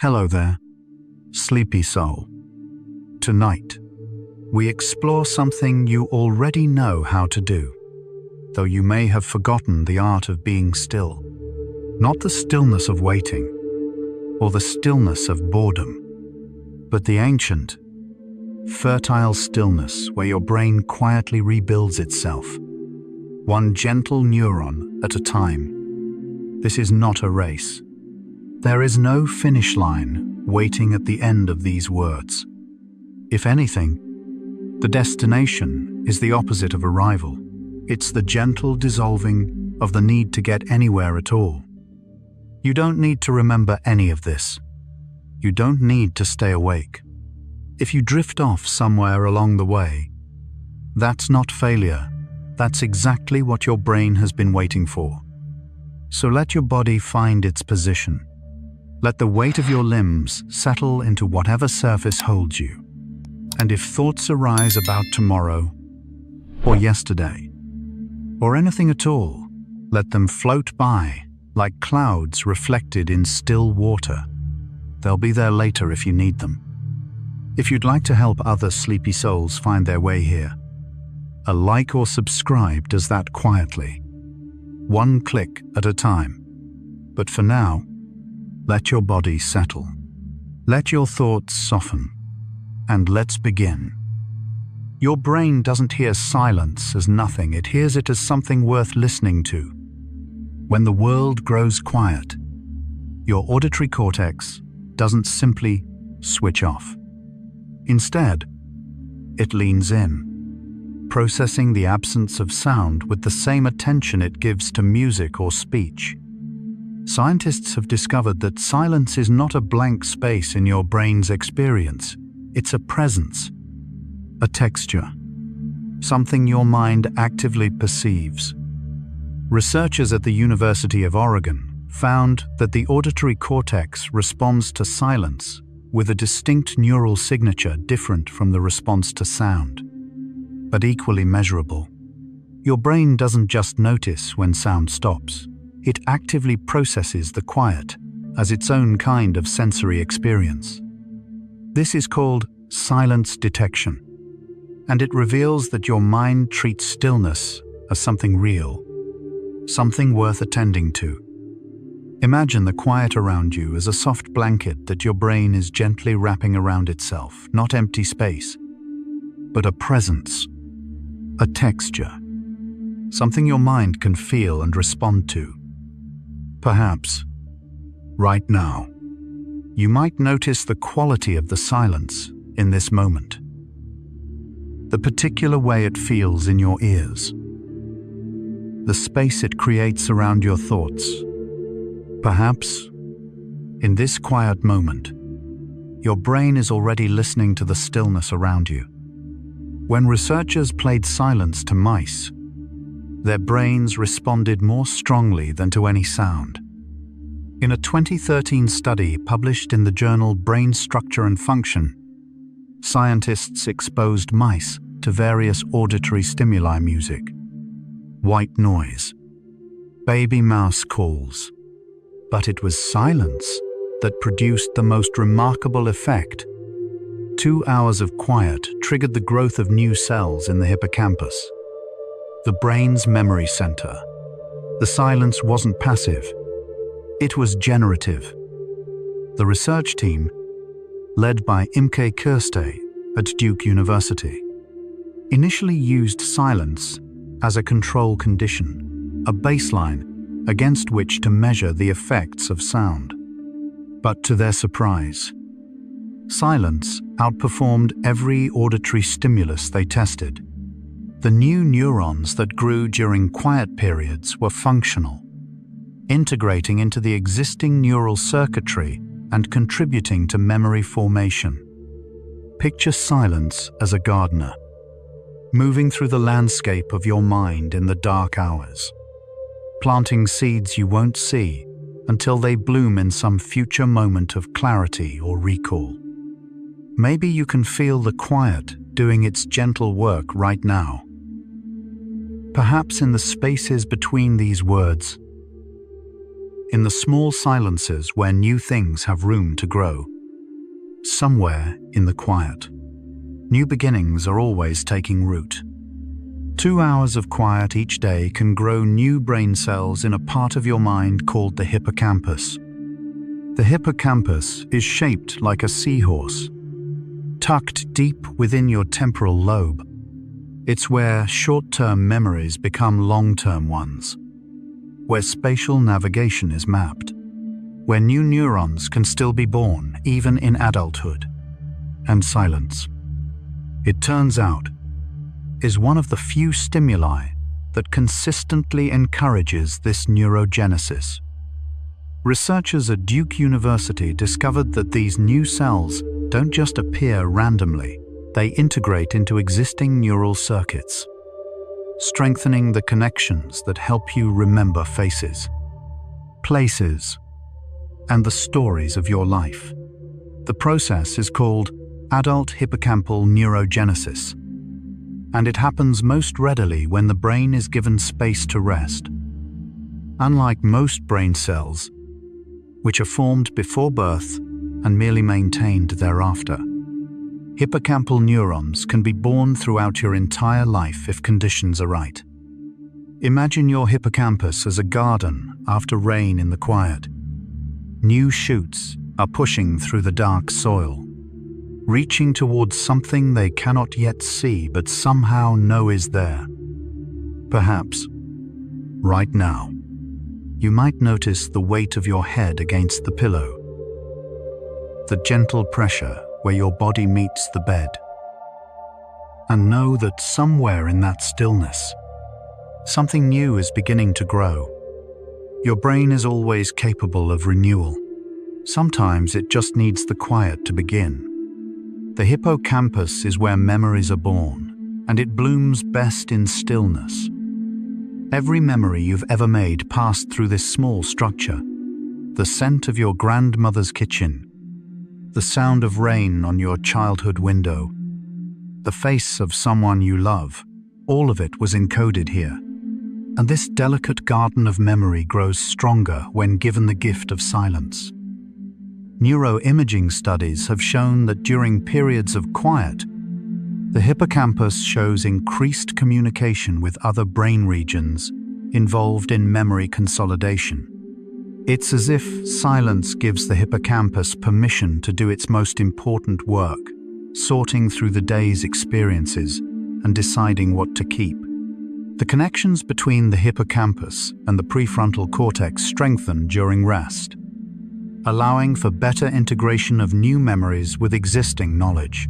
Hello there, sleepy soul. Tonight, we explore something you already know how to do, though you may have forgotten the art of being still. Not the stillness of waiting, or the stillness of boredom, but the ancient, fertile stillness where your brain quietly rebuilds itself, one gentle neuron at a time. This is not a race. There is no finish line waiting at the end of these words. If anything, the destination is the opposite of arrival. It's the gentle dissolving of the need to get anywhere at all. You don't need to remember any of this. You don't need to stay awake. If you drift off somewhere along the way, that's not failure. That's exactly what your brain has been waiting for. So let your body find its position. Let the weight of your limbs settle into whatever surface holds you. And if thoughts arise about tomorrow, or yesterday, or anything at all, let them float by like clouds reflected in still water. They'll be there later if you need them. If you'd like to help other sleepy souls find their way here, a like or subscribe does that quietly, one click at a time. But for now, let your body settle. Let your thoughts soften. And let's begin. Your brain doesn't hear silence as nothing. It hears it as something worth listening to. When the world grows quiet, your auditory cortex doesn't simply switch off. Instead, it leans in, processing the absence of sound with the same attention it gives to music or speech. Scientists have discovered that silence is not a blank space in your brain's experience. It's a presence, a texture, something your mind actively perceives. Researchers at the University of Oregon found that the auditory cortex responds to silence with a distinct neural signature different from the response to sound, but equally measurable. Your brain doesn't just notice when sound stops. It actively processes the quiet as its own kind of sensory experience. This is called silence detection, and it reveals that your mind treats stillness as something real, something worth attending to. Imagine the quiet around you as a soft blanket that your brain is gently wrapping around itself, not empty space, but a presence, a texture, something your mind can feel and respond to. Perhaps, right now, you might notice the quality of the silence in this moment, the particular way it feels in your ears, the space it creates around your thoughts. Perhaps, in this quiet moment, your brain is already listening to the stillness around you. When researchers played silence to mice, their brains responded more strongly than to any sound. In a 2013 study published in the journal Brain Structure and Function, scientists exposed mice to various auditory stimuli: music, white noise, baby mouse calls. But it was silence that produced the most remarkable effect. 2 hours of quiet triggered the growth of new cells in the hippocampus, the brain's memory center. The silence wasn't passive. It was generative. The research team, led by Imke Kirste at Duke University, initially used silence as a control condition, a baseline against which to measure the effects of sound. But to their surprise, silence outperformed every auditory stimulus they tested. The new neurons that grew during quiet periods were functional, integrating into the existing neural circuitry and contributing to memory formation. Picture silence as a gardener, moving through the landscape of your mind in the dark hours, planting seeds you won't see until they bloom in some future moment of clarity or recall. Maybe you can feel the quiet doing its gentle work right now. Perhaps in the spaces between these words, in the small silences where new things have room to grow. Somewhere in the quiet, new beginnings are always taking root. 2 hours of quiet each day can grow new brain cells in a part of your mind called the hippocampus. The hippocampus is shaped like a seahorse, tucked deep within your temporal lobe. It's where short-term memories become long-term ones, where spatial navigation is mapped, where new neurons can still be born even in adulthood. And silence, it turns out, is one of the few stimuli that consistently encourages this neurogenesis. Researchers at Duke University discovered that these new cells don't just appear randomly, they integrate into existing neural circuits, strengthening the connections that help you remember faces, places, and the stories of your life. The process is called adult hippocampal neurogenesis, and it happens most readily when the brain is given space to rest. Unlike most brain cells, which are formed before birth and merely maintained thereafter, hippocampal neurons can be born throughout your entire life if conditions are right. Imagine your hippocampus as a garden after rain in the quiet. New shoots are pushing through the dark soil, reaching towards something they cannot yet see but somehow know is there. Perhaps, right now, you might notice the weight of your head against the pillow, the gentle pressure where your body meets the bed, and know that somewhere in that stillness, something new is beginning to grow. Your brain is always capable of renewal. Sometimes it just needs the quiet to begin. The hippocampus is where memories are born, and it blooms best in stillness. Every memory you've ever made passed through this small structure. The scent of your grandmother's kitchen, the sound of rain on your childhood window, the face of someone you love, all of it was encoded here. And this delicate garden of memory grows stronger when given the gift of silence. Neuroimaging studies have shown that during periods of quiet, the hippocampus shows increased communication with other brain regions involved in memory consolidation. It's as if silence gives the hippocampus permission to do its most important work, sorting through the day's experiences and deciding what to keep. The connections between the hippocampus and the prefrontal cortex strengthen during rest, allowing for better integration of new memories with existing knowledge.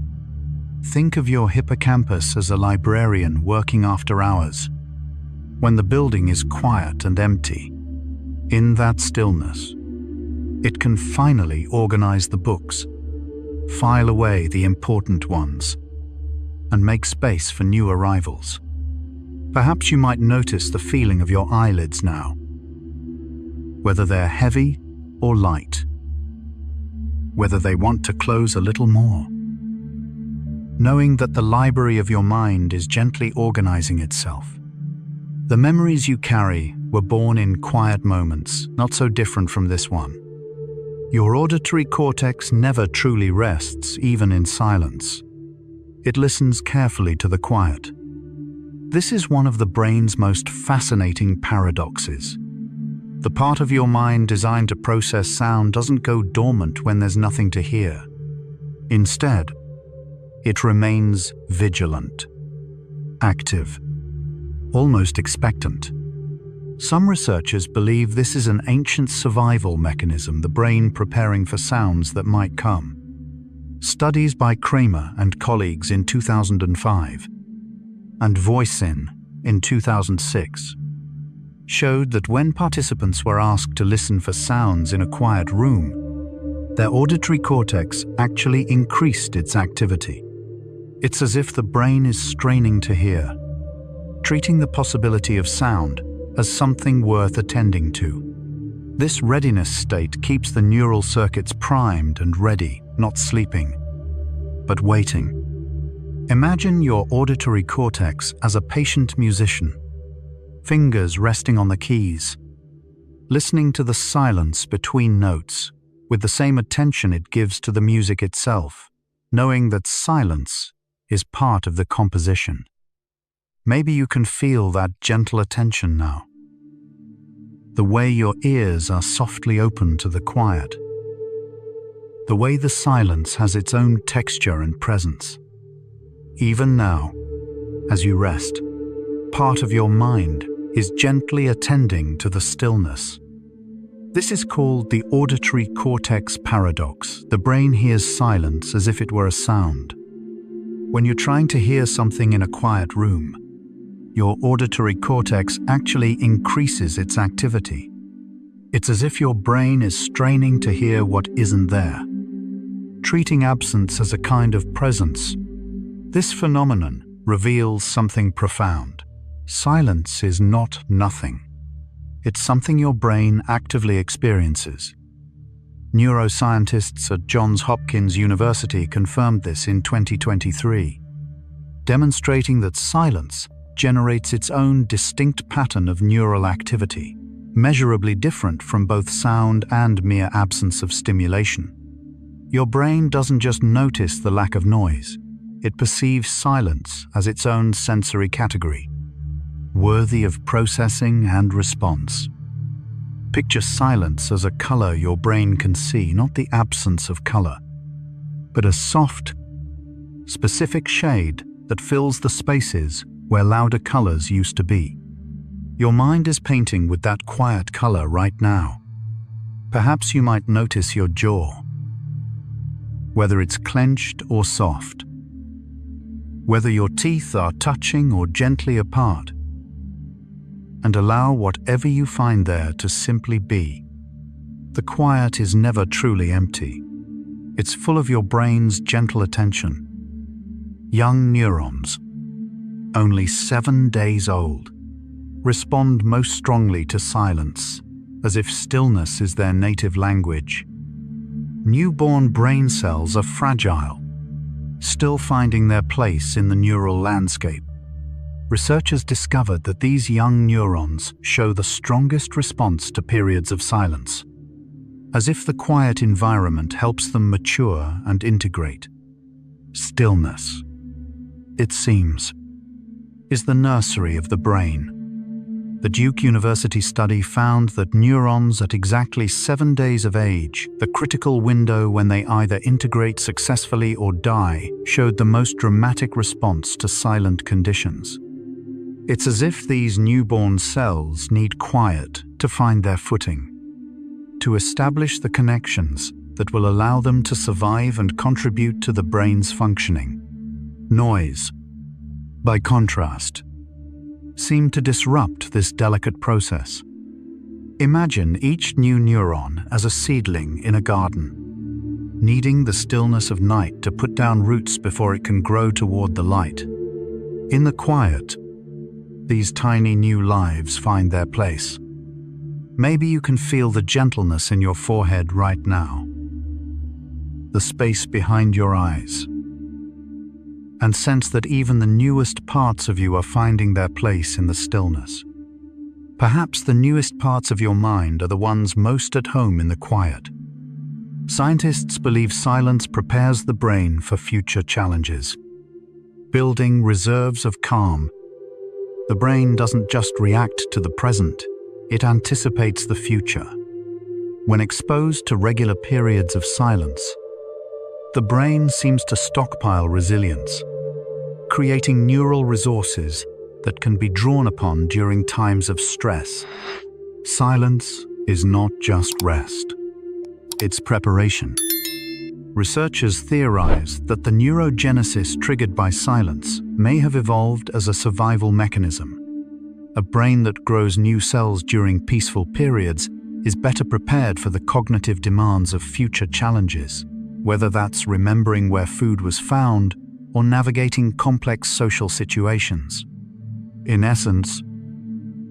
Think of your hippocampus as a librarian working after hours, when the building is quiet and empty. In that stillness, it can finally organize the books, file away the important ones, and make space for new arrivals. Perhaps you might notice the feeling of your eyelids now, whether they're heavy or light, whether they want to close a little more. Knowing that the library of your mind is gently organizing itself. The memories you carry were born in quiet moments, not so different from this one. Your auditory cortex never truly rests, even in silence. It listens carefully to the quiet. This is one of the brain's most fascinating paradoxes. The part of your mind designed to process sound doesn't go dormant when there's nothing to hear. Instead, it remains vigilant, active, almost expectant. Some researchers believe this is an ancient survival mechanism, the brain preparing for sounds that might come. Studies by Kramer and colleagues in 2005 and Voisin in 2006 showed that when participants were asked to listen for sounds in a quiet room, their auditory cortex actually increased its activity. It's as if the brain is straining to hear, treating the possibility of sound as something worth attending to. This readiness state keeps the neural circuits primed and ready, not sleeping, but waiting. Imagine your auditory cortex as a patient musician, fingers resting on the keys, listening to the silence between notes with the same attention it gives to the music itself, knowing that silence is part of the composition. Maybe you can feel that gentle attention now. The way your ears are softly open to the quiet. The way the silence has its own texture and presence. Even now, as you rest, part of your mind is gently attending to the stillness. This is called the auditory cortex paradox. The brain hears silence as if it were a sound. When you're trying to hear something in a quiet room, your auditory cortex actually increases its activity. It's as if your brain is straining to hear what isn't there, treating absence as a kind of presence. This phenomenon reveals something profound. Silence is not nothing. It's something your brain actively experiences. Neuroscientists at Johns Hopkins University confirmed this in 2023, demonstrating that silence generates its own distinct pattern of neural activity, measurably different from both sound and mere absence of stimulation. Your brain doesn't just notice the lack of noise, it perceives silence as its own sensory category, worthy of processing and response. Picture silence as a color your brain can see, not the absence of color, but a soft, specific shade that fills the spaces where louder colors used to be. Your mind is painting with that quiet color right now. Perhaps you might notice your jaw, whether it's clenched or soft, whether your teeth are touching or gently apart, and allow whatever you find there to simply be. The quiet is never truly empty. It's full of your brain's gentle attention. Young neurons, only 7 days old, respond most strongly to silence, as if stillness is their native language. Newborn brain cells are fragile, still finding their place in the neural landscape. Researchers discovered that these young neurons show the strongest response to periods of silence, as if the quiet environment helps them mature and integrate. Stillness, it seems, is the nursery of the brain. The Duke University study found that neurons at exactly 7 days of age, the critical window when they either integrate successfully or die, showed the most dramatic response to silent conditions. It's as if these newborn cells need quiet to find their footing, to establish the connections that will allow them to survive and contribute to the brain's functioning. Noise, by contrast, seem to disrupt this delicate process. Imagine each new neuron as a seedling in a garden, needing the stillness of night to put down roots before it can grow toward the light. In the quiet, these tiny new lives find their place. Maybe you can feel the gentleness in your forehead right now, the space behind your eyes, and sense that even the newest parts of you are finding their place in the stillness. Perhaps the newest parts of your mind are the ones most at home in the quiet. Scientists believe silence prepares the brain for future challenges, building reserves of calm. The brain doesn't just react to the present, it anticipates the future. When exposed to regular periods of silence, the brain seems to stockpile resilience, creating neural resources that can be drawn upon during times of stress. Silence is not just rest, it's preparation. Researchers theorize that the neurogenesis triggered by silence may have evolved as a survival mechanism. A brain that grows new cells during peaceful periods is better prepared for the cognitive demands of future challenges, whether that's remembering where food was found or navigating complex social situations. In essence,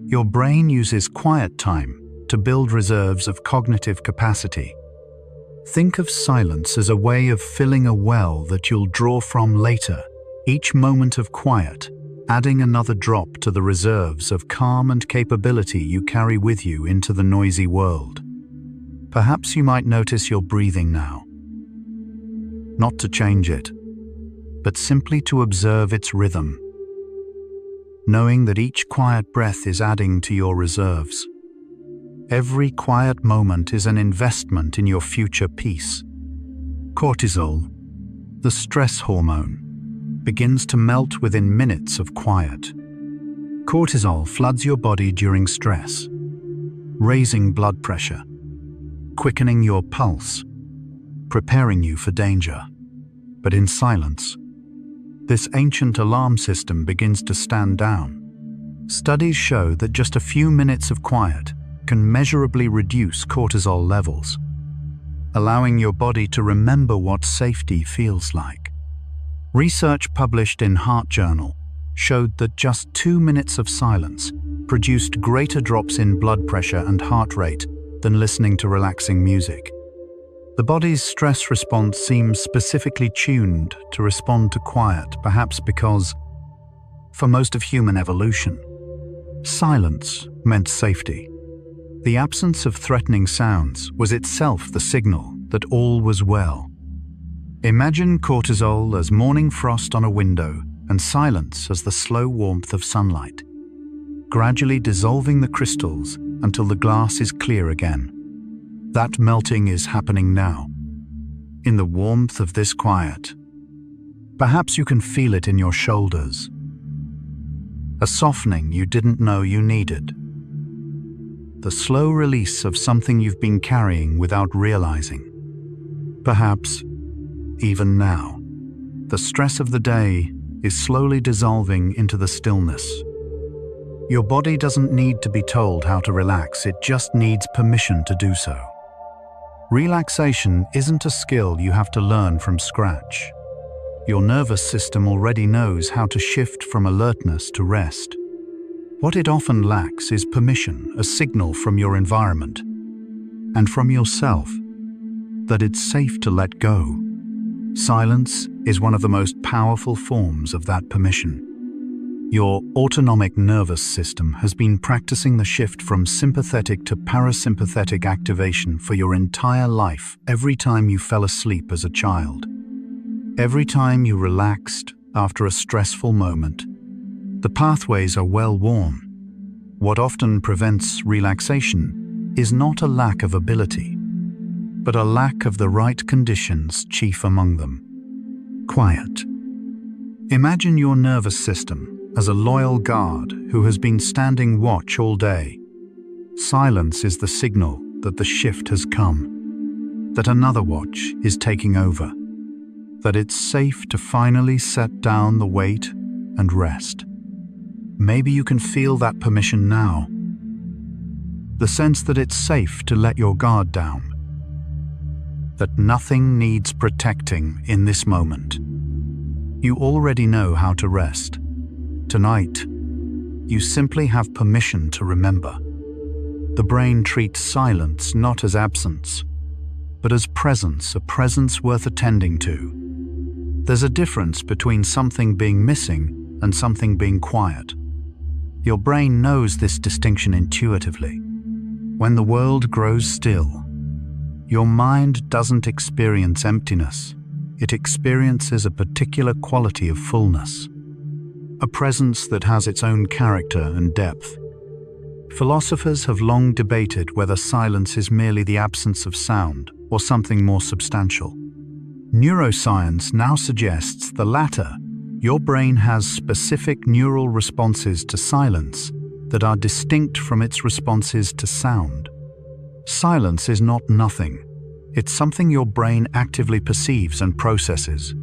your brain uses quiet time to build reserves of cognitive capacity. Think of silence as a way of filling a well that you'll draw from later. Each moment of quiet adding another drop to the reserves of calm and capability you carry with you into the noisy world. Perhaps you might notice your breathing now. Not to change it, but simply to observe its rhythm, knowing that each quiet breath is adding to your reserves. Every quiet moment is an investment in your future peace. Cortisol, the stress hormone, begins to melt within minutes of quiet. Cortisol floods your body during stress, raising blood pressure, quickening your pulse, preparing you for danger. But in silence, this ancient alarm system begins to stand down. Studies show that just a few minutes of quiet can measurably reduce cortisol levels, allowing your body to remember what safety feels like. Research published in Heart Journal showed that just 2 minutes of silence produced greater drops in blood pressure and heart rate than listening to relaxing music. The body's stress response seems specifically tuned to respond to quiet, perhaps because, for most of human evolution, silence meant safety. The absence of threatening sounds was itself the signal that all was well. Imagine cortisol as morning frost on a window and silence as the slow warmth of sunlight, gradually dissolving the crystals until the glass is clear again. That melting is happening now, in the warmth of this quiet. Perhaps you can feel it in your shoulders, a softening you didn't know you needed. The slow release of something you've been carrying without realizing. Perhaps, even now, the stress of the day is slowly dissolving into the stillness. Your body doesn't need to be told how to relax, it just needs permission to do so. Relaxation isn't a skill you have to learn from scratch. Your nervous system already knows how to shift from alertness to rest. What it often lacks is permission, a signal from your environment and from yourself that it's safe to let go. Silence is one of the most powerful forms of that permission. Your autonomic nervous system has been practicing the shift from sympathetic to parasympathetic activation for your entire life, every time you fell asleep as a child. Every time you relaxed after a stressful moment, the pathways are well worn. What often prevents relaxation is not a lack of ability, but a lack of the right conditions, chief among them: quiet. Imagine your nervous system as a loyal guard who has been standing watch all day. Silence is the signal that the shift has come, that another watch is taking over, that it's safe to finally set down the weight and rest. Maybe you can feel that permission now. The sense that it's safe to let your guard down. That nothing needs protecting in this moment. You already know how to rest. Tonight, you simply have permission to remember. The brain treats silence not as absence, but as presence, a presence worth attending to. There's a difference between something being missing and something being quiet. Your brain knows this distinction intuitively. When the world grows still, your mind doesn't experience emptiness. It experiences a particular quality of fullness, a presence that has its own character and depth. Philosophers have long debated whether silence is merely the absence of sound or something more substantial. Neuroscience now suggests the latter. Your brain has specific neural responses to silence that are distinct from its responses to sound. Silence is not nothing. It's something your brain actively perceives and processes.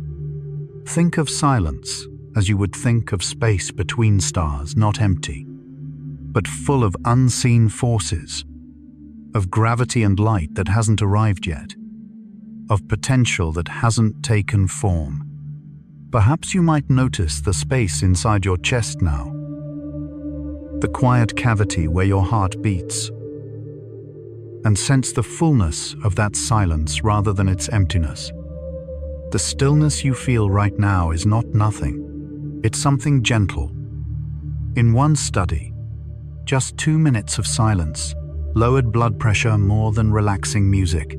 Think of silence as you would think of space between stars, not empty, but full of unseen forces, of gravity and light that hasn't arrived yet, of potential that hasn't taken form. Perhaps you might notice the space inside your chest now, the quiet cavity where your heart beats, and sense the fullness of that silence rather than its emptiness. The stillness you feel right now is not nothing. It's something gentle, In one study, just 2 minutes of silence lowered blood pressure more than relaxing music.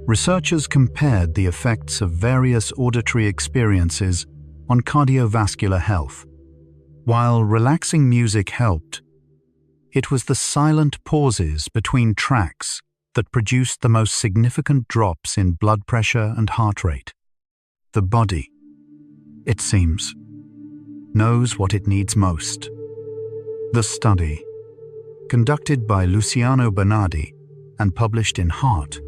Researchers compared the effects of various auditory experiences on cardiovascular health. While relaxing music helped, it was the silent pauses between tracks that produced the most significant drops in blood pressure and heart rate. The body, it seems, knows what it needs most. The study, conducted by Luciano Bernardi and published in Heart,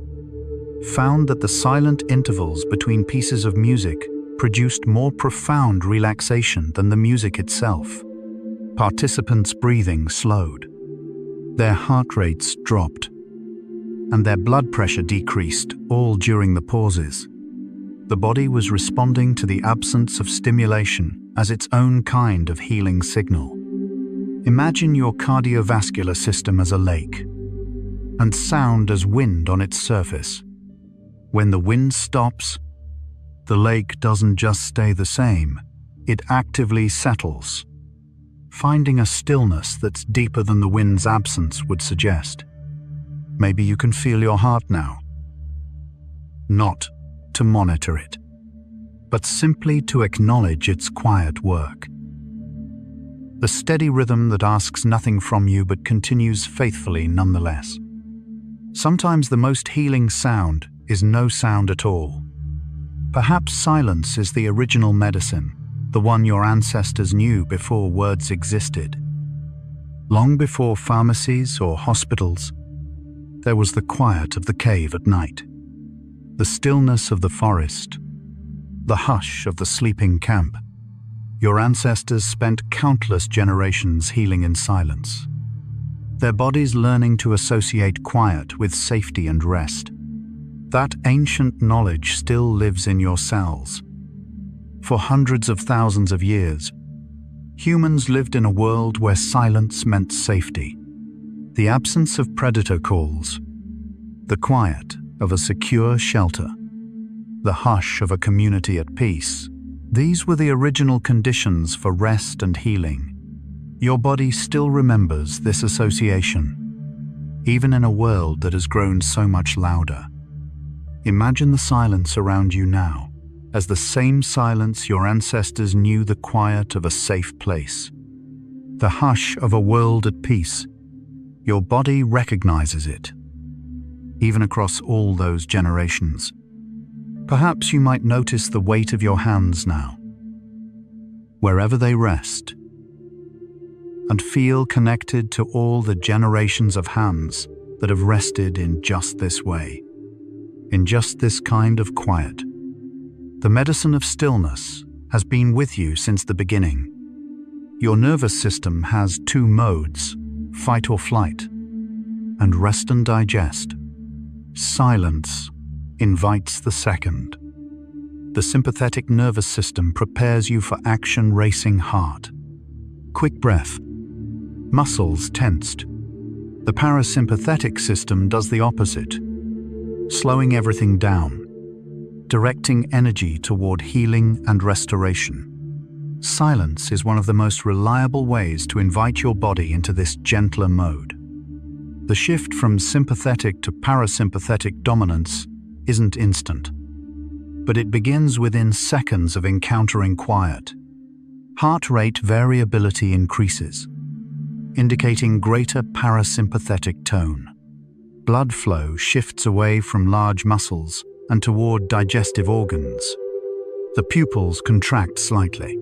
found that the silent intervals between pieces of music produced more profound relaxation than the music itself. Participants' breathing slowed, their heart rates dropped, and their blood pressure decreased, all during the pauses. The body was responding to the absence of stimulation as its own kind of healing signal. Imagine your cardiovascular system as a lake, and sound as wind on its surface. When the wind stops, the lake doesn't just stay the same, it actively settles, finding a stillness that's deeper than the wind's absence would suggest. Maybe you can feel your heart now. Not to monitor it, but simply to acknowledge its quiet work. The steady rhythm that asks nothing from you but continues faithfully nonetheless. Sometimes the most healing sound is no sound at all. Perhaps silence is the original medicine, the one your ancestors knew before words existed. Long before pharmacies or hospitals, there was the quiet of the cave at night, the stillness of the forest, the hush of the sleeping camp. Your ancestors spent countless generations healing in silence, their bodies learning to associate quiet with safety and rest. That ancient knowledge still lives in your cells. For hundreds of thousands of years, humans lived in a world where silence meant safety, the absence of predator calls, the quiet of a secure shelter, the hush of a community at peace. These were the original conditions for rest and healing. Your body still remembers this association, even in a world that has grown so much louder. Imagine the silence around you now, as the same silence your ancestors knew the quiet of a safe place, the hush of a world at peace. Your body recognizes it, even across all those generations. Perhaps you might notice the weight of your hands now, wherever they rest, and feel connected to all the generations of hands that have rested in just this way, in just this kind of quiet. The medicine of stillness has been with you since the beginning. Your nervous system has two modes, fight or flight, and rest and digest. Silence invites the second. The sympathetic nervous system prepares you for action, racing heart. Quick breath, muscles tensed. The parasympathetic system does the opposite, slowing everything down, directing energy toward healing and restoration. Silence is one of the most reliable ways to invite your body into this gentler mode. The shift from sympathetic to parasympathetic dominance isn't instant, but it begins within seconds of encountering quiet. Heart rate variability increases, indicating greater parasympathetic tone. Blood flow shifts away from large muscles and toward digestive organs. The pupils contract slightly.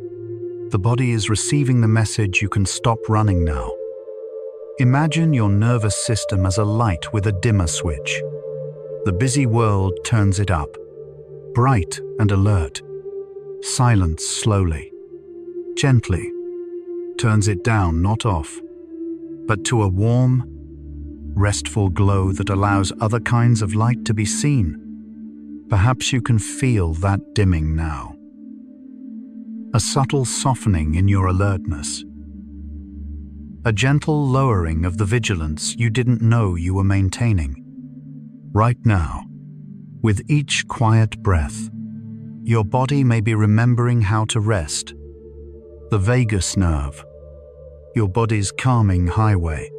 The body is receiving the message you can stop running now. Imagine your nervous system as a light with a dimmer switch. The busy world turns it up, bright and alert. Silence slowly, gently, turns it down, not off, but to a warm, restful glow that allows other kinds of light to be seen. Perhaps you can feel that dimming now. A subtle softening in your alertness. A gentle lowering of the vigilance you didn't know you were maintaining. Right now, with each quiet breath, your body may be remembering how to rest. The vagus nerve, your body's calming highway,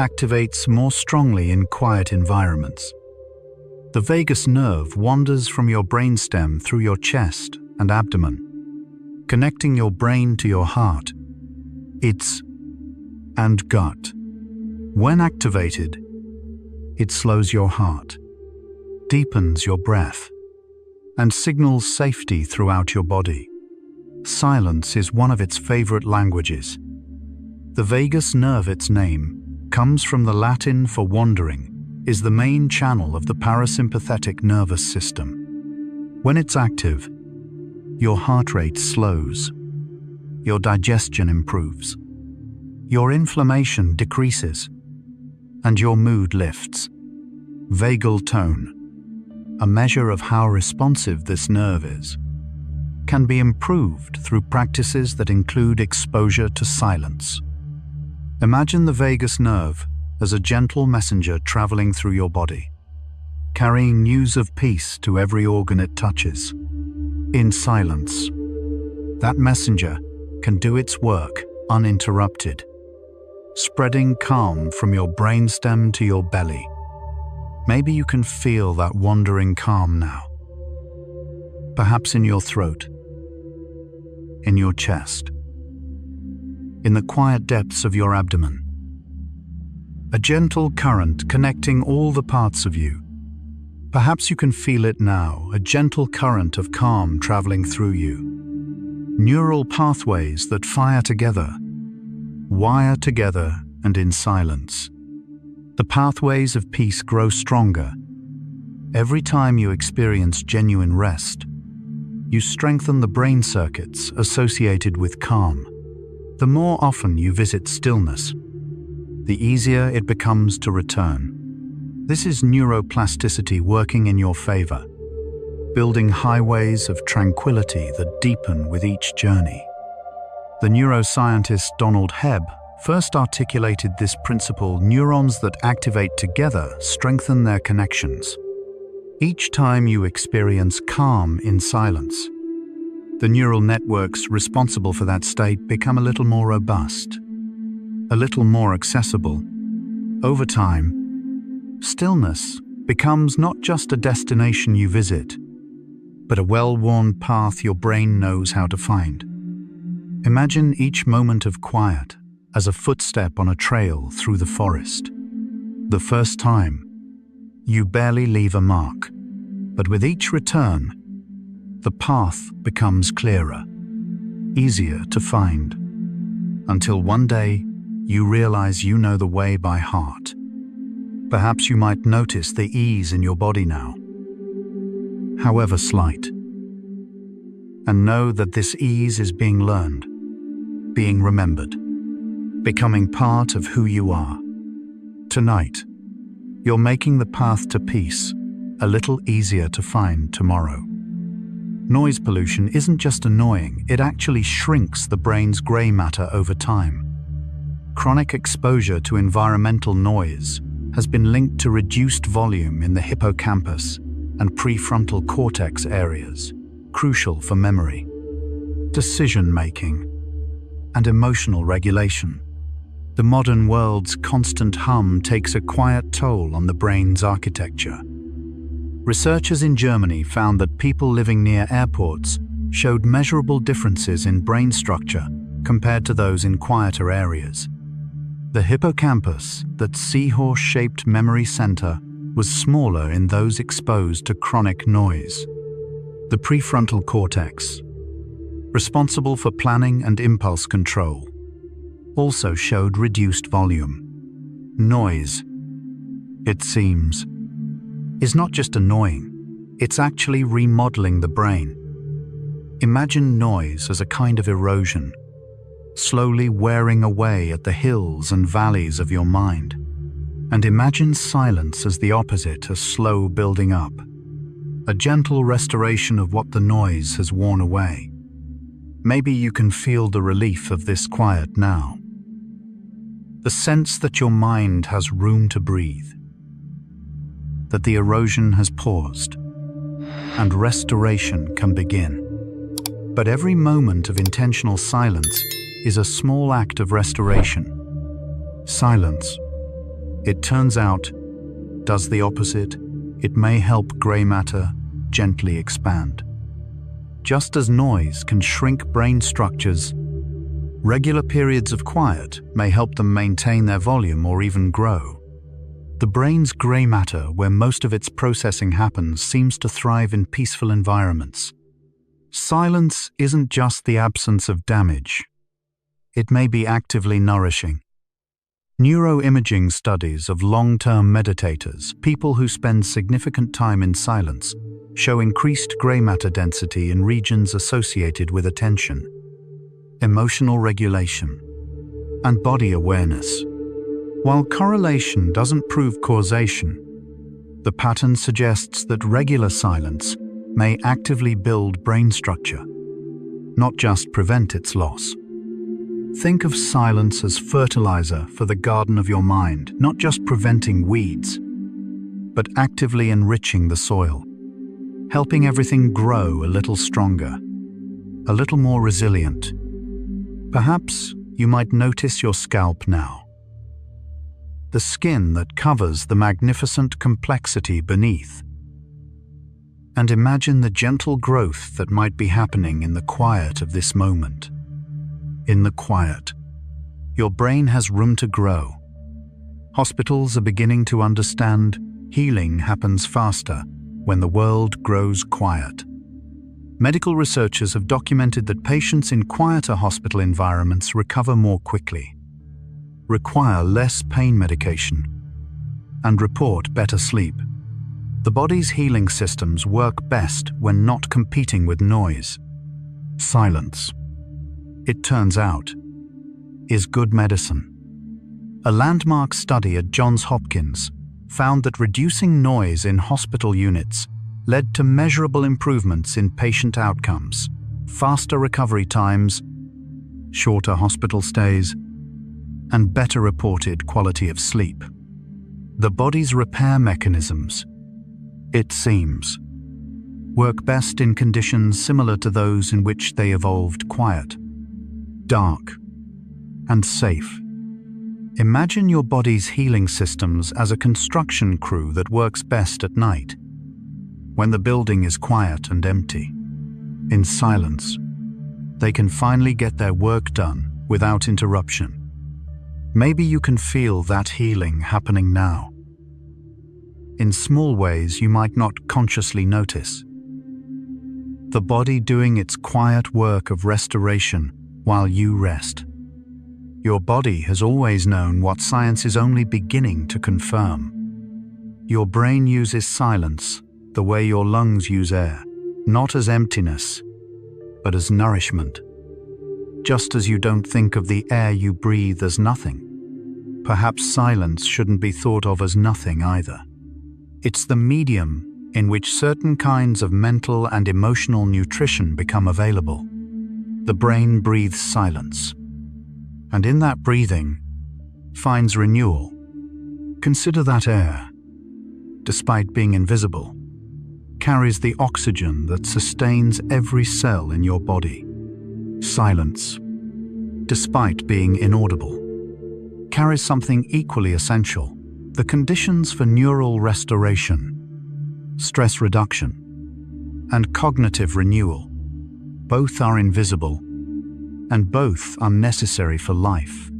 activates more strongly in quiet environments. The vagus nerve wanders from your brainstem through your chest and abdomen, connecting your brain to your heart, and gut. When activated, it slows your heart, deepens your breath, and signals safety throughout your body. Silence is one of its favorite languages. The vagus nerve, its name, comes from the Latin for wandering, is the main channel of the parasympathetic nervous system. When it's active, your heart rate slows, your digestion improves, your inflammation decreases, and your mood lifts. Vagal tone, a measure of how responsive this nerve is, can be improved through practices that include exposure to silence. Imagine the vagus nerve as a gentle messenger traveling through your body, carrying news of peace to every organ it touches. In silence, that messenger can do its work uninterrupted, spreading calm from your brainstem to your belly. Maybe you can feel that wandering calm now. Perhaps in your throat, in your chest, in the quiet depths of your abdomen. A gentle current connecting all the parts of you. Perhaps you can feel it now, a gentle current of calm traveling through you. Neural pathways that fire together, wire together, and in silence. The pathways of peace grow stronger. Every time you experience genuine rest, you strengthen the brain circuits associated with calm. The more often you visit stillness, the easier it becomes to return. This is neuroplasticity working in your favor, building highways of tranquility that deepen with each journey. The neuroscientist Donald Hebb first articulated this principle: neurons that activate together strengthen their connections. Each time you experience calm in silence, the neural networks responsible for that state become a little more robust, a little more accessible. Over time, stillness becomes not just a destination you visit, but a well-worn path your brain knows how to find. Imagine each moment of quiet as a footstep on a trail through the forest. The first time, you barely leave a mark, but with each return, the path becomes clearer, easier to find, until one day you realize you know the way by heart. Perhaps you might notice the ease in your body now, however slight, and know that this ease is being learned, being remembered, becoming part of who you are. Tonight, you're making the path to peace a little easier to find tomorrow. Noise pollution isn't just annoying, it actually shrinks the brain's gray matter over time. Chronic exposure to environmental noise has been linked to reduced volume in the hippocampus and prefrontal cortex areas, crucial for memory, decision-making, and emotional regulation. The modern world's constant hum takes a quiet toll on the brain's architecture. Researchers in Germany found that people living near airports showed measurable differences in brain structure compared to those in quieter areas. The hippocampus, that seahorse-shaped memory center, was smaller in those exposed to chronic noise. The prefrontal cortex, responsible for planning and impulse control, also showed reduced volume. Noise, it seems, is not just annoying, it's actually remodeling the brain. Imagine noise as a kind of erosion, slowly wearing away at the hills and valleys of your mind. And imagine silence as the opposite, a slow building up, a gentle restoration of what the noise has worn away. Maybe you can feel the relief of this quiet now. The sense that your mind has room to breathe, that the erosion has paused, and restoration can begin. But every moment of intentional silence is a small act of restoration. Silence, it turns out, does the opposite. It may help gray matter gently expand. Just as noise can shrink brain structures, regular periods of quiet may help them maintain their volume or even grow. The brain's gray matter, where most of its processing happens, seems to thrive in peaceful environments. Silence isn't just the absence of damage. It may be actively nourishing. Neuroimaging studies of long-term meditators, people who spend significant time in silence, show increased gray matter density in regions associated with attention, emotional regulation, and body awareness. While correlation doesn't prove causation, the pattern suggests that regular silence may actively build brain structure, not just prevent its loss. Think of silence as fertilizer for the garden of your mind, not just preventing weeds, but actively enriching the soil, helping everything grow a little stronger, a little more resilient. Perhaps you might notice your scalp now, the skin that covers the magnificent complexity beneath. And imagine the gentle growth that might be happening in the quiet of this moment. In the quiet, your brain has room to grow. Hospitals are beginning to understand healing happens faster when the world grows quiet. Medical researchers have documented that patients in quieter hospital environments recover more quickly, require less pain medication, and report better sleep. The body's healing systems work best when not competing with noise. Silence, it turns out, is good medicine. A landmark study at Johns Hopkins found that reducing noise in hospital units led to measurable improvements in patient outcomes, faster recovery times, shorter hospital stays, and better reported quality of sleep. The body's repair mechanisms, it seems, work best in conditions similar to those in which they evolved: quiet, dark, and safe. Imagine your body's healing systems as a construction crew that works best at night, when the building is quiet and empty. In silence, they can finally get their work done without interruption. Maybe you can feel that healing happening now, in small ways you might not consciously notice. The body doing its quiet work of restoration while you rest. Your body has always known what science is only beginning to confirm. Your brain uses silence the way your lungs use air, not as emptiness, but as nourishment. Just as you don't think of the air you breathe as nothing, perhaps silence shouldn't be thought of as nothing either. It's the medium in which certain kinds of mental and emotional nutrition become available. The brain breathes silence, and in that breathing finds renewal. Consider that air, despite being invisible, carries the oxygen that sustains every cell in your body. Silence, despite being inaudible, carries something equally essential: the conditions for neural restoration, stress reduction, and cognitive renewal. Both are invisible, and both are necessary for life.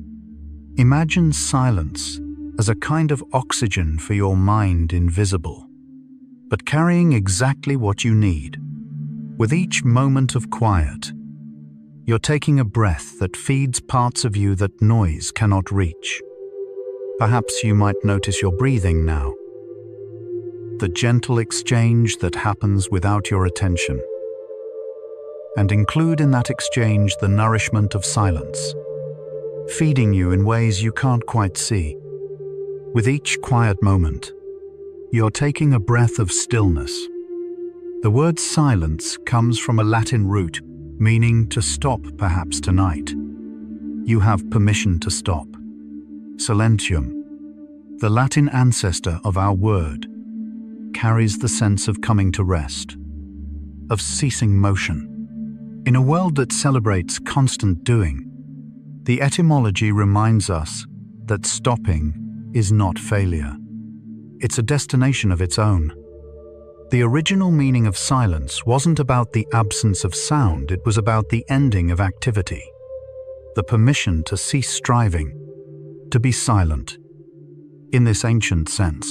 Imagine silence as a kind of oxygen for your mind, invisible, but carrying exactly what you need. With each moment of quiet, you're taking a breath that feeds parts of you that noise cannot reach. Perhaps you might notice your breathing now, the gentle exchange that happens without your attention, and include in that exchange the nourishment of silence, feeding you in ways you can't quite see. With each quiet moment, you're taking a breath of stillness. The word silence comes from a Latin root meaning to stop, perhaps tonight. You have permission to stop. Silentium, the Latin ancestor of our word, carries the sense of coming to rest, of ceasing motion. In a world that celebrates constant doing, The etymology reminds us that stopping is not failure. It's a destination of its own. The original meaning of silence wasn't about the absence of sound, it was about the ending of activity. The permission to cease striving, to be silent, in this ancient sense,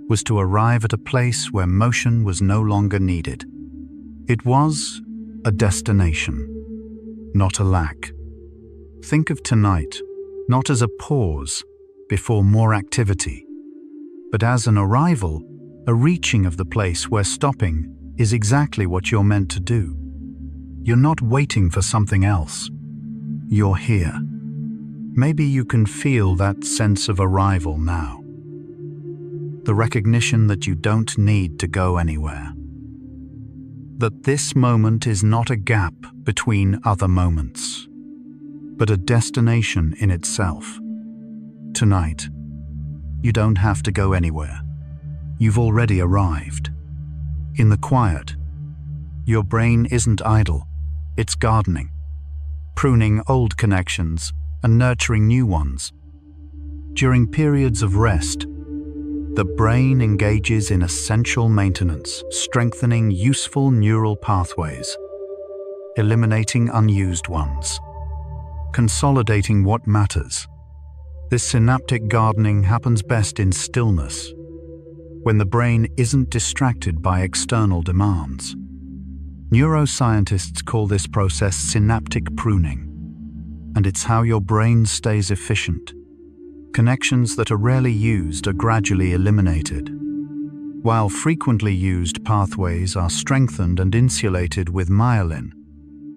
was to arrive at a place where motion was no longer needed. It was a destination, not a lack. Think of tonight not as a pause before more activity, but as an arrival, a reaching of the place where stopping is exactly what you're meant to do. You're not waiting for something else. You're here. Maybe you can feel that sense of arrival now. The recognition that you don't need to go anywhere. That this moment is not a gap between other moments, but a destination in itself. Tonight, you don't have to go anywhere. You've already arrived. In the quiet, your brain isn't idle, it's gardening, pruning old connections and nurturing new ones. During periods of rest, the brain engages in essential maintenance, strengthening useful neural pathways, eliminating unused ones, consolidating what matters. This synaptic gardening happens best in stillness, when the brain isn't distracted by external demands. Neuroscientists call this process synaptic pruning, and it's how your brain stays efficient. Connections that are rarely used are gradually eliminated, while frequently used pathways are strengthened and insulated with myelin.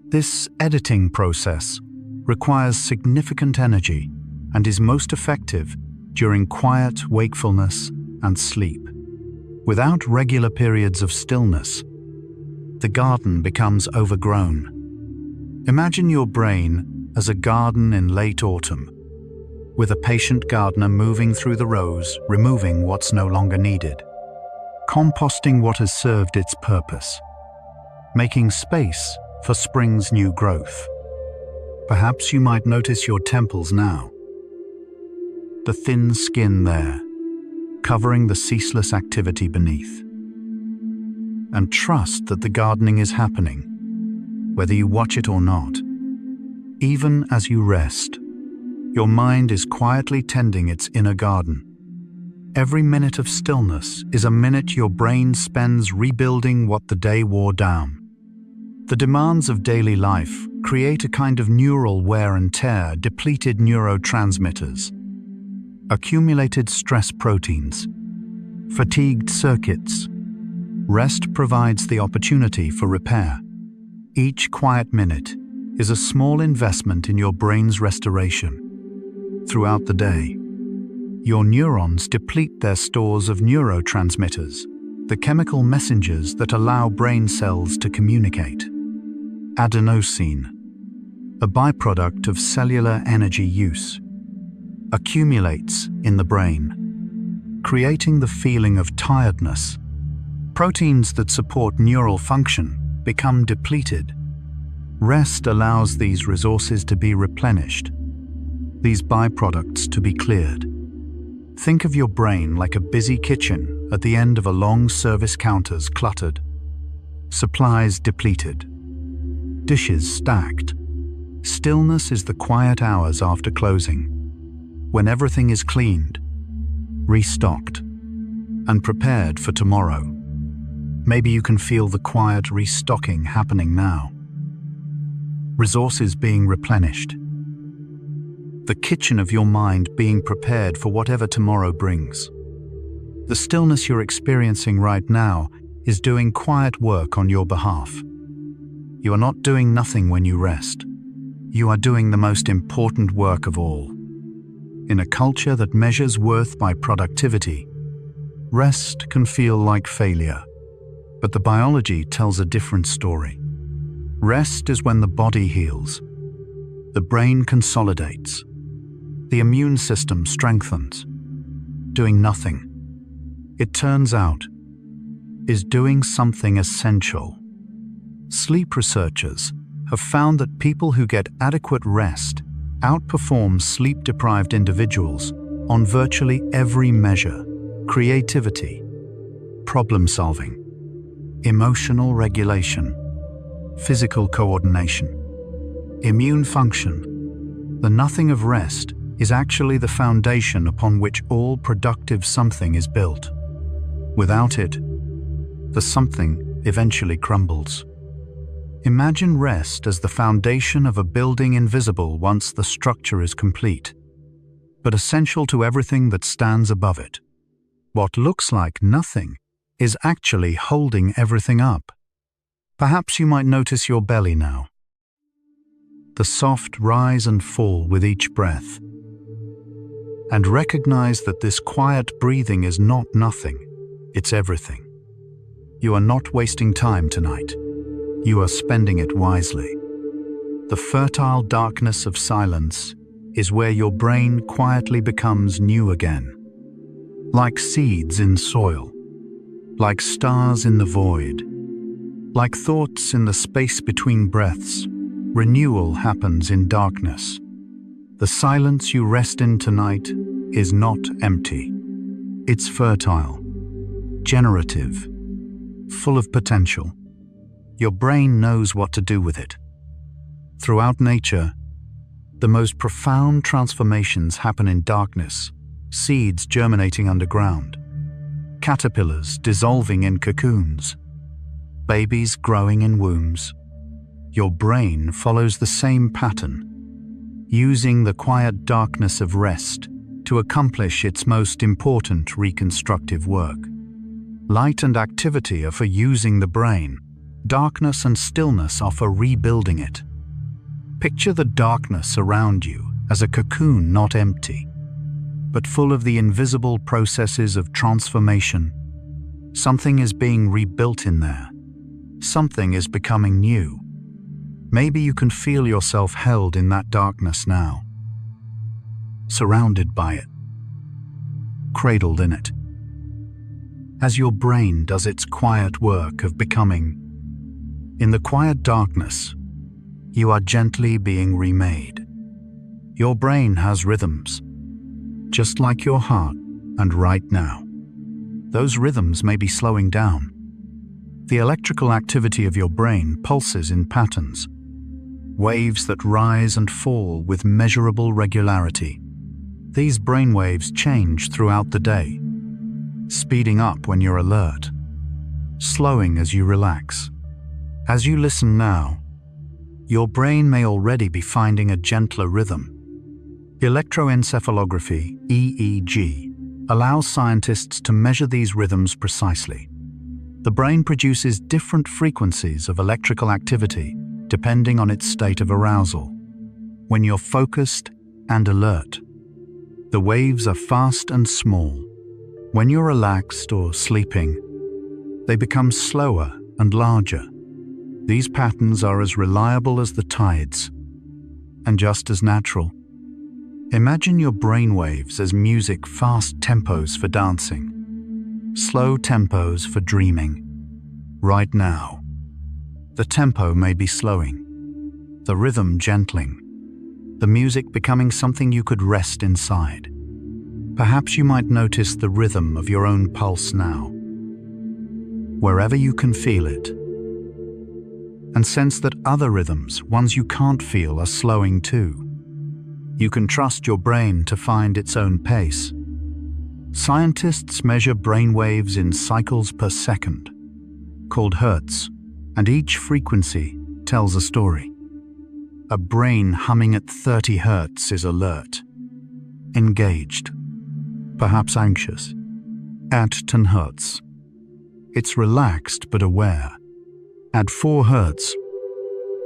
This editing process requires significant energy and is most effective during quiet wakefulness and sleep. Without regular periods of stillness, the garden becomes overgrown. Imagine your brain as a garden in late autumn, with a patient gardener moving through the rows, removing what's no longer needed, composting what has served its purpose, making space for spring's new growth. Perhaps you might notice your temples now, the thin skin there, covering the ceaseless activity beneath. And trust that the gardening is happening, whether you watch it or not. Even as you rest, your mind is quietly tending its inner garden. Every minute of stillness is a minute your brain spends rebuilding what the day wore down. The demands of daily life create a kind of neural wear and tear, depleted neurotransmitters, accumulated stress proteins, fatigued circuits. Rest provides the opportunity for repair. Each quiet minute is a small investment in your brain's restoration. Throughout the day, your neurons deplete their stores of neurotransmitters, the chemical messengers that allow brain cells to communicate. Adenosine, a byproduct of cellular energy use, accumulates in the brain, creating the feeling of tiredness. Proteins that support neural function become depleted. Rest allows these resources to be replenished, these byproducts to be cleared. Think of your brain like a busy kitchen at the end of a long service, counters cluttered, supplies depleted, dishes stacked. Stillness is the quiet hours after closing, when everything is cleaned, restocked, and prepared for tomorrow. Maybe you can feel the quiet restocking happening now. Resources being replenished. The kitchen of your mind being prepared for whatever tomorrow brings. The stillness you're experiencing right now is doing quiet work on your behalf. You are not doing nothing when you rest. You are doing the most important work of all. In a culture that measures worth by productivity, rest can feel like failure. But the biology tells a different story. Rest is when the body heals, the brain consolidates, the immune system strengthens. Doing nothing, it turns out, is doing something essential. Sleep researchers have found that people who get adequate rest outperforms sleep-deprived individuals on virtually every measure: creativity, problem-solving, emotional regulation, physical coordination, immune function. The nothing of rest is actually the foundation upon which all productive something is built. Without it, the something eventually crumbles. Imagine rest as the foundation of a building, invisible once the structure is complete, but essential to everything that stands above it. What looks like nothing is actually holding everything up. Perhaps you might notice your belly now. The soft rise and fall with each breath. And recognize that this quiet breathing is not nothing, it's everything. You are not wasting time tonight. You are spending it wisely. The fertile darkness of silence is where your brain quietly becomes new again. Like seeds in soil, like stars in the void, like thoughts in the space between breaths, renewal happens in darkness. The silence you rest in tonight is not empty. It's fertile, generative, full of potential. Your brain knows what to do with it. Throughout nature, the most profound transformations happen in darkness: seeds germinating underground, caterpillars dissolving in cocoons, babies growing in wombs. Your brain follows the same pattern, using the quiet darkness of rest to accomplish its most important reconstructive work. Light and activity are for using the brain. Darkness and stillness are for rebuilding it. Picture the darkness around you as a cocoon, not empty, but full of the invisible processes of transformation. Something is being rebuilt in there. Something is becoming new. Maybe you can feel yourself held in that darkness now, surrounded by it, cradled in it. As your brain does its quiet work of becoming, in the quiet darkness, you are gently being remade. Your brain has rhythms, just like your heart, and right now, those rhythms may be slowing down. The electrical activity of your brain pulses in patterns, waves that rise and fall with measurable regularity. These brainwaves change throughout the day, speeding up when you're alert, slowing as you relax. As you listen now, your brain may already be finding a gentler rhythm. Electroencephalography, EEG, allows scientists to measure these rhythms precisely. The brain produces different frequencies of electrical activity depending on its state of arousal. When you're focused and alert, the waves are fast and small. When you're relaxed or sleeping, they become slower and larger. These patterns are as reliable as the tides, and just as natural. Imagine your brainwaves as music: fast tempos for dancing, slow tempos for dreaming. Right now, the tempo may be slowing, the rhythm gentling, the music becoming something you could rest inside. Perhaps you might notice the rhythm of your own pulse now, wherever you can feel it, and sense that other rhythms, ones you can't feel, are slowing too. You can trust your brain to find its own pace. Scientists measure brainwaves in cycles per second, called hertz, and each frequency tells a story. A brain humming at 30 hertz is alert, engaged, perhaps anxious. At 10 hertz, it's relaxed but aware. At 4 hertz,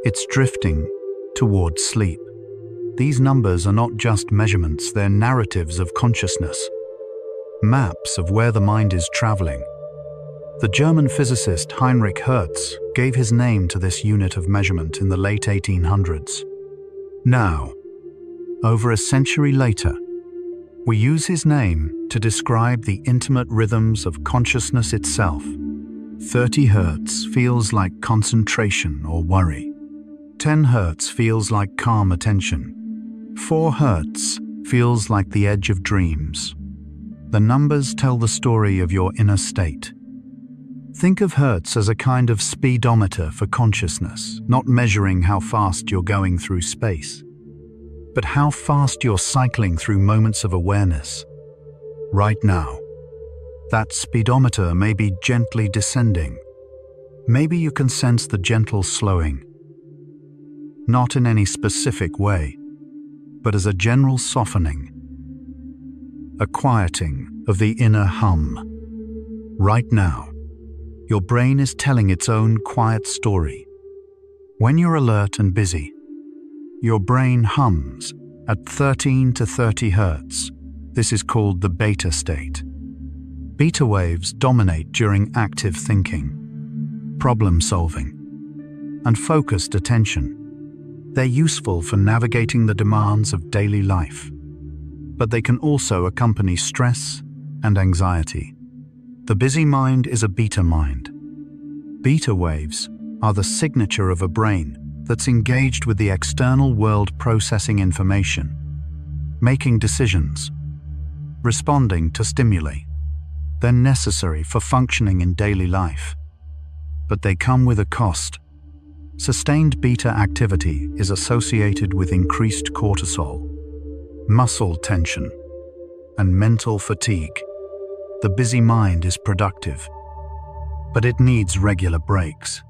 it's drifting towards sleep. These numbers are not just measurements, they're narratives of consciousness, maps of where the mind is traveling. The German physicist Heinrich Hertz gave his name to this unit of measurement in the late 1800s. Now, over a century later, we use his name to describe the intimate rhythms of consciousness itself. 30 hertz feels like concentration or worry. 10 hertz feels like calm attention. 4 Hertz feels like the edge of dreams. The numbers tell the story of your inner state. Think of Hertz as a kind of speedometer for consciousness, not measuring how fast you're going through space, but how fast you're cycling through moments of awareness. Right now, that speedometer may be gently descending. Maybe you can sense the gentle slowing, not in any specific way, but as a general softening, a quieting of the inner hum. Right now, your brain is telling its own quiet story. When you're alert and busy, your brain hums at 13 to 30 Hertz. This is called the beta state. Beta waves dominate during active thinking, problem solving, and focused attention. They're useful for navigating the demands of daily life, but they can also accompany stress and anxiety. The busy mind is a beta mind. Beta waves are the signature of a brain that's engaged with the external world, processing information, making decisions, responding to stimuli. They're necessary for functioning in daily life, but they come with a cost. Sustained beta activity is associated with increased cortisol, muscle tension, and mental fatigue. The busy mind is productive, but it needs regular breaks.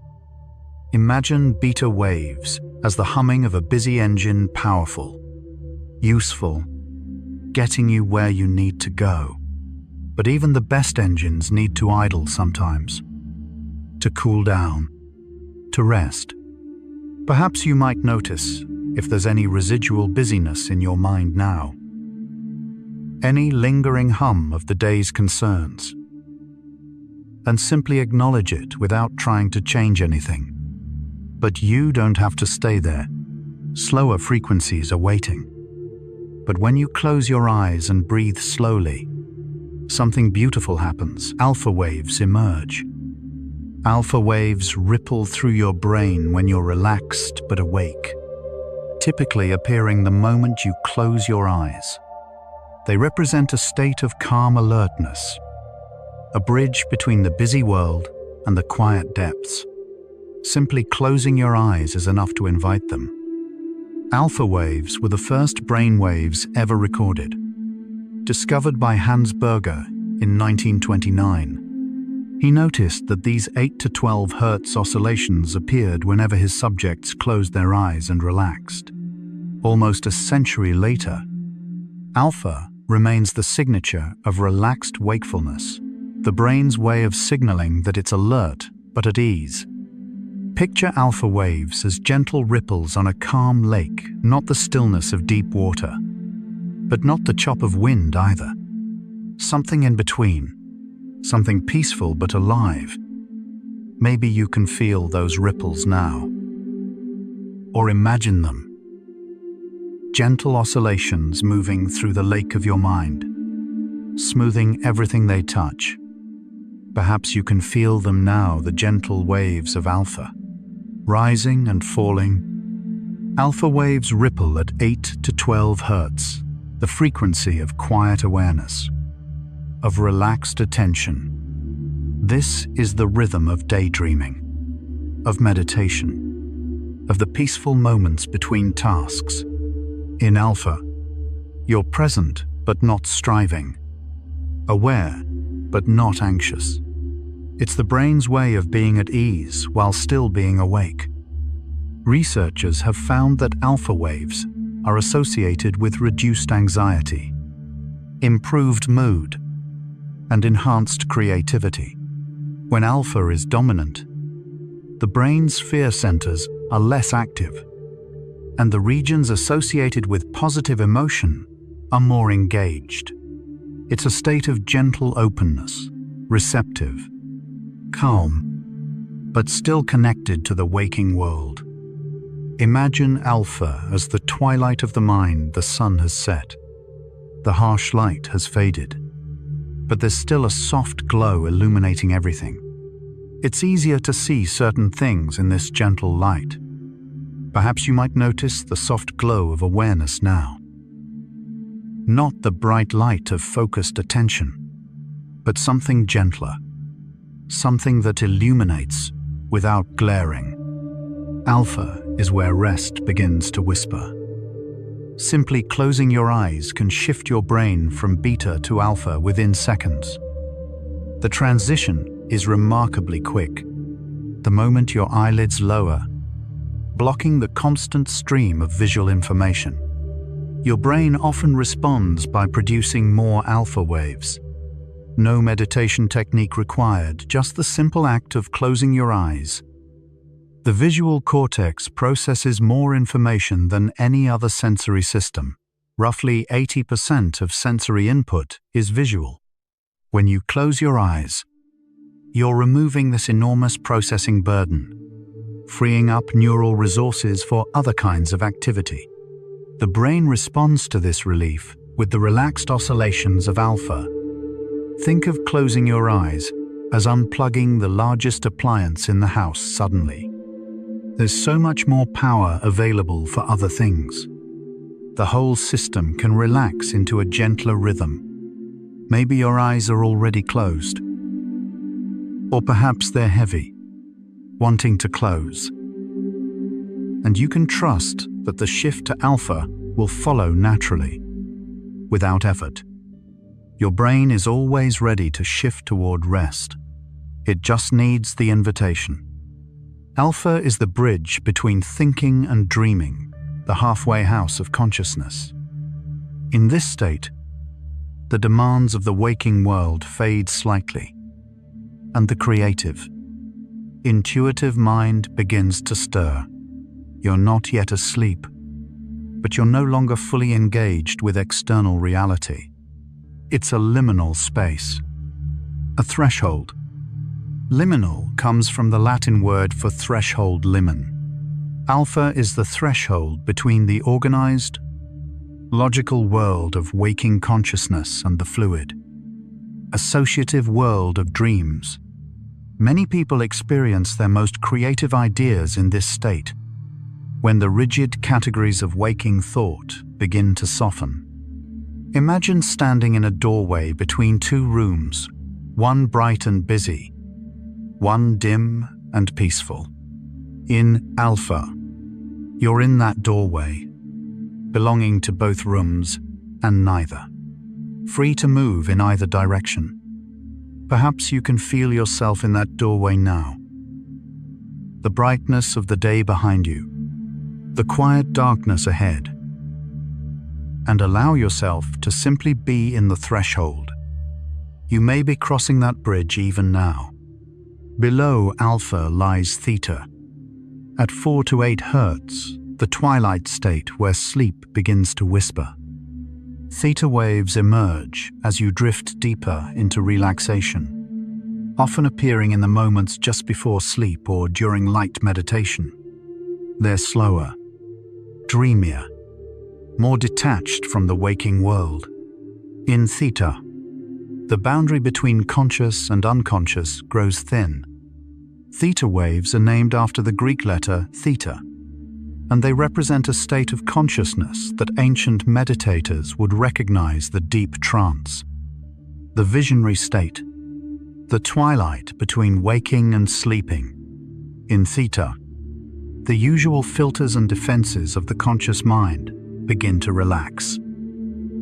Imagine beta waves as the humming of a busy engine, powerful, useful, getting you where you need to go. But even the best engines need to idle sometimes, to cool down, to rest. Perhaps you might notice if there's any residual busyness in your mind now, any lingering hum of the day's concerns, and simply acknowledge it without trying to change anything. But you don't have to stay there. Slower frequencies are waiting. But when you close your eyes and breathe slowly, something beautiful happens. Alpha waves emerge. Alpha waves ripple through your brain when you're relaxed but awake, typically appearing the moment you close your eyes. They represent a state of calm alertness, a bridge between the busy world and the quiet depths. Simply closing your eyes is enough to invite them. Alpha waves were the first brain waves ever recorded, discovered by Hans Berger in 1929. He noticed that these 8 to 12 Hertz oscillations appeared whenever his subjects closed their eyes and relaxed. Almost a century later, alpha remains the signature of relaxed wakefulness, the brain's way of signaling that it's alert but at ease. Picture alpha waves as gentle ripples on a calm lake, not the stillness of deep water, but not the chop of wind either. Something in between, something peaceful but alive. Maybe you can feel those ripples now, or imagine them. Gentle oscillations moving through the lake of your mind, smoothing everything they touch. Perhaps you can feel them now, the gentle waves of alpha, rising and falling. Alpha waves ripple at 8 to 12 Hertz, the frequency of quiet awareness, of relaxed attention. This is the rhythm of daydreaming, of meditation, of the peaceful moments between tasks. In alpha, you're present but not striving, aware but not anxious. It's the brain's way of being at ease while still being awake. Researchers have found that alpha waves are associated with reduced anxiety, improved mood, and enhanced creativity. When alpha is dominant, the brain's fear centers are less active, and the regions associated with positive emotion are more engaged. It's a state of gentle openness, receptive, calm, but still connected to the waking world. Imagine alpha as the twilight of the mind. The sun has set. The harsh light has faded, but there's still a soft glow illuminating everything. It's easier to see certain things in this gentle light. Perhaps you might notice the soft glow of awareness now. Not the bright light of focused attention, but something gentler, something that illuminates without glaring. Alpha is where rest begins to whisper. Simply closing your eyes can shift your brain from beta to alpha within seconds. The transition is remarkably quick. The moment your eyelids lower, blocking the constant stream of visual information, your brain often responds by producing more alpha waves. No meditation technique required, just the simple act of closing your eyes. The visual cortex processes more information than any other sensory system. Roughly 80% of sensory input is visual. When you close your eyes, you're removing this enormous processing burden, freeing up neural resources for other kinds of activity. The brain responds to this relief with the relaxed oscillations of alpha. Think of closing your eyes as unplugging the largest appliance in the house suddenly. There's so much more power available for other things. The whole system can relax into a gentler rhythm. Maybe your eyes are already closed. Or perhaps they're heavy, wanting to close. And you can trust that the shift to alpha will follow naturally, without effort. Your brain is always ready to shift toward rest. It just needs the invitation. Alpha is the bridge between thinking and dreaming, the halfway house of consciousness. In this state, the demands of the waking world fade slightly, and the creative, intuitive mind begins to stir. You're not yet asleep, but you're no longer fully engaged with external reality. It's a liminal space, a threshold. Liminal comes from the Latin word for threshold, limen. Alpha is the threshold between the organized, logical world of waking consciousness and the fluid, associative world of dreams. Many people experience their most creative ideas in this state, when the rigid categories of waking thought begin to soften. Imagine standing in a doorway between two rooms, one bright and busy, one dim and peaceful. In alpha, you're in that doorway, belonging to both rooms and neither, free to move in either direction. Perhaps you can feel yourself in that doorway now. The brightness of the day behind you, the quiet darkness ahead, and allow yourself to simply be in the threshold. You may be crossing that bridge even now. Below alpha lies theta. At 4 to 8 hertz, the twilight state where sleep begins to whisper. Theta waves emerge as you drift deeper into relaxation, often appearing in the moments just before sleep or during light meditation. They're slower, dreamier, more detached from the waking world. In theta, the boundary between conscious and unconscious grows thin. Theta waves are named after the Greek letter theta, and they represent a state of consciousness that ancient meditators would recognize the deep trance, the visionary state, the twilight between waking and sleeping. In theta, the usual filters and defenses of the conscious mind begin to relax,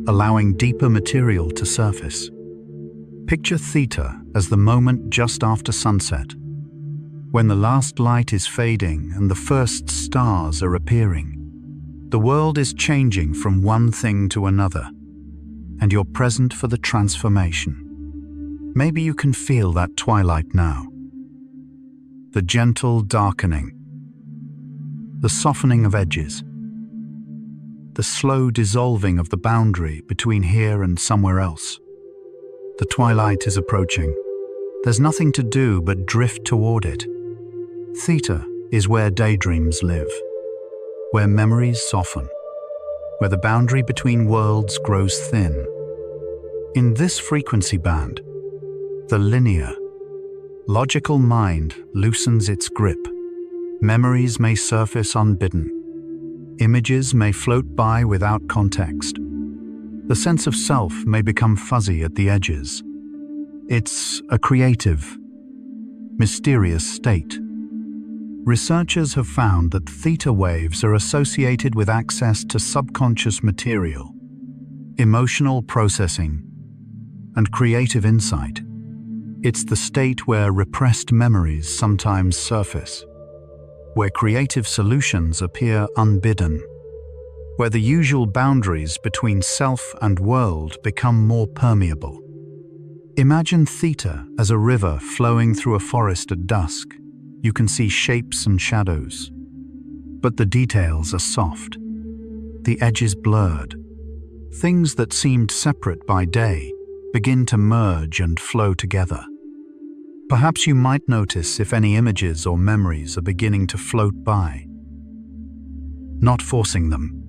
allowing deeper material to surface. Picture theta as the moment just after sunset, when the last light is fading and the first stars are appearing. The world is changing from one thing to another, and you're present for the transformation. Maybe you can feel that twilight now. The gentle darkening, the softening of edges, the slow dissolving of the boundary between here and somewhere else. The twilight is approaching. There's nothing to do but drift toward it. Theta is where daydreams live, where memories soften, where the boundary between worlds grows thin. In this frequency band, the linear, logical mind loosens its grip. Memories may surface unbidden, Images may float by without context. The sense of self may become fuzzy at the edges. It's a creative, mysterious state. Researchers have found that theta waves are associated with access to subconscious material, emotional processing, and creative insight. It's the state where repressed memories sometimes surface, where creative solutions appear unbidden, where the usual boundaries between self and world become more permeable. Imagine theta as a river flowing through a forest at dusk. You can see shapes and shadows, but the details are soft, the edges blurred. Things that seemed separate by day begin to merge and flow together. Perhaps you might notice if any images or memories are beginning to float by. Not forcing them,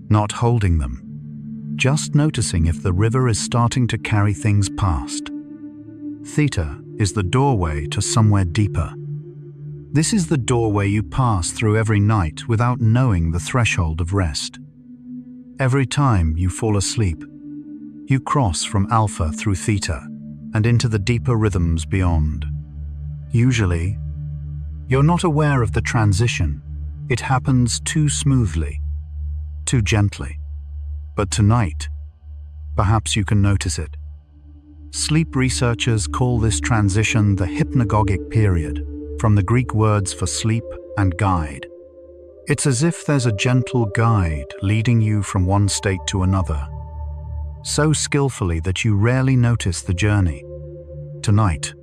not holding them, just noticing if the river is starting to carry things past. Theta is the doorway to somewhere deeper. This is the doorway you pass through every night without knowing the threshold of rest. Every time you fall asleep, you cross from alpha through theta and into the deeper rhythms beyond. Usually, you're not aware of the transition. It happens too smoothly, too gently. But tonight, perhaps you can notice it. Sleep researchers call this transition the hypnagogic period, from the Greek words for sleep and guide. It's as if there's a gentle guide leading you from one state to another, so skillfully that you rarely notice the journey. Tonight,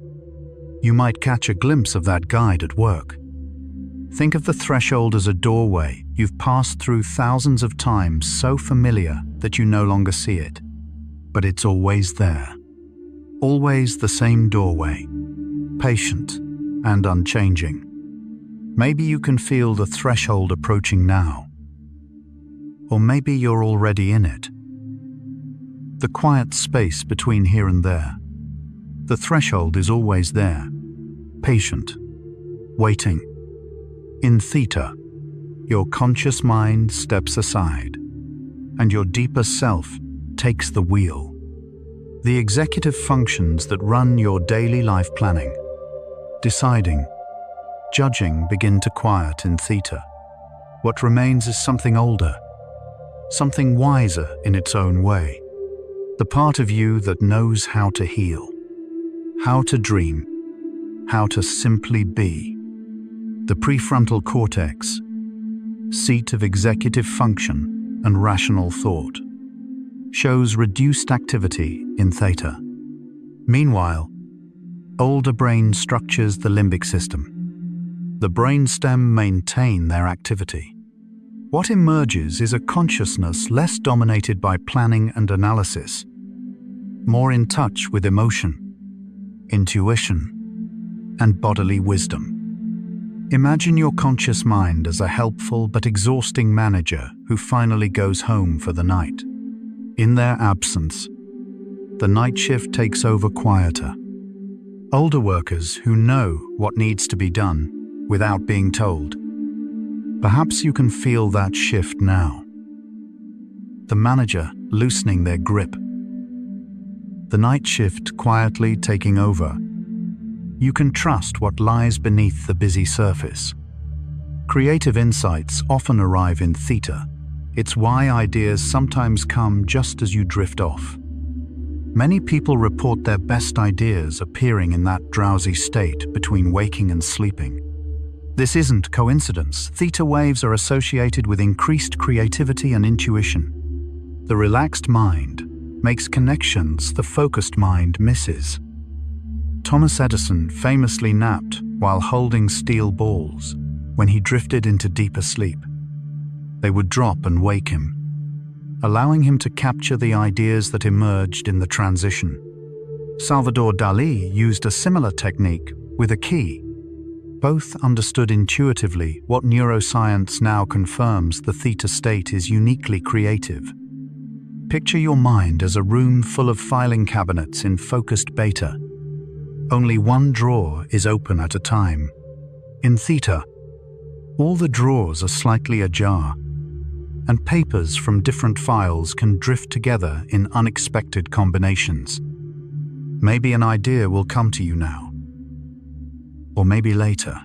you might catch a glimpse of that guide at work. Think of the threshold as a doorway you've passed through thousands of times, so familiar that you no longer see it. But it's always there. Always the same doorway, patient and unchanging. Maybe you can feel the threshold approaching now. Or maybe you're already in it. The quiet space between here and there. The threshold is always there, patient, waiting. In theta, your conscious mind steps aside, and your deeper self takes the wheel. The executive functions that run your daily life planning, deciding, judging begin to quiet in theta. What remains is something older, something wiser in its own way. The part of you that knows how to heal, how to dream, how to simply be. The prefrontal cortex, seat of executive function and rational thought, shows reduced activity in theta. Meanwhile, older brain structures the limbic system. The brainstem maintain their activity. What emerges is a consciousness less dominated by planning and analysis, more in touch with emotion, intuition, and bodily wisdom. Imagine your conscious mind as a helpful but exhausting manager who finally goes home for the night. In their absence, the night shift takes over quieter. Older workers who know what needs to be done without being told. Perhaps you can feel that shift now. The manager loosening their grip. The night shift quietly taking over. You can trust what lies beneath the busy surface. Creative insights often arrive in theta. It's why ideas sometimes come just as you drift off. Many people report their best ideas appearing in that drowsy state between waking and sleeping. This isn't coincidence. Theta waves are associated with increased creativity and intuition. The relaxed mind makes connections the focused mind misses. Thomas Edison famously napped while holding steel balls when he drifted into deeper sleep. They would drop and wake him, allowing him to capture the ideas that emerged in the transition. Salvador Dali used a similar technique with a key. Both understood intuitively what neuroscience now confirms: the theta state is uniquely creative. Picture your mind as a room full of filing cabinets in focused beta. Only one drawer is open at a time. In theta, all the drawers are slightly ajar, and papers from different files can drift together in unexpected combinations. Maybe an idea will come to you now, or maybe later,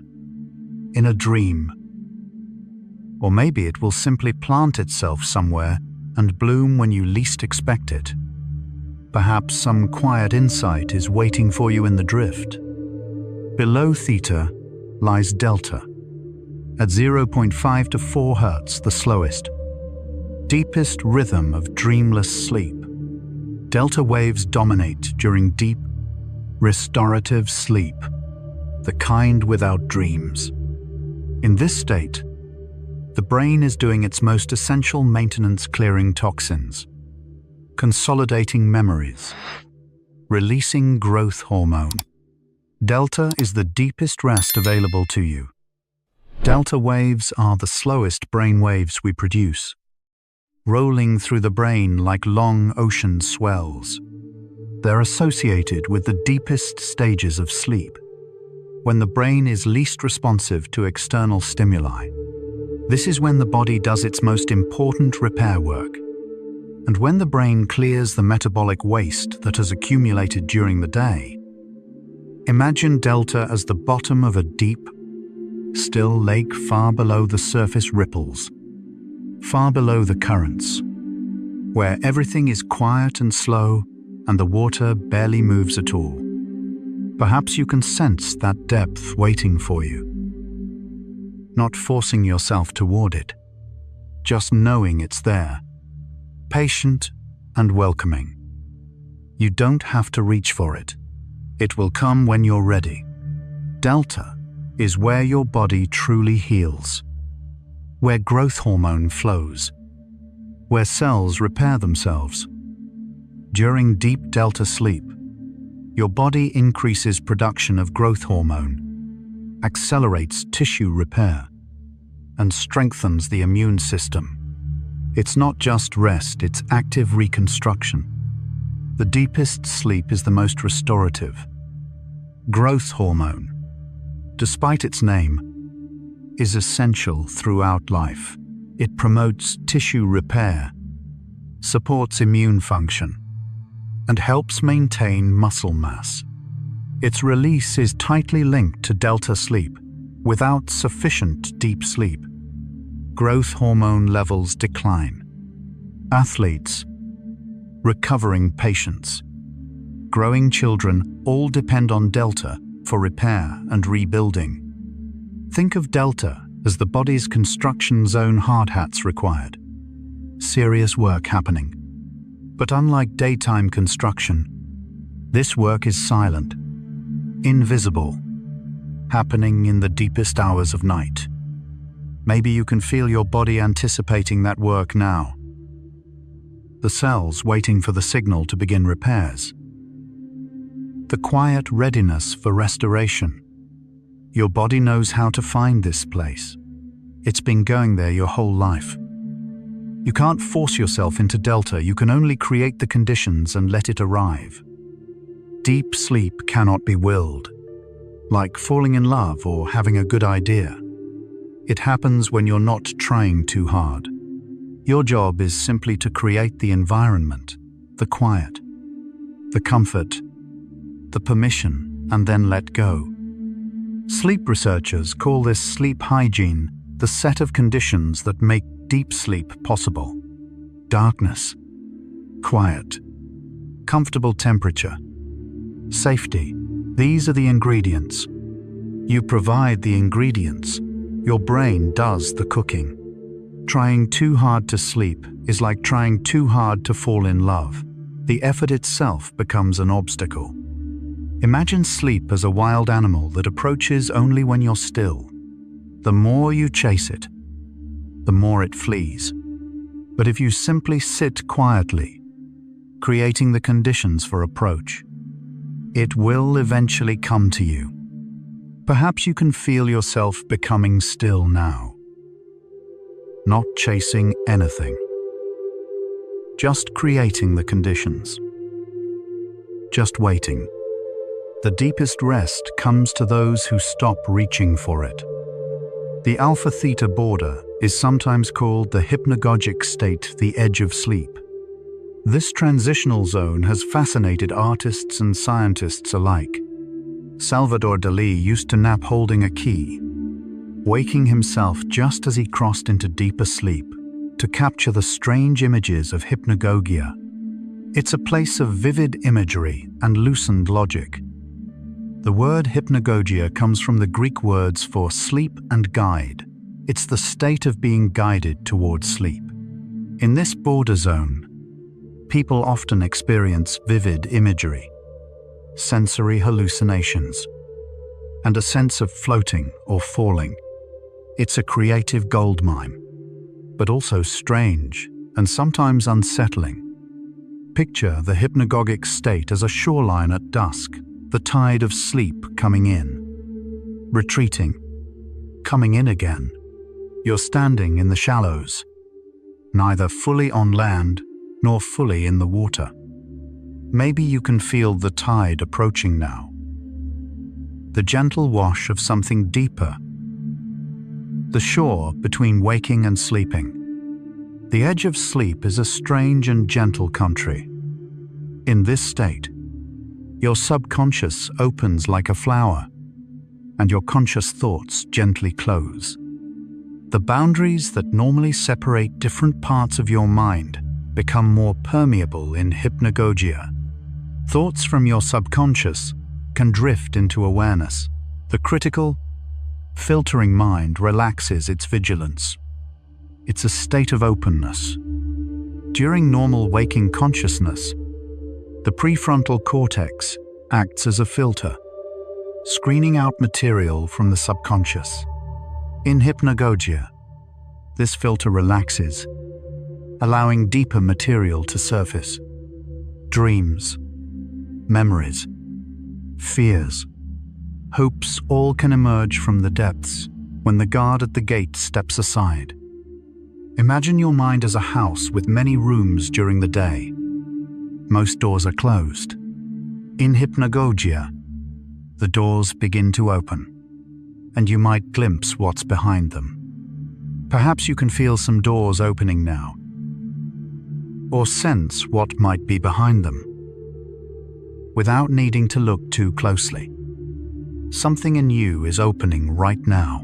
in a dream. Or maybe it will simply plant itself somewhere and bloom when you least expect it. Perhaps some quiet insight is waiting for you in the drift. Below theta lies delta, at 0.5 to 4 Hz, the slowest, deepest rhythm of dreamless sleep. Delta waves dominate during deep, restorative sleep, the kind without dreams. In this state, the brain is doing its most essential maintenance, clearing toxins, consolidating memories, releasing growth hormone. Delta is the deepest rest available to you. Delta waves are the slowest brain waves we produce, rolling through the brain like long ocean swells. They're associated with the deepest stages of sleep, when the brain is least responsive to external stimuli. This is when the body does its most important repair work, and when the brain clears the metabolic waste that has accumulated during the day. Imagine delta as the bottom of a deep, still lake far below the surface ripples, far below the currents, where everything is quiet and slow and the water barely moves at all. Perhaps you can sense that depth waiting for you, not forcing yourself toward it, just knowing it's there, patient and welcoming. You don't have to reach for it. It will come when you're ready. Delta is where your body truly heals, where growth hormone flows, where cells repair themselves. During deep delta sleep, your body increases production of growth hormone, accelerates tissue repair, and strengthens the immune system. It's not just rest, it's active reconstruction. The deepest sleep is the most restorative. Growth hormone, despite its name, is essential throughout life. It promotes tissue repair, supports immune function, and helps maintain muscle mass. Its release is tightly linked to delta sleep. Without sufficient deep sleep, growth hormone levels decline. Athletes, recovering patients, growing children all depend on delta for repair and rebuilding. Think of delta as the body's construction zone hard hats required. Serious work happening. But unlike daytime construction, this work is silent, invisible, happening in the deepest hours of night. Maybe you can feel your body anticipating that work now. The cells waiting for the signal to begin repairs. The quiet readiness for restoration. Your body knows how to find this place. It's been going there your whole life. You can't force yourself into delta, you can only create the conditions and let it arrive. Deep sleep cannot be willed, like falling in love or having a good idea. It happens when you're not trying too hard. Your job is simply to create the environment, the quiet, the comfort, the permission, and then let go. Sleep researchers call this sleep hygiene, the set of conditions that make deep sleep possible. Darkness, quiet, comfortable temperature, safety. These are the ingredients. You provide the ingredients. Your brain does the cooking. Trying too hard to sleep is like trying too hard to fall in love. The effort itself becomes an obstacle. Imagine sleep as a wild animal that approaches only when you're still. The more you chase it, the more it flees. But if you simply sit quietly, creating the conditions for approach, it will eventually come to you. Perhaps you can feel yourself becoming still now. Not chasing anything. Just creating the conditions. Just waiting. The deepest rest comes to those who stop reaching for it. The alpha-theta border is sometimes called the hypnagogic state, the edge of sleep. This transitional zone has fascinated artists and scientists alike. Salvador Dalí used to nap holding a key, waking himself just as he crossed into deeper sleep to capture the strange images of hypnagogia. It's a place of vivid imagery and loosened logic. The word hypnagogia comes from the Greek words for sleep and guide. It's the state of being guided towards sleep. In this border zone, people often experience vivid imagery, sensory hallucinations, and a sense of floating or falling. It's a creative goldmine, but also strange and sometimes unsettling. Picture the hypnagogic state as a shoreline at dusk, the tide of sleep coming in, retreating, coming in again. You're standing in the shallows, neither fully on land nor fully in the water. Maybe you can feel the tide approaching now, the gentle wash of something deeper, the shore between waking and sleeping. The edge of sleep is a strange and gentle country. In this state, your subconscious opens like a flower, and your conscious thoughts gently close. The boundaries that normally separate different parts of your mind become more permeable in hypnagogia. Thoughts from your subconscious can drift into awareness. The critical, filtering mind relaxes its vigilance. It's a state of openness. During normal waking consciousness, the prefrontal cortex acts as a filter, screening out material from the subconscious. In hypnagogia, this filter relaxes, allowing deeper material to surface. Dreams, memories, fears, hopes all can emerge from the depths when the guard at the gate steps aside. Imagine your mind as a house with many rooms during the day. Most doors are closed. In hypnagogia, the doors begin to open, and you might glimpse what's behind them. Perhaps you can feel some doors opening now, or sense what might be behind them, without needing to look too closely. Something in you is opening right now,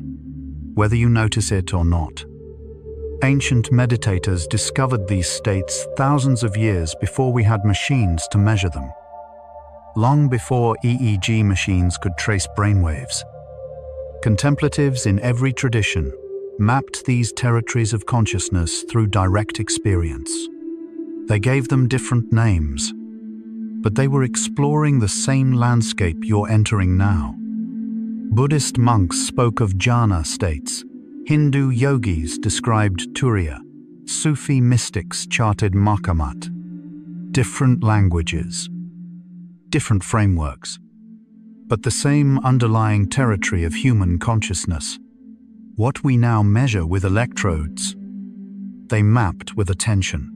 whether you notice it or not. Ancient meditators discovered these states thousands of years before we had machines to measure them. Long before EEG machines could trace brainwaves, contemplatives in every tradition mapped these territories of consciousness through direct experience. They gave them different names, but they were exploring the same landscape you're entering now. Buddhist monks spoke of jhana states. Hindu yogis described turiya. Sufi mystics charted maqamat. Different languages, different frameworks, but the same underlying territory of human consciousness. What we now measure with electrodes, they mapped with attention.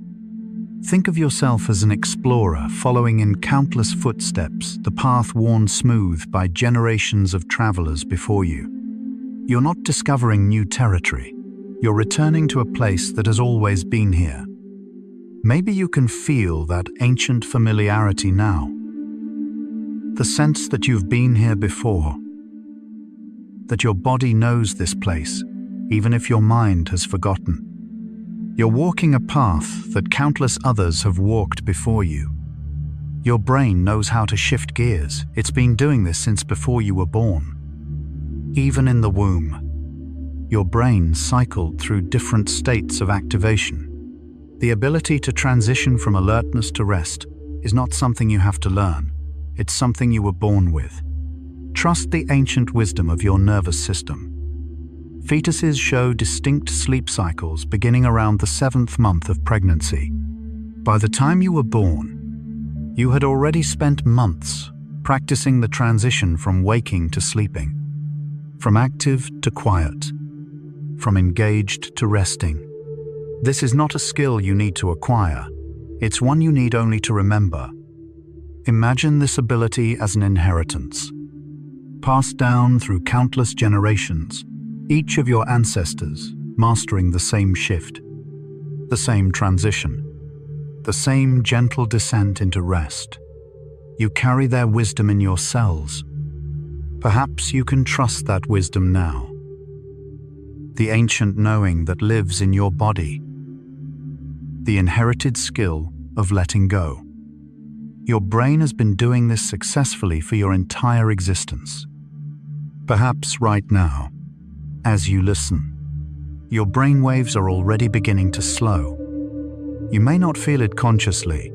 Think of yourself as an explorer following in countless footsteps the path worn smooth by generations of travelers before you. You're not discovering new territory. You're returning to a place that has always been here. Maybe you can feel that ancient familiarity now. The sense that you've been here before. That your body knows this place, even if your mind has forgotten. You're walking a path that countless others have walked before you. Your brain knows how to shift gears. It's been doing this since before you were born. Even in the womb, your brain cycled through different states of activation. The ability to transition from alertness to rest is not something you have to learn. It's something you were born with. Trust the ancient wisdom of your nervous system. Fetuses show distinct sleep cycles beginning around the 7th month of pregnancy. By the time you were born, you had already spent months practicing the transition from waking to sleeping. From active to quiet, from engaged to resting. This is not a skill you need to acquire, it's one you need only to remember. Imagine this ability as an inheritance, passed down through countless generations, Each of your ancestors mastering the same shift, the same transition, the same gentle descent into rest. You carry their wisdom in your cells. Perhaps you can trust that wisdom now. The ancient knowing that lives in your body. The inherited skill of letting go. Your brain has been doing this successfully for your entire existence. Perhaps right now, as you listen, your brainwaves are already beginning to slow. You may not feel it consciously,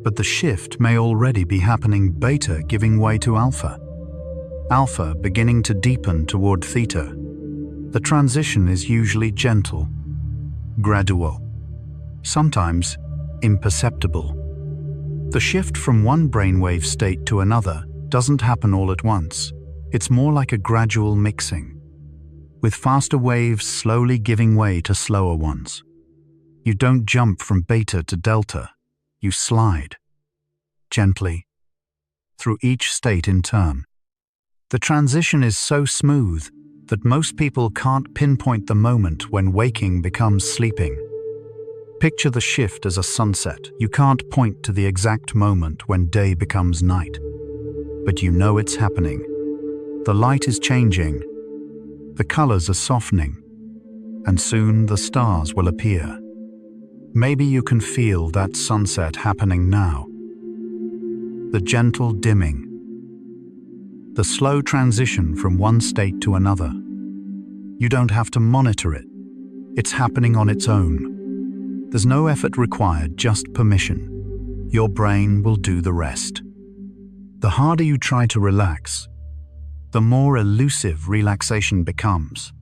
but the shift may already be happening. Beta giving way to alpha. Alpha beginning to deepen toward theta. The transition is usually gentle, gradual, sometimes imperceptible. The shift from one brainwave state to another doesn't happen all at once. It's more like a gradual mixing, with faster waves slowly giving way to slower ones. You don't jump from beta to delta. You slide, gently, through each state in turn. The transition is so smooth that most people can't pinpoint the moment when waking becomes sleeping. Picture the shift as a sunset. You can't point to the exact moment when day becomes night, but you know it's happening. The light is changing, the colors are softening, and soon the stars will appear. Maybe you can feel that sunset happening now. The gentle dimming, the slow transition from one state to another. You don't have to monitor it. It's happening on its own. There's no effort required, just permission. Your brain will do the rest. The harder you try to relax, the more elusive relaxation becomes.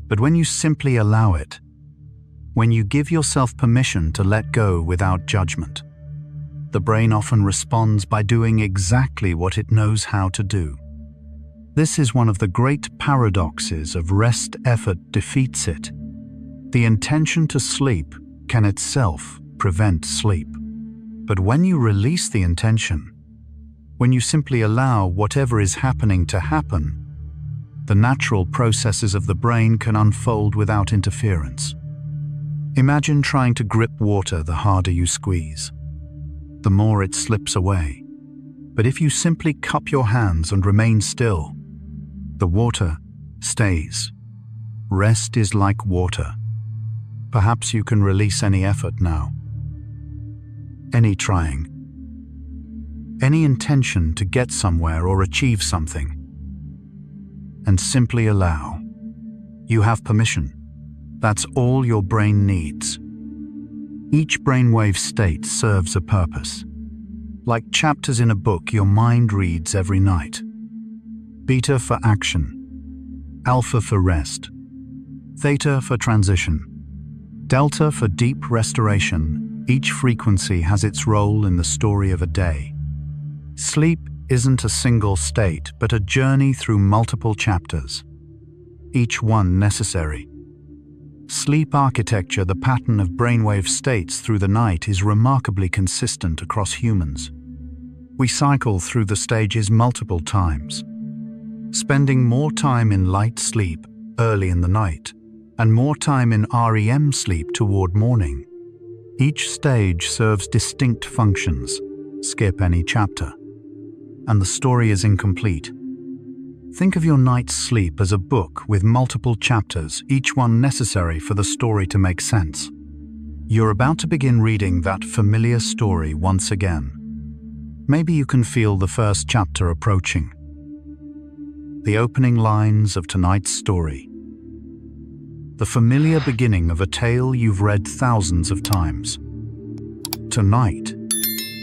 But when you simply allow it, when you give yourself permission to let go without judgment, the brain often responds by doing exactly what it knows how to do. This is one of the great paradoxes of rest. Effort defeats it. The intention to sleep can itself prevent sleep. But when you release the intention, when you simply allow whatever is happening to happen, the natural processes of the brain can unfold without interference. Imagine trying to grip water. The harder you squeeze, the more it slips away. But if you simply cup your hands and remain still, the water stays. Rest is like water. Perhaps you can release any effort now, any trying, any intention to get somewhere or achieve something, and simply allow. You have permission. That's all your brain needs. Each brainwave state serves a purpose. Like chapters in a book your mind reads every night. Beta for action, alpha for rest, theta for transition, delta for deep restoration. Each frequency has its role in the story of a day. Sleep isn't a single state, but a journey through multiple chapters, each one necessary. Sleep architecture, the pattern of brainwave states through the night, is remarkably consistent across humans. We cycle through the stages multiple times, spending more time in light sleep early in the night and more time in REM sleep toward morning. Each stage serves distinct functions. Skip any chapter, and the story is incomplete. Think of your night's sleep as a book with multiple chapters, each one necessary for the story to make sense. You're about to begin reading that familiar story once again. Maybe you can feel the first chapter approaching. The opening lines of tonight's story. The familiar beginning of a tale you've read thousands of times. Tonight,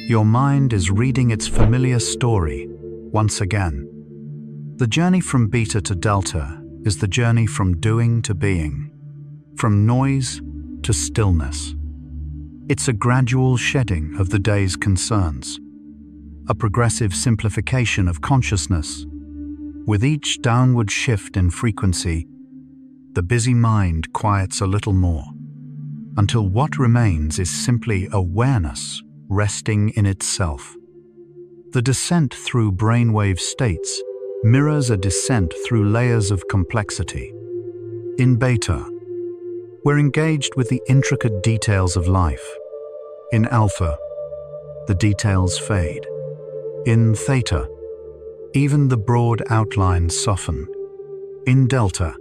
your mind is reading its familiar story once again. The journey from beta to delta is the journey from doing to being, from noise to stillness. It's a gradual shedding of the day's concerns, a progressive simplification of consciousness. With each downward shift in frequency, the busy mind quiets a little more, until what remains is simply awareness resting in itself. The descent through brainwave states mirrors a descent through layers of complexity. In beta, we're engaged with the intricate details of life. In alpha, the details fade. In theta, even the broad outlines soften. In delta,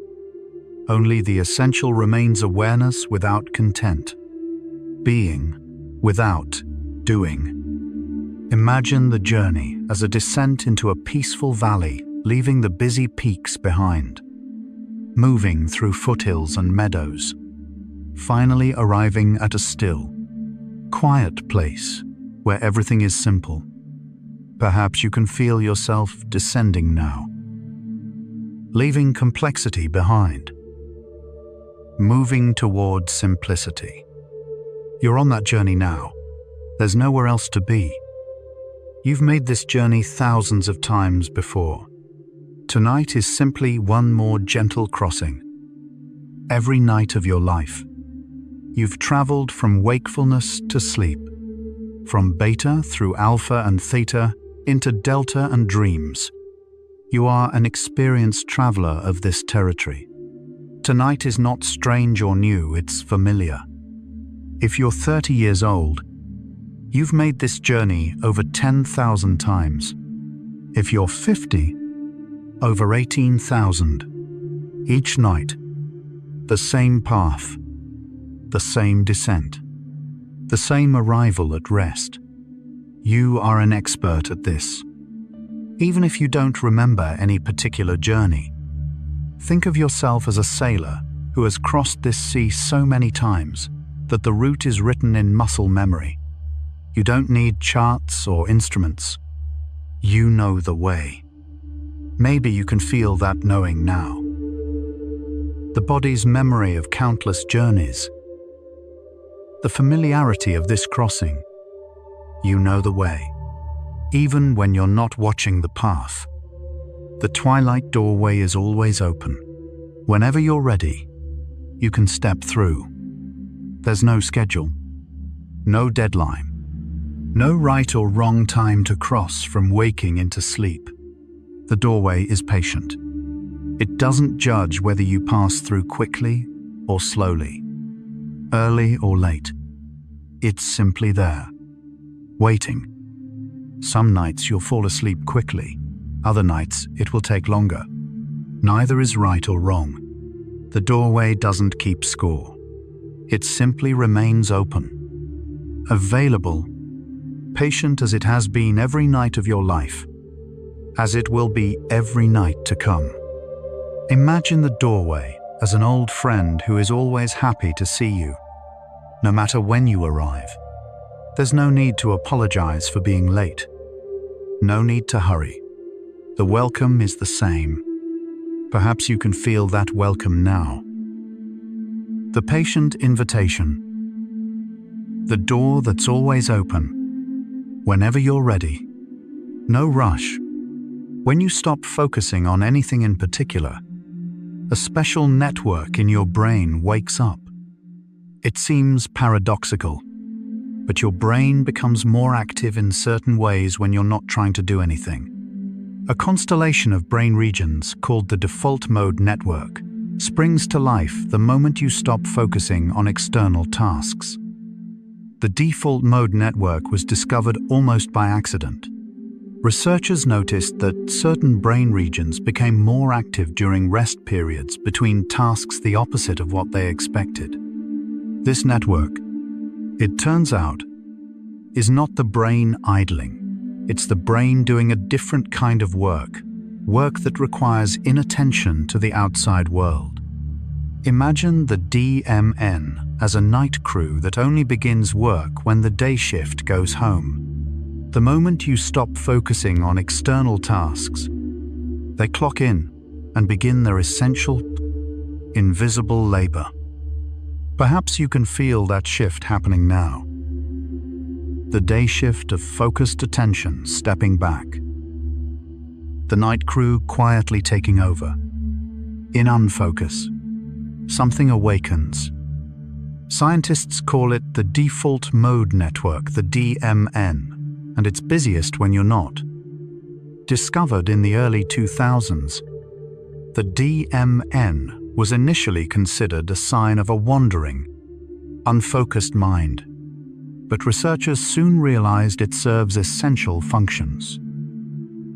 only the essential remains: awareness without content, being without doing. Imagine the journey as a descent into a peaceful valley, leaving the busy peaks behind, moving through foothills and meadows, finally arriving at a still, quiet place where everything is simple. Perhaps you can feel yourself descending now, leaving complexity behind, moving toward simplicity. You're on that journey now. There's nowhere else to be. You've made this journey thousands of times before. Tonight is simply one more gentle crossing. Every night of your life, you've traveled from wakefulness to sleep, from beta through alpha and theta into delta and dreams. You are an experienced traveler of this territory. Tonight is not strange or new, it's familiar. If you're 30 years old, you've made this journey over 10,000 times. If you're 50, over 18,000. Each night, the same path, the same descent, the same arrival at rest. You are an expert at this. Even if you don't remember any particular journey, think of yourself as a sailor who has crossed this sea so many times that the route is written in muscle memory. You don't need charts or instruments. You know the way. Maybe you can feel that knowing now. The body's memory of countless journeys. The familiarity of this crossing. You know the way, even when you're not watching the path. The twilight doorway is always open. Whenever you're ready, you can step through. There's no schedule, no deadline, no right or wrong time to cross from waking into sleep. The doorway is patient. It doesn't judge whether you pass through quickly or slowly, early or late. It's simply there, waiting. Some nights you'll fall asleep quickly, other nights it will take longer. Neither is right or wrong. The doorway doesn't keep score. It simply remains open, available, patient as it has been every night of your life, as it will be every night to come. Imagine the doorway as an old friend who is always happy to see you, no matter when you arrive. There's no need to apologize for being late. No need to hurry. The welcome is the same. Perhaps you can feel that welcome now. The patient invitation. The door that's always open. Whenever you're ready. No rush. When you stop focusing on anything in particular, a special network in your brain wakes up. It seems paradoxical, but your brain becomes more active in certain ways when you're not trying to do anything. A constellation of brain regions called the default mode network springs to life the moment you stop focusing on external tasks. The default mode network was discovered almost by accident. Researchers noticed that certain brain regions became more active during rest periods between tasks the opposite of what they expected. This network, it turns out, is not the brain idling. It's the brain doing a different kind of work that requires inattention to the outside world. Imagine the DMN as a night crew that only begins work when the day shift goes home. The moment you stop focusing on external tasks, they clock in and begin their essential, invisible labor. Perhaps you can feel that shift happening now. The day shift of focused attention stepping back. The night crew quietly taking over. In unfocus, something awakens. Scientists call it the default mode network, the DMN, and it's busiest when you're not. Discovered in the early 2000s, the DMN was initially considered a sign of a wandering, unfocused mind, but researchers soon realized it serves essential functions.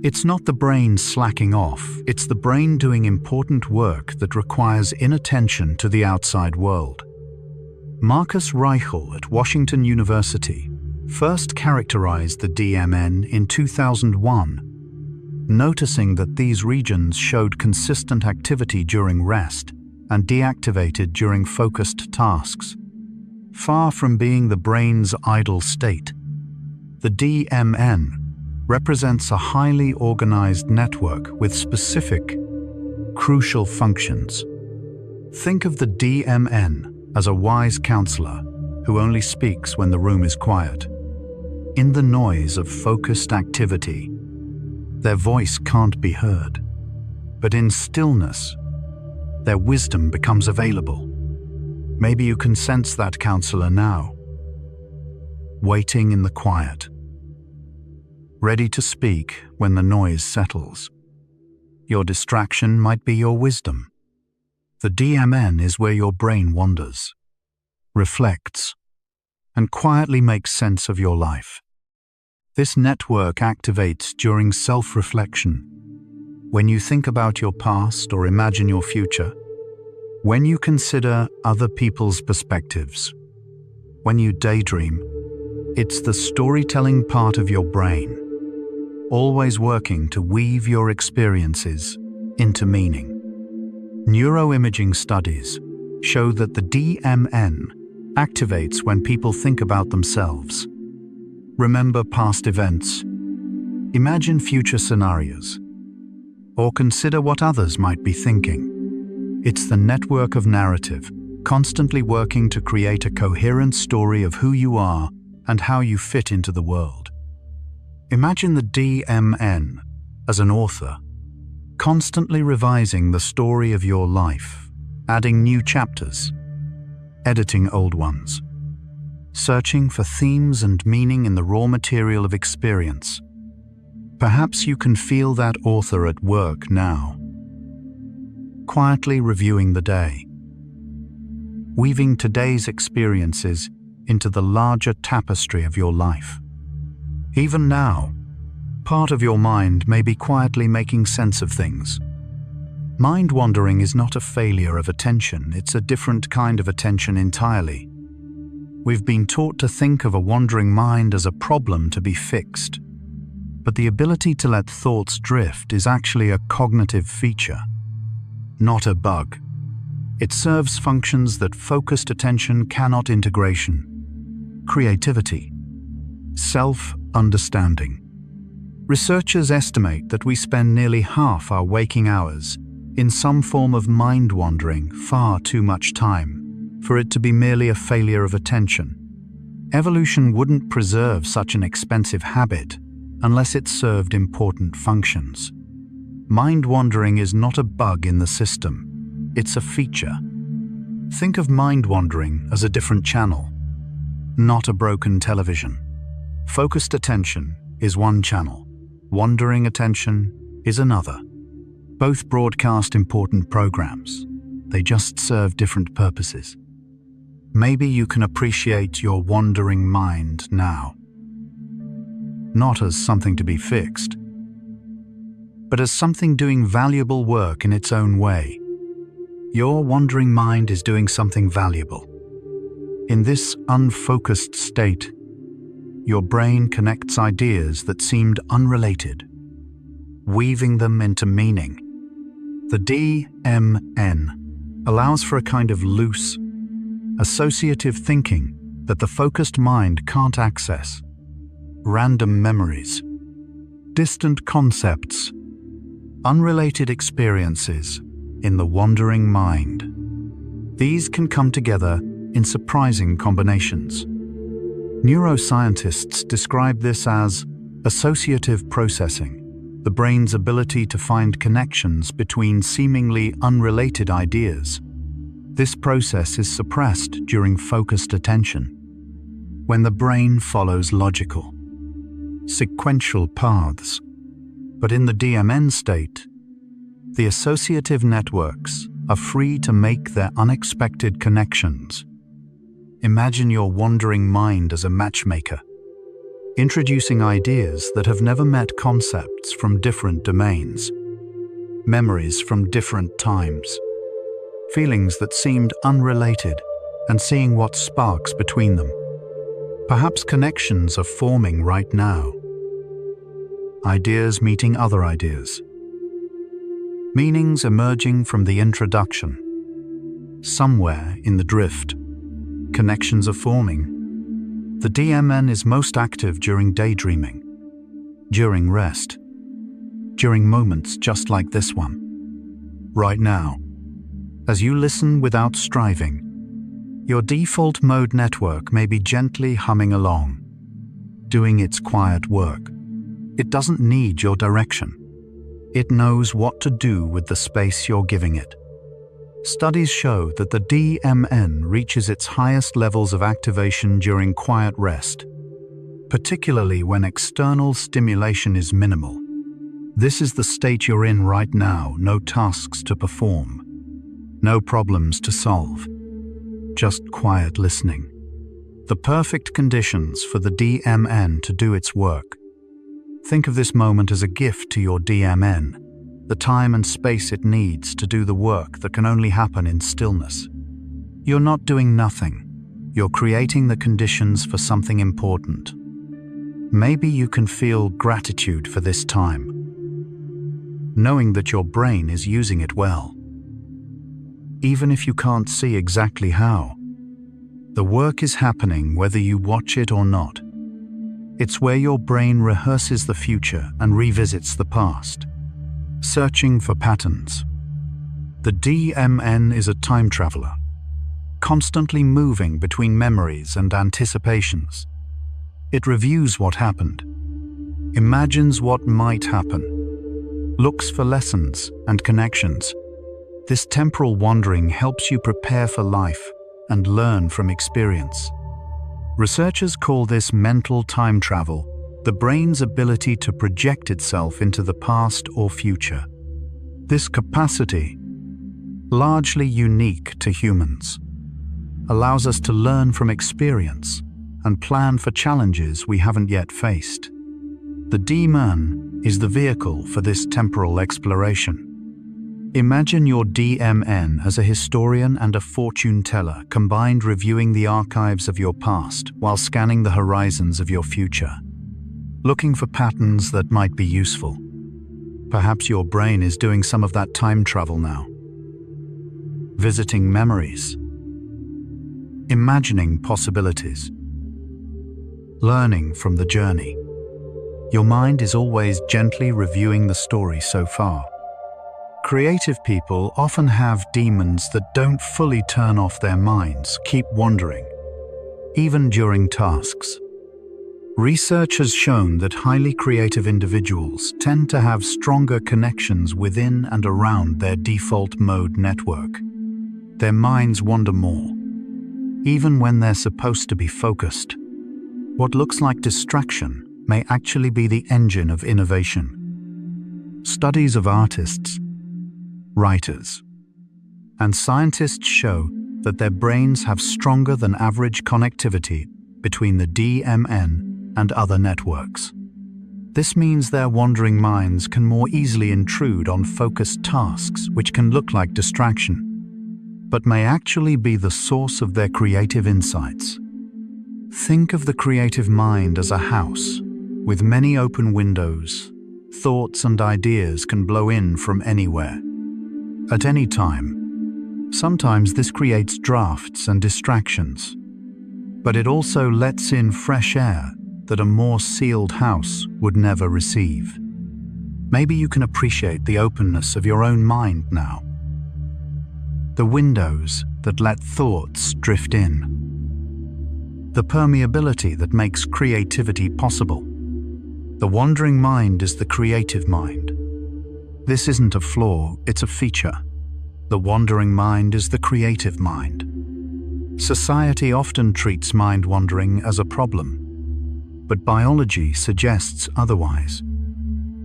It's not the brain slacking off, it's the brain doing important work that requires inattention to the outside world. Marcus Reichel at Washington University first characterized the DMN in 2001, noticing that these regions showed consistent activity during rest and deactivated during focused tasks. Far from being the brain's idle state, the DMN represents a highly organized network with specific, crucial functions. Think of the DMN as a wise counselor who only speaks when the room is quiet. In the noise of focused activity, their voice can't be heard, but in stillness, their wisdom becomes available. Maybe you can sense that counselor now, waiting in the quiet, ready to speak when the noise settles. Your distraction might be your wisdom. The DMN is where your brain wanders, reflects, and quietly makes sense of your life. This network activates during self-reflection, when you think about your past or imagine your future, when you consider other people's perspectives, when you daydream. It's the storytelling part of your brain, always working to weave your experiences into meaning. Neuroimaging studies show that the DMN activates when people think about themselves, remember past events, imagine future scenarios, or consider what others might be thinking. It's the network of narrative, constantly working to create a coherent story of who you are and how you fit into the world. Imagine the DMN as an author, constantly revising the story of your life, adding new chapters, editing old ones, searching for themes and meaning in the raw material of experience. Perhaps you can feel that author at work now, quietly reviewing the day, weaving today's experiences into the larger tapestry of your life. Even now, part of your mind may be quietly making sense of things. Mind wandering is not a failure of attention, it's a different kind of attention entirely. We've been taught to think of a wandering mind as a problem to be fixed, but the ability to let thoughts drift is actually a cognitive feature, not a bug. It serves functions that focused attention cannot: integration, creativity, self-understanding. Researchers estimate that we spend nearly half our waking hours in some form of mind wandering, far too much time for it to be merely a failure of attention. Evolution wouldn't preserve such an expensive habit unless it served important functions. Mind wandering is not a bug in the system, it's a feature. Think of mind wandering as a different channel, not a broken television. Focused attention is one channel, wandering attention is another. Both broadcast important programs, they just serve different purposes. Maybe you can appreciate your wandering mind now, not as something to be fixed, but as something doing valuable work in its own way. Your wandering mind is doing something valuable. In this unfocused state, your brain connects ideas that seemed unrelated, weaving them into meaning. The DMN allows for a kind of loose, associative thinking that the focused mind can't access. Random memories, distant concepts, unrelated experiences in the wandering mind. These can come together in surprising combinations. Neuroscientists describe this as associative processing, the brain's ability to find connections between seemingly unrelated ideas. This process is suppressed during focused attention, when the brain follows logical, sequential paths. But in the DMN state, the associative networks are free to make their unexpected connections. Imagine your wandering mind as a matchmaker, introducing ideas that have never met concepts from different domains, memories from different times, feelings that seemed unrelated, and seeing what sparks between them. Perhaps connections are forming right now. Ideas meeting other ideas. Meanings emerging from the introduction. Somewhere in the drift, connections are forming. The DMN is most active during daydreaming, during rest, during moments just like this one. Right now, as you listen without striving, your default mode network may be gently humming along, doing its quiet work. It doesn't need your direction. It knows what to do with the space you're giving it. Studies show that the DMN reaches its highest levels of activation during quiet rest, particularly when external stimulation is minimal. This is the state you're in right now, no tasks to perform, no problems to solve, just quiet listening. The perfect conditions for the DMN to do its work. Think of this moment as a gift to your DMN, the time and space it needs to do the work that can only happen in stillness. You're not doing nothing. You're creating the conditions for something important. Maybe you can feel gratitude for this time, knowing that your brain is using it well. Even if you can't see exactly how, the work is happening whether you watch it or not. It's where your brain rehearses the future and revisits the past, searching for patterns. The DMN is a time traveler, constantly moving between memories and anticipations. It reviews what happened, imagines what might happen, looks for lessons and connections. This temporal wandering helps you prepare for life and learn from experience. Researchers call this mental time travel, the brain's ability to project itself into the past or future. This capacity, largely unique to humans, allows us to learn from experience and plan for challenges we haven't yet faced. The DMN is the vehicle for this temporal exploration. Imagine your DMN as a historian and a fortune teller combined, reviewing the archives of your past while scanning the horizons of your future, looking for patterns that might be useful. Perhaps your brain is doing some of that time travel now. Visiting memories, imagining possibilities, learning from the journey. Your mind is always gently reviewing the story so far. Creative people often have demons that don't fully turn off their minds, keep wandering, even during tasks. Research has shown that highly creative individuals tend to have stronger connections within and around their default mode network. Their minds wander more, even when they're supposed to be focused. What looks like distraction may actually be the engine of innovation. Studies of artists, writers, and scientists show that their brains have stronger than average connectivity between the DMN and other networks. This means their wandering minds can more easily intrude on focused tasks, which can look like distraction, but may actually be the source of their creative insights. Think of the creative mind as a house with many open windows. Thoughts and ideas can blow in from anywhere, at any time. Sometimes this creates drafts and distractions, but it also lets in fresh air that a more sealed house would never receive. Maybe you can appreciate the openness of your own mind now. The windows that let thoughts drift in. The permeability that makes creativity possible. The wandering mind is the creative mind. This isn't a flaw, it's a feature. The wandering mind is the creative mind. Society often treats mind wandering as a problem, but biology suggests otherwise.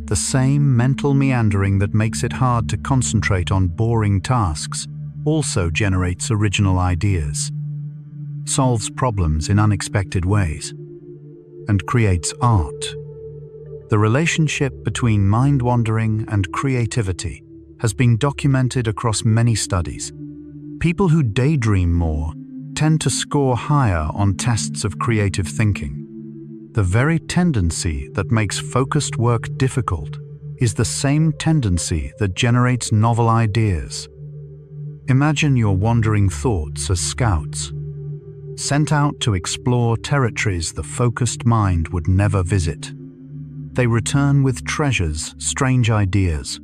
The same mental meandering that makes it hard to concentrate on boring tasks also generates original ideas, solves problems in unexpected ways, and creates art. The relationship between mind-wandering and creativity has been documented across many studies. People who daydream more tend to score higher on tests of creative thinking. The very tendency that makes focused work difficult is the same tendency that generates novel ideas. Imagine your wandering thoughts as scouts, sent out to explore territories the focused mind would never visit. They return with treasures, strange ideas,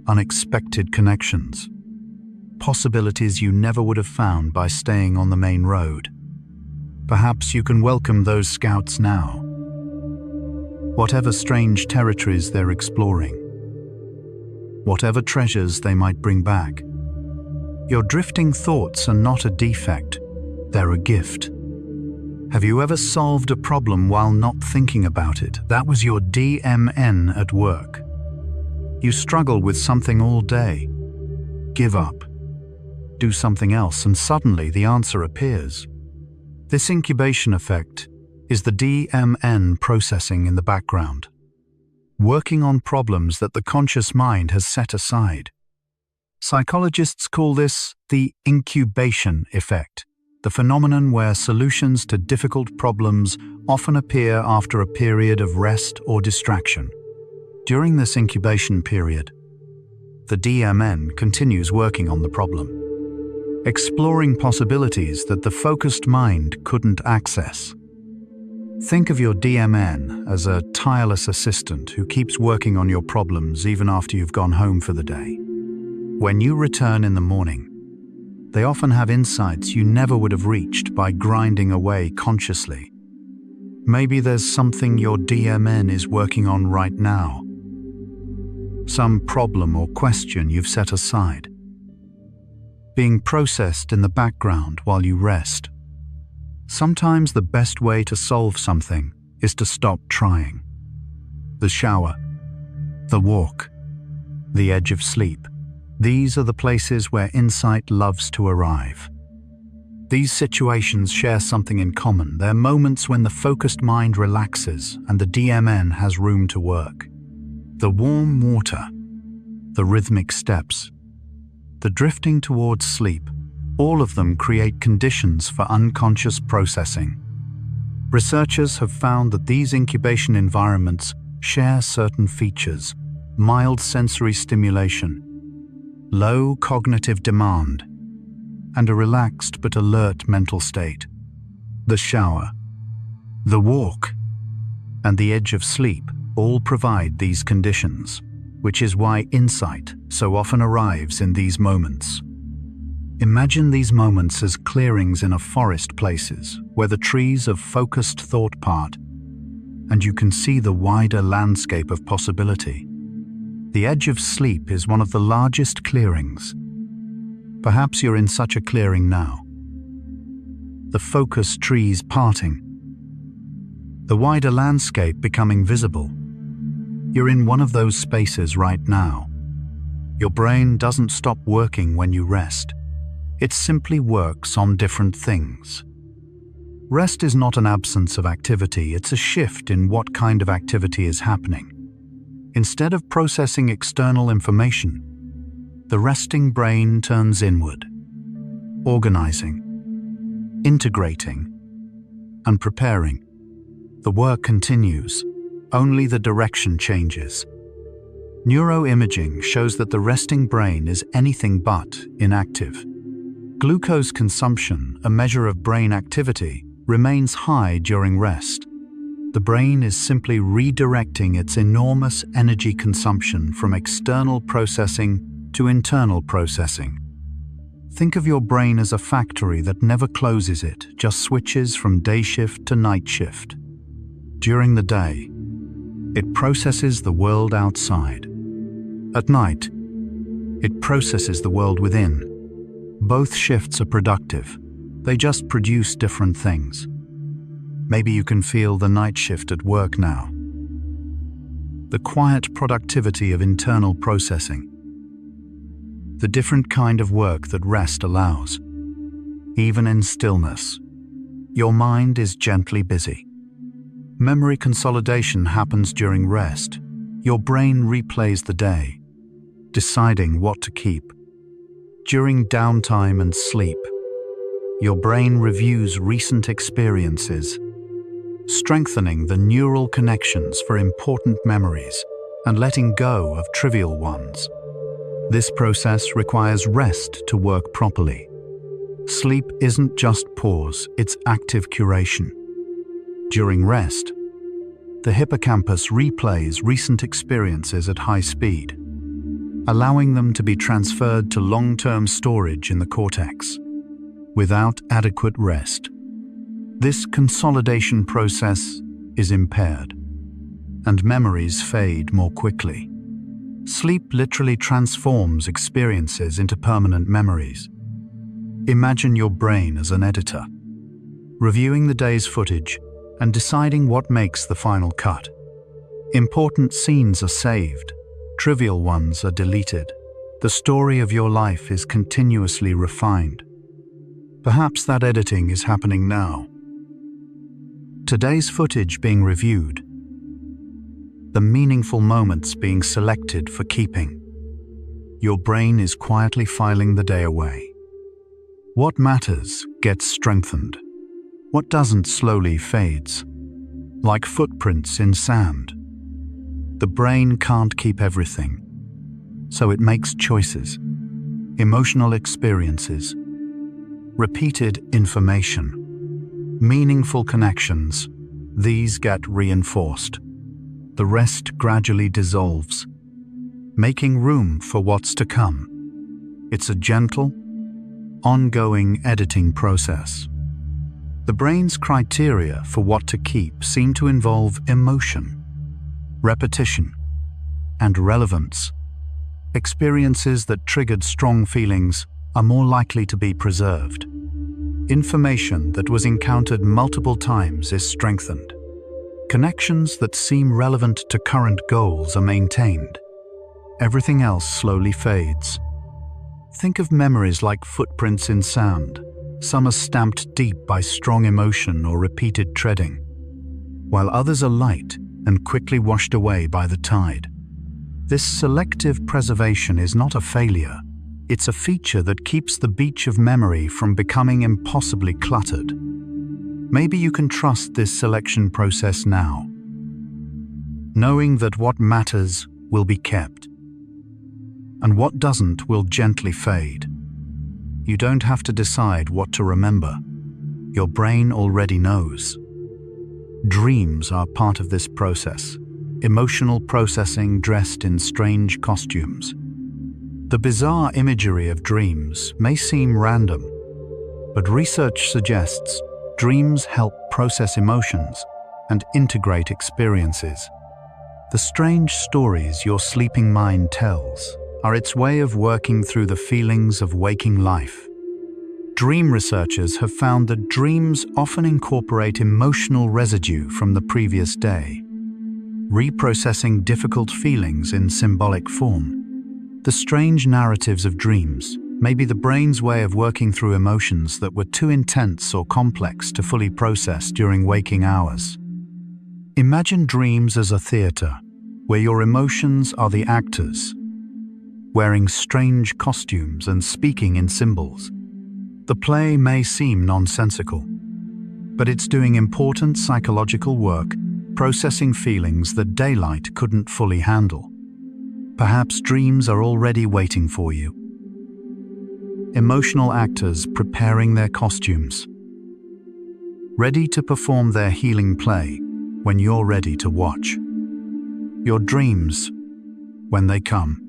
unexpected connections, possibilities you never would have found by staying on the main road. Perhaps you can welcome those scouts now. Whatever strange territories they're exploring, whatever treasures they might bring back, your drifting thoughts are not a defect, they're a gift. Have you ever solved a problem while not thinking about it? That was your DMN at work. You struggle with something all day, give up, do something else, and suddenly the answer appears. This incubation effect is the DMN processing in the background, working on problems that the conscious mind has set aside. Psychologists call this the incubation effect, the phenomenon where solutions to difficult problems often appear after a period of rest or distraction. During this incubation period, the DMN continues working on the problem, exploring possibilities that the focused mind couldn't access. Think of your DMN as a tireless assistant who keeps working on your problems even after you've gone home for the day. When you return in the morning, they often have insights you never would have reached by grinding away consciously. Maybe there's something your DMN is working on right now, some problem or question you've set aside, being processed in the background while you rest. Sometimes the best way to solve something is to stop trying. The shower, the walk, the edge of sleep. These are the places where insight loves to arrive. These situations share something in common. They're moments when the focused mind relaxes and the DMN has room to work. The warm water, the rhythmic steps, the drifting towards sleep, all of them create conditions for unconscious processing. Researchers have found that these incubation environments share certain features: mild sensory stimulation, low cognitive demand, and a relaxed but alert mental state. The shower, the walk, and the edge of sleep all provide these conditions, which is why insight so often arrives in these moments. Imagine these moments as clearings in a forest, places where the trees of focused thought part, and you can see the wider landscape of possibility. The edge of sleep is one of the largest clearings. Perhaps you're in such a clearing now. The focused trees parting, the wider landscape becoming visible. You're in one of those spaces right now. Your brain doesn't stop working when you rest. It simply works on different things. Rest is not an absence of activity, it's a shift in what kind of activity is happening. Instead of processing external information, the resting brain turns inward, organizing, integrating, and preparing. The work continues, only the direction changes. Neuroimaging shows that the resting brain is anything but inactive. Glucose consumption, a measure of brain activity, remains high during rest. The brain is simply redirecting its enormous energy consumption from external processing to internal processing. Think of your brain as a factory that never closes, it just switches from day shift to night shift. During the day, it processes the world outside. At night, it processes the world within. Both shifts are productive. They just produce different things. Maybe you can feel the night shift at work now. The quiet productivity of internal processing. the different kind of work that rest allows. Even in stillness, your mind is gently busy. Memory consolidation happens during rest. Your brain replays the day, deciding what to keep. During downtime and sleep, your brain reviews recent experiences, strengthening the neural connections for important memories and letting go of trivial ones. This process requires rest to work properly. Sleep isn't just pause, it's active curation. During rest, the hippocampus replays recent experiences at high speed, allowing them to be transferred to long-term storage in the cortex. Without adequate rest, this consolidation process is impaired, and memories fade more quickly. Sleep literally transforms experiences into permanent memories. Imagine your brain as an editor, reviewing the day's footage and deciding what makes the final cut. Important scenes are saved, trivial ones are deleted. The story of your life is continuously refined. Perhaps that editing is happening now. Today's footage being reviewed, the meaningful moments being selected for keeping. Your brain is quietly filing the day away. What matters gets strengthened. What doesn't slowly fades. Like footprints in sand. The brain can't keep everything, so it makes choices, emotional experiences, repeated information, meaningful connections. These get reinforced. The rest gradually dissolves, making room for what's to come. It's a gentle, ongoing editing process. The brain's criteria for what to keep seem to involve emotion, repetition, and relevance. Experiences that triggered strong feelings are more likely to be preserved. Information that was encountered multiple times is strengthened. Connections that seem relevant to current goals are maintained. Everything else slowly fades. Think of memories like footprints in sand. Some are stamped deep by strong emotion or repeated treading, while others are light and quickly washed away by the tide. This selective preservation is not a failure. It's a feature that keeps the beach of memory from becoming impossibly cluttered. Maybe you can trust this selection process now, knowing that what matters will be kept, and what doesn't will gently fade. You don't have to decide what to remember. Your brain already knows. Dreams are part of this process, emotional processing dressed in strange costumes. The bizarre imagery of dreams may seem random, but research suggests dreams help process emotions and integrate experiences. The strange stories your sleeping mind tells are its way of working through the feelings of waking life. Dream researchers have found that dreams often incorporate emotional residue from the previous day, reprocessing difficult feelings in symbolic form. The strange narratives of dreams may be the brain's way of working through emotions that were too intense or complex to fully process during waking hours. Imagine dreams as a theater, where your emotions are the actors, wearing strange costumes and speaking in symbols. The play may seem nonsensical, but it's doing important psychological work, processing feelings that daylight couldn't fully handle. Perhaps dreams are already waiting for you. Emotional actors preparing their costumes, ready to perform their healing play when you're ready to watch. Your dreams, when they come,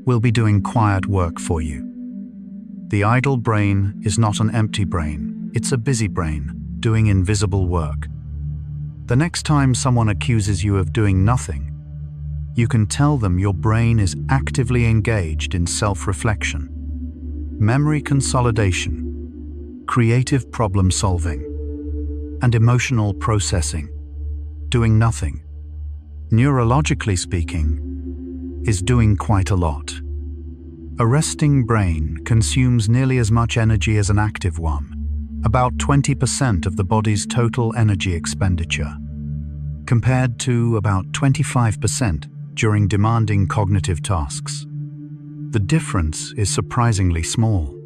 will be doing quiet work for you. The idle brain is not an empty brain, it's a busy brain doing invisible work. The next time someone accuses you of doing nothing, you can tell them your brain is actively engaged in self-reflection, memory consolidation, creative problem solving, and emotional processing. Doing nothing, neurologically speaking, is doing quite a lot. A resting brain consumes nearly as much energy as an active one, about 20% of the body's total energy expenditure, compared to about 25% during demanding cognitive tasks. The difference is surprisingly small,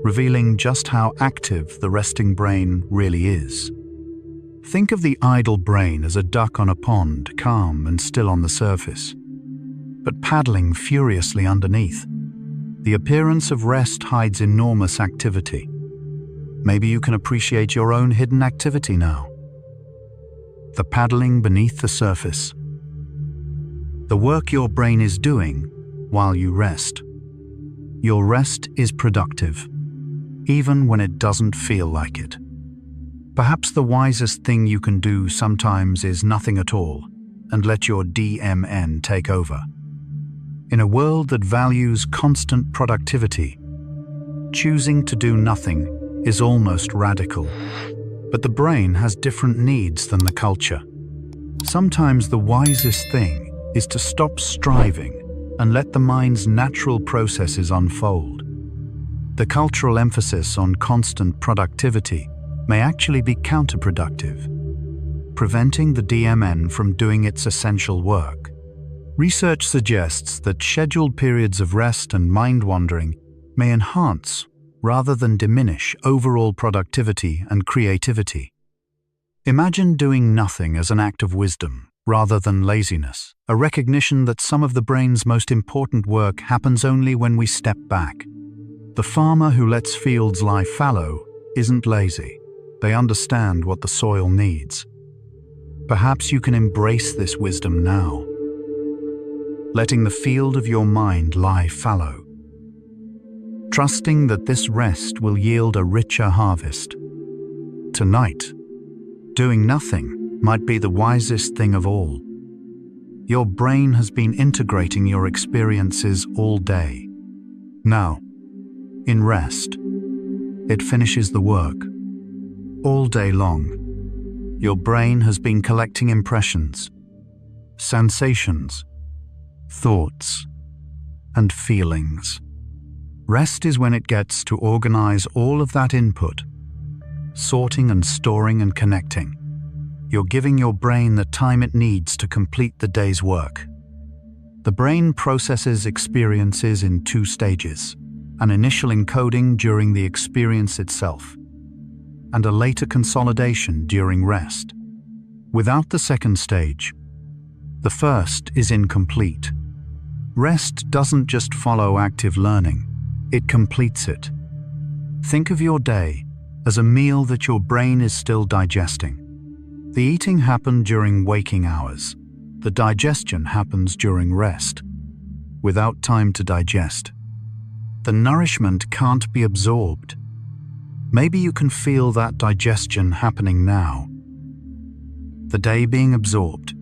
revealing just how active the resting brain really is. Think of the idle brain as a duck on a pond, calm and still on the surface, but paddling furiously underneath. The appearance of rest hides enormous activity. Maybe you can appreciate your own hidden activity now. The paddling beneath the surface. The work your brain is doing while you rest. Your rest is productive, even when it doesn't feel like it. Perhaps the wisest thing you can do sometimes is nothing at all and let your DMN take over. In a world that values constant productivity, choosing to do nothing is almost radical. But the brain has different needs than the culture. Sometimes the wisest thing is to stop striving and let the mind's natural processes unfold. The cultural emphasis on constant productivity may actually be counterproductive, preventing the DMN from doing its essential work. Research suggests that scheduled periods of rest and mind wandering may enhance rather than diminish overall productivity and creativity. Imagine doing nothing as an act of wisdom rather than laziness, a recognition that some of the brain's most important work happens only when we step back. The farmer who lets fields lie fallow isn't lazy. They understand what the soil needs. Perhaps you can embrace this wisdom now, letting the field of your mind lie fallow, trusting that this rest will yield a richer harvest. Tonight, doing nothing might be the wisest thing of all. Your brain has been integrating your experiences all day. Now, in rest, it finishes the work. All day long, your brain has been collecting impressions, sensations, thoughts, and feelings. Rest is when it gets to organize all of that input, sorting and storing and connecting. You're giving your brain the time it needs to complete the day's work. The brain processes experiences in two stages: an initial encoding during the experience itself, and a later consolidation during rest. Without the second stage, the first is incomplete. Rest doesn't just follow active learning, it completes it. Think of your day as a meal that your brain is still digesting. The eating happened during waking hours. The digestion happens during rest. Without time to digest, the nourishment can't be absorbed. Maybe you can feel that digestion happening now. The day being absorbed.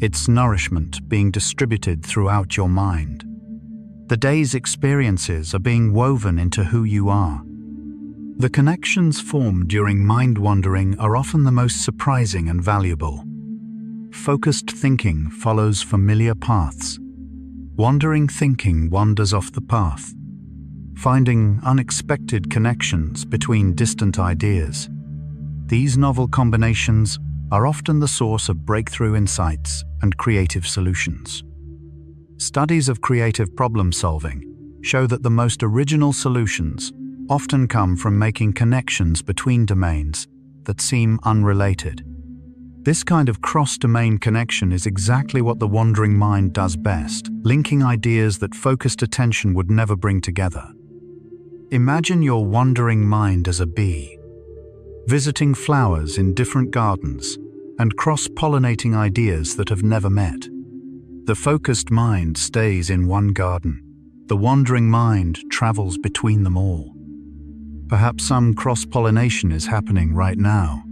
Its nourishment being distributed throughout your mind. The day's experiences are being woven into who you are. The connections formed during mind wandering are often the most surprising and valuable. Focused thinking follows familiar paths. Wandering thinking wanders off the path, finding unexpected connections between distant ideas. These novel combinations are often the source of breakthrough insights and creative solutions. Studies of creative problem solving show that the most original solutions often come from making connections between domains that seem unrelated. This kind of cross-domain connection is exactly what the wandering mind does best, linking ideas that focused attention would never bring together. Imagine your wandering mind as a bee, visiting flowers in different gardens and cross-pollinating ideas that have never met. The focused mind stays in one garden. The wandering mind travels between them all. Perhaps some cross-pollination is happening right now.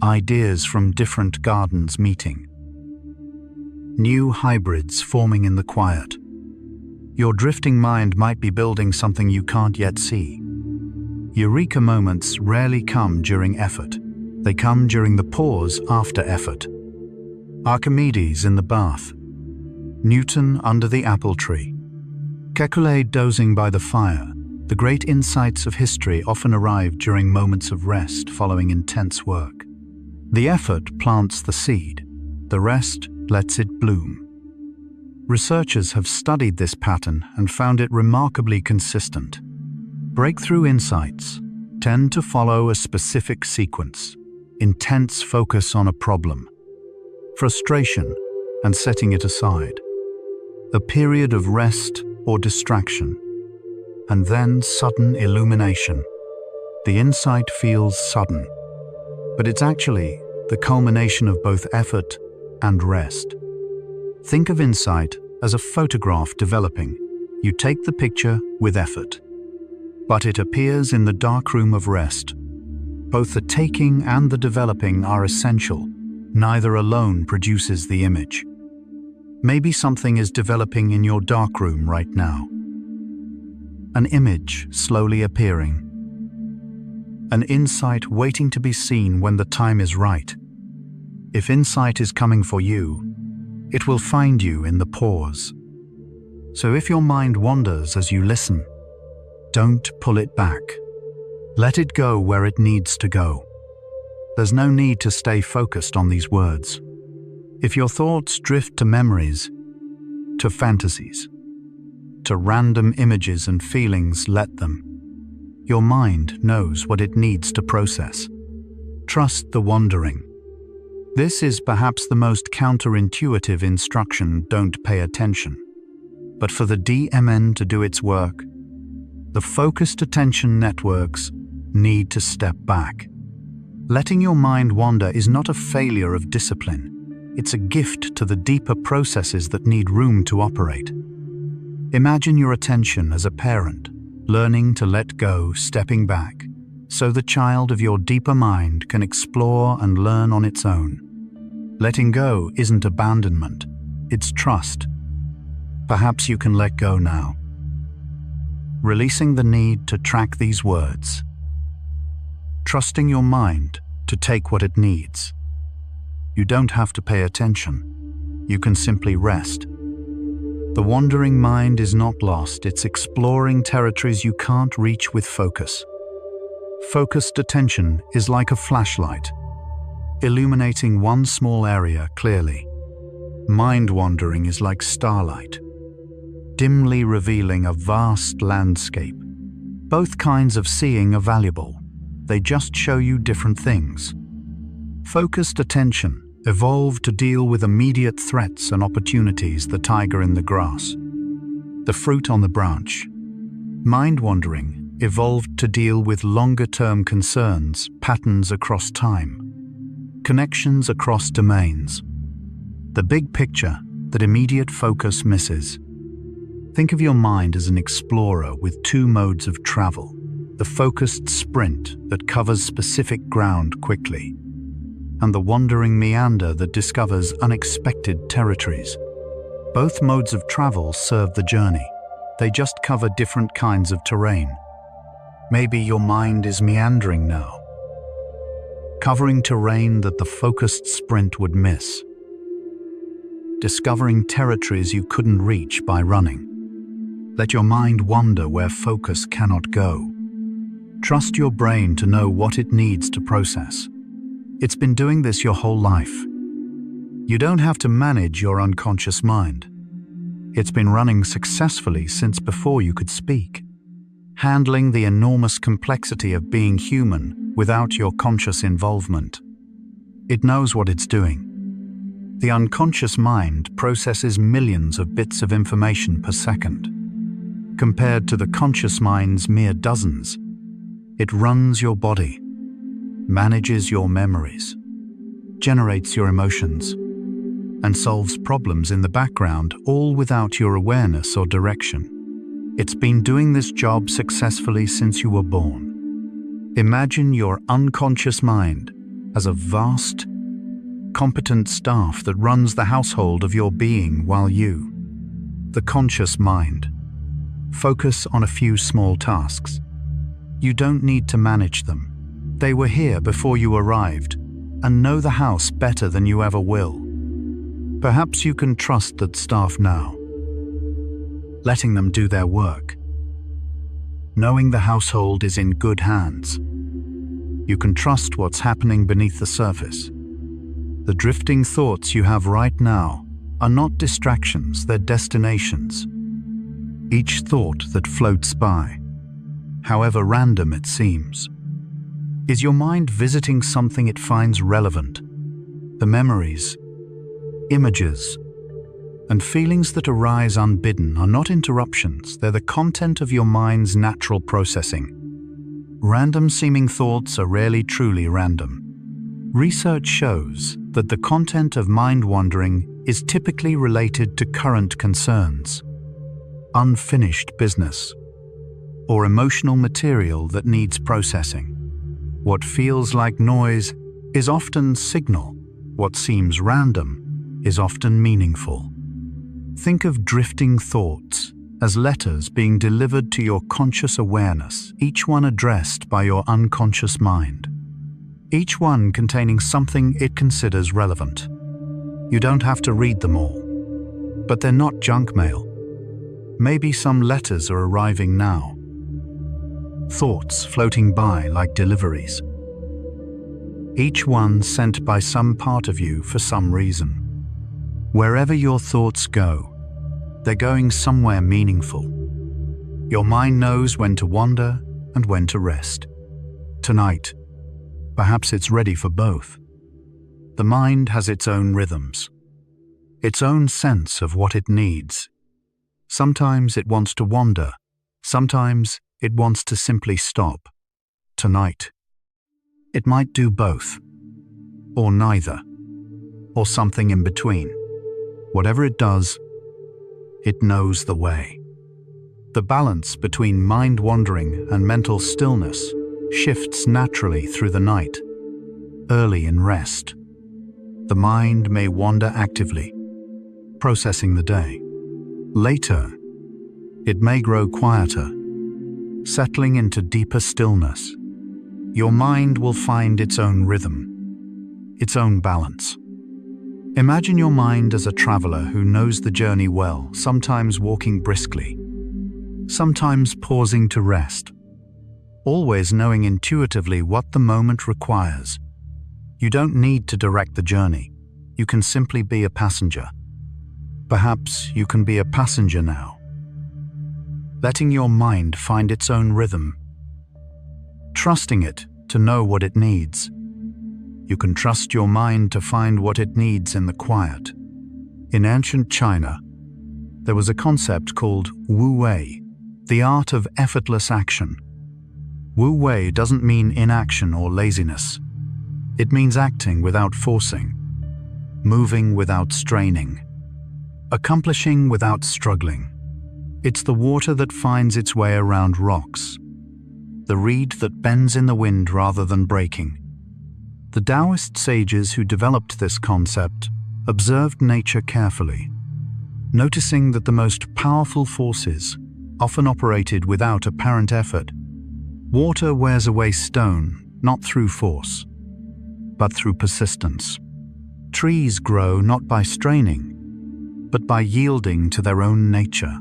Ideas from different gardens meeting. New hybrids forming in the quiet. Your drifting mind might be building something you can't yet see. Eureka moments rarely come during effort. They come during the pause after effort. Archimedes in the bath. Newton under the apple tree. Kekulé dozing by the fire. The great insights of history often arrive during moments of rest following intense work. The effort plants the seed, the rest lets it bloom. Researchers have studied this pattern and found it remarkably consistent. Breakthrough insights tend to follow a specific sequence: intense focus on a problem, frustration, and setting it aside, a period of rest or distraction, and then sudden illumination. The insight feels sudden, but it's actually the culmination of both effort and rest. Think of insight as a photograph developing. You take the picture with effort, but it appears in the darkroom of rest. Both the taking and the developing are essential. Neither alone produces the image. Maybe something is developing in your darkroom right now. An image slowly appearing. An insight waiting to be seen when the time is right. If insight is coming for you, it will find you in the pause. So if your mind wanders as you listen, don't pull it back. Let it go where it needs to go. There's no need to stay focused on these words. If your thoughts drift to memories, to fantasies, to random images and feelings, let them. Your mind knows what it needs to process. Trust the wandering. This is perhaps the most counterintuitive instruction: don't pay attention. But for the DMN to do its work, the focused attention networks need to step back. Letting your mind wander is not a failure of discipline. It's a gift to the deeper processes that need room to operate. Imagine your attention as a parent, learning to let go, stepping back, so the child of your deeper mind can explore and learn on its own. Letting go isn't abandonment, it's trust. Perhaps you can let go now. Releasing the need to track these words. Trusting your mind to take what it needs. You don't have to pay attention. You can simply rest. The wandering mind is not lost. It's exploring territories you can't reach with focus. Focused attention is like a flashlight, illuminating one small area clearly. Mind wandering is like starlight, dimly revealing a vast landscape. Both kinds of seeing are valuable. They just show you different things. Focused attention evolved to deal with immediate threats and opportunities: the tiger in the grass, the fruit on the branch. Mind wandering evolved to deal with longer-term concerns, patterns across time, connections across domains. The big picture that immediate focus misses. Think of your mind as an explorer with two modes of travel: the focused sprint that covers specific ground quickly, and the wandering meander that discovers unexpected territories. Both modes of travel serve the journey. They just cover different kinds of terrain. Maybe your mind is meandering now, covering terrain that the focused sprint would miss, discovering territories you couldn't reach by running. Let your mind wander where focus cannot go. Trust your brain to know what it needs to process. It's been doing this your whole life. You don't have to manage your unconscious mind. It's been running successfully since before you could speak, handling the enormous complexity of being human without your conscious involvement. It knows what it's doing. The unconscious mind processes millions of bits of information per second. Compared to the conscious mind's mere dozens, it runs your body, manages your memories, generates your emotions, and solves problems in the background, all without your awareness or direction. It's been doing this job successfully since you were born. Imagine your unconscious mind as a vast, competent staff that runs the household of your being while you, the conscious mind, focus on a few small tasks. You don't need to manage them. They were here before you arrived and know the house better than you ever will. Perhaps you can trust that staff now, letting them do their work, knowing the household is in good hands. You can trust what's happening beneath the surface. The drifting thoughts you have right now are not distractions, they're destinations. Each thought that floats by, however random it seems, is your mind visiting something it finds relevant. The memories, images, and feelings that arise unbidden are not interruptions, they're the content of your mind's natural processing. Random-seeming thoughts are rarely truly random. Research shows that the content of mind-wandering is typically related to current concerns, unfinished business, or emotional material that needs processing. What feels like noise is often signal. What seems random is often meaningful. Think of drifting thoughts as letters being delivered to your conscious awareness, each one addressed by your unconscious mind. Each one containing something it considers relevant. You don't have to read them all, but they're not junk mail. Maybe some letters are arriving now. Thoughts floating by like deliveries. Each one sent by some part of you for some reason. Wherever your thoughts go, they're going somewhere meaningful. Your mind knows when to wander and when to rest. Tonight, perhaps it's ready for both. The mind has its own rhythms, its own sense of what it needs. Sometimes it wants to wander, sometimes it wants to simply stop. Tonight, it might do both, or neither, or something in between. Whatever it does, it knows the way. The balance between mind wandering and mental stillness shifts naturally through the night. Early in rest, the mind may wander actively, processing the day. Later, it may grow quieter, settling into deeper stillness. Your mind will find its own rhythm, its own balance. Imagine your mind as a traveler who knows the journey well, sometimes walking briskly, sometimes pausing to rest, always knowing intuitively what the moment requires. You don't need to direct the journey. You can simply be a passenger. Perhaps you can be a passenger now, letting your mind find its own rhythm, trusting it to know what it needs. You can trust your mind to find what it needs in the quiet. In ancient China, there was a concept called Wu Wei, the art of effortless action. Wu Wei doesn't mean inaction or laziness. It means acting without forcing, moving without straining, accomplishing without struggling. It's the water that finds its way around rocks, the reed that bends in the wind rather than breaking. The Taoist sages who developed this concept observed nature carefully, noticing that the most powerful forces often operated without apparent effort. Water wears away stone, not through force, but through persistence. Trees grow not by straining, but by yielding to their own nature.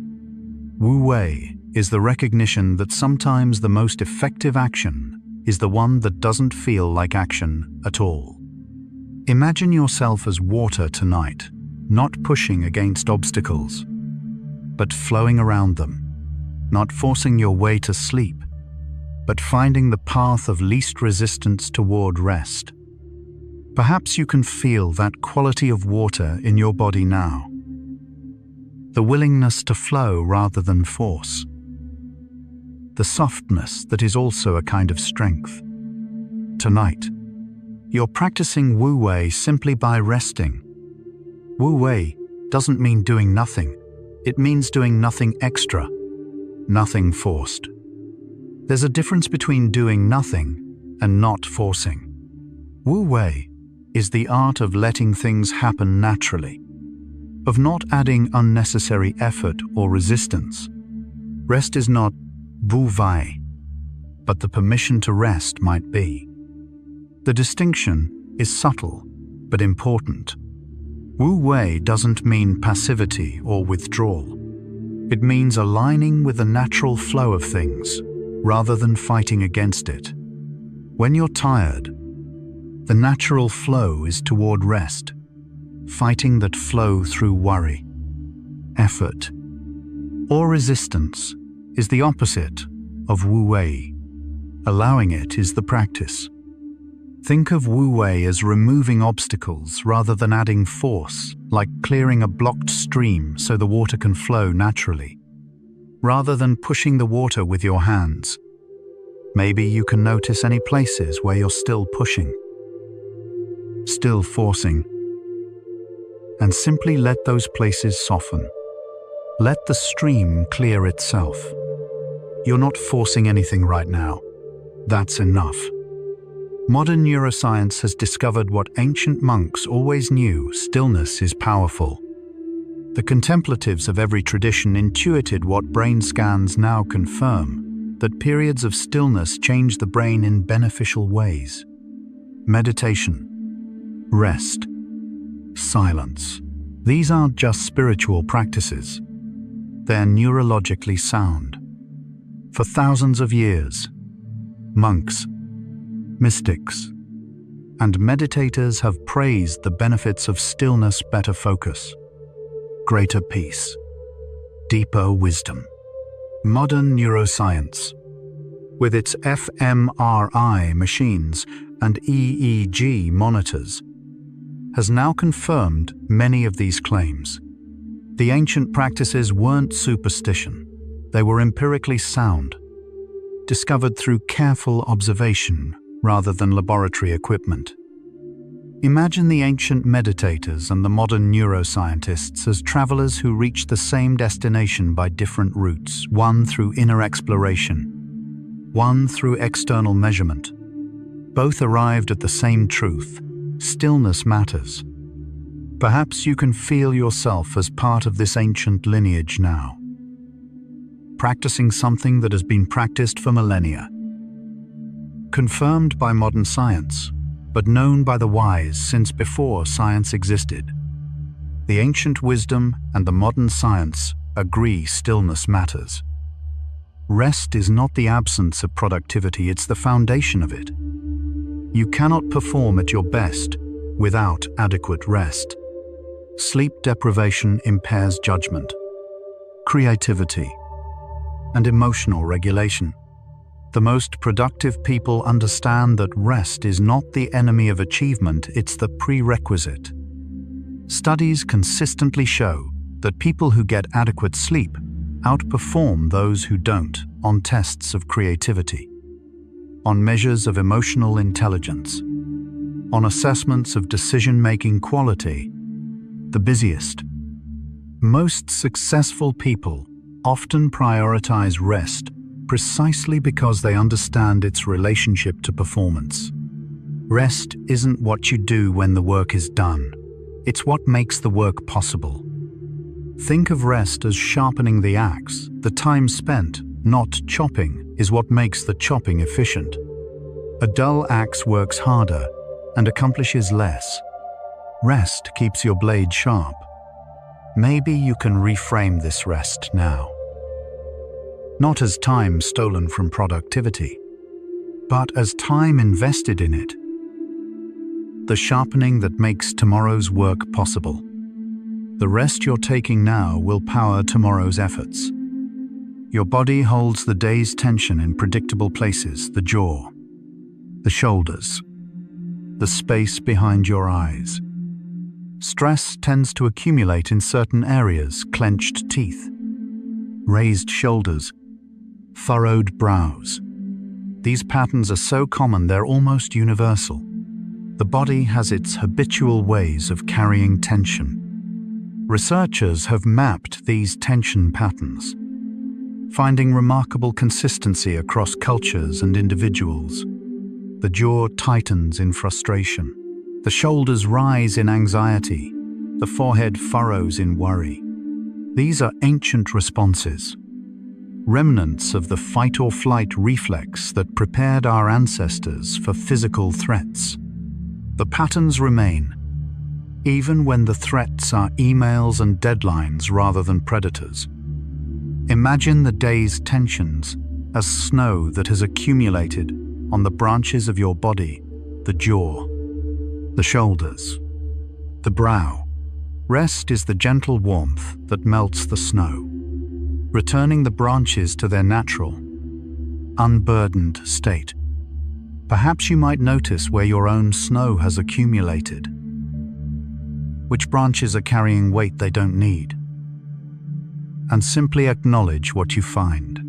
Wu Wei is the recognition that sometimes the most effective action is the one that doesn't feel like action at all. Imagine yourself as water tonight, not pushing against obstacles, but flowing around them, not forcing your way to sleep, but finding the path of least resistance toward rest. Perhaps you can feel that quality of water in your body now, the willingness to flow rather than force, the softness that is also a kind of strength. Tonight, you're practicing Wu Wei simply by resting. Wu Wei doesn't mean doing nothing. It means doing nothing extra, nothing forced. There's a difference between doing nothing and not forcing. Wu Wei is the art of letting things happen naturally, of not adding unnecessary effort or resistance. Rest is not Wu Wei, but the permission to rest might be. The distinction is subtle but important. Wu Wei doesn't mean passivity or withdrawal. It means aligning with the natural flow of things, rather than fighting against it. When you're tired, the natural flow is toward rest, fighting that flow through worry. Effort, or resistance, is the opposite of Wu Wei. Allowing it is the practice. Think of Wu Wei as removing obstacles rather than adding force, like clearing a blocked stream so the water can flow naturally. Rather than pushing the water with your hands, maybe you can notice any places where you're still pushing, still forcing, and simply let those places soften. Let the stream clear itself. You're not forcing anything right now. That's enough. Modern neuroscience has discovered what ancient monks always knew: stillness is powerful. The contemplatives of every tradition intuited what brain scans now confirm, that periods of stillness change the brain in beneficial ways. Meditation, rest, silence. These aren't just spiritual practices. They're neurologically sound. For thousands of years, monks, mystics, and meditators have praised the benefits of stillness: better focus, greater peace, deeper wisdom. Modern neuroscience, with its fMRI machines and EEG monitors, has now confirmed many of these claims. The ancient practices weren't superstition. They were empirically sound, discovered through careful observation rather than laboratory equipment. Imagine the ancient meditators and the modern neuroscientists as travelers who reach the same destination by different routes, one through inner exploration, one through external measurement. Both arrived at the same truth: stillness matters. Perhaps you can feel yourself as part of this ancient lineage now, practicing something that has been practiced for millennia. Confirmed by modern science, but known by the wise since before science existed. The ancient wisdom and the modern science agree stillness matters. Rest is not the absence of productivity, it's the foundation of it. You cannot perform at your best without adequate rest. Sleep deprivation impairs judgment, creativity, and emotional regulation. The most productive people understand that rest is not the enemy of achievement, it's the prerequisite. Studies consistently show that people who get adequate sleep outperform those who don't on tests of creativity, on measures of emotional intelligence, on assessments of decision-making quality. The busiest, most successful people often prioritize rest precisely because they understand its relationship to performance. Rest isn't what you do when the work is done. It's what makes the work possible. Think of rest as sharpening the axe. The time spent not chopping is what makes the chopping efficient. A dull axe works harder and accomplishes less. Rest keeps your blade sharp. Maybe you can reframe this rest now. Not as time stolen from productivity, but as time invested in it. The sharpening that makes tomorrow's work possible. The rest you're taking now will power tomorrow's efforts. Your body holds the day's tension in predictable places: the jaw, the shoulders, the space behind your eyes. Stress tends to accumulate in certain areas: clenched teeth, raised shoulders, furrowed brows. These patterns are so common they're almost universal. The body has its habitual ways of carrying tension. Researchers have mapped these tension patterns, finding remarkable consistency across cultures and individuals. The jaw tightens in frustration. The shoulders rise in anxiety. The forehead furrows in worry. These are ancient responses, remnants of the fight-or-flight reflex that prepared our ancestors for physical threats. The patterns remain. even when the threats are emails and deadlines rather than predators. Imagine the day's tensions as snow that has accumulated on the branches of your body, the jaw, the shoulders, the brow. Rest is the gentle warmth that melts the snow, returning the branches to their natural, unburdened state. Perhaps you might notice where your own snow has accumulated, which branches are carrying weight they don't need, and simply acknowledge what you find.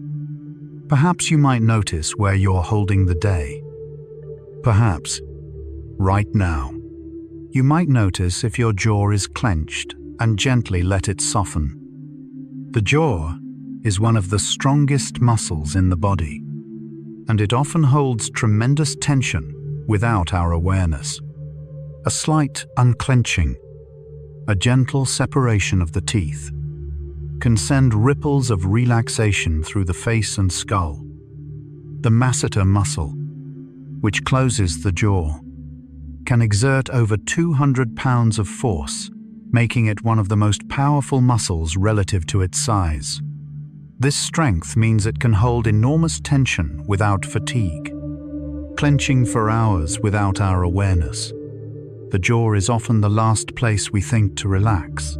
Perhaps you might notice where you're holding the day. Perhaps, right now, you might notice if your jaw is clenched and gently let it soften. The jaw is one of the strongest muscles in the body, and it often holds tremendous tension without our awareness. A slight unclenching, a gentle separation of the teeth, can send ripples of relaxation through the face and skull. The masseter muscle, which closes the jaw, can exert over 200 pounds of force, making it one of the most powerful muscles relative to its size. This strength means it can hold enormous tension without fatigue, clenching for hours without our awareness. The jaw is often the last place we think to relax,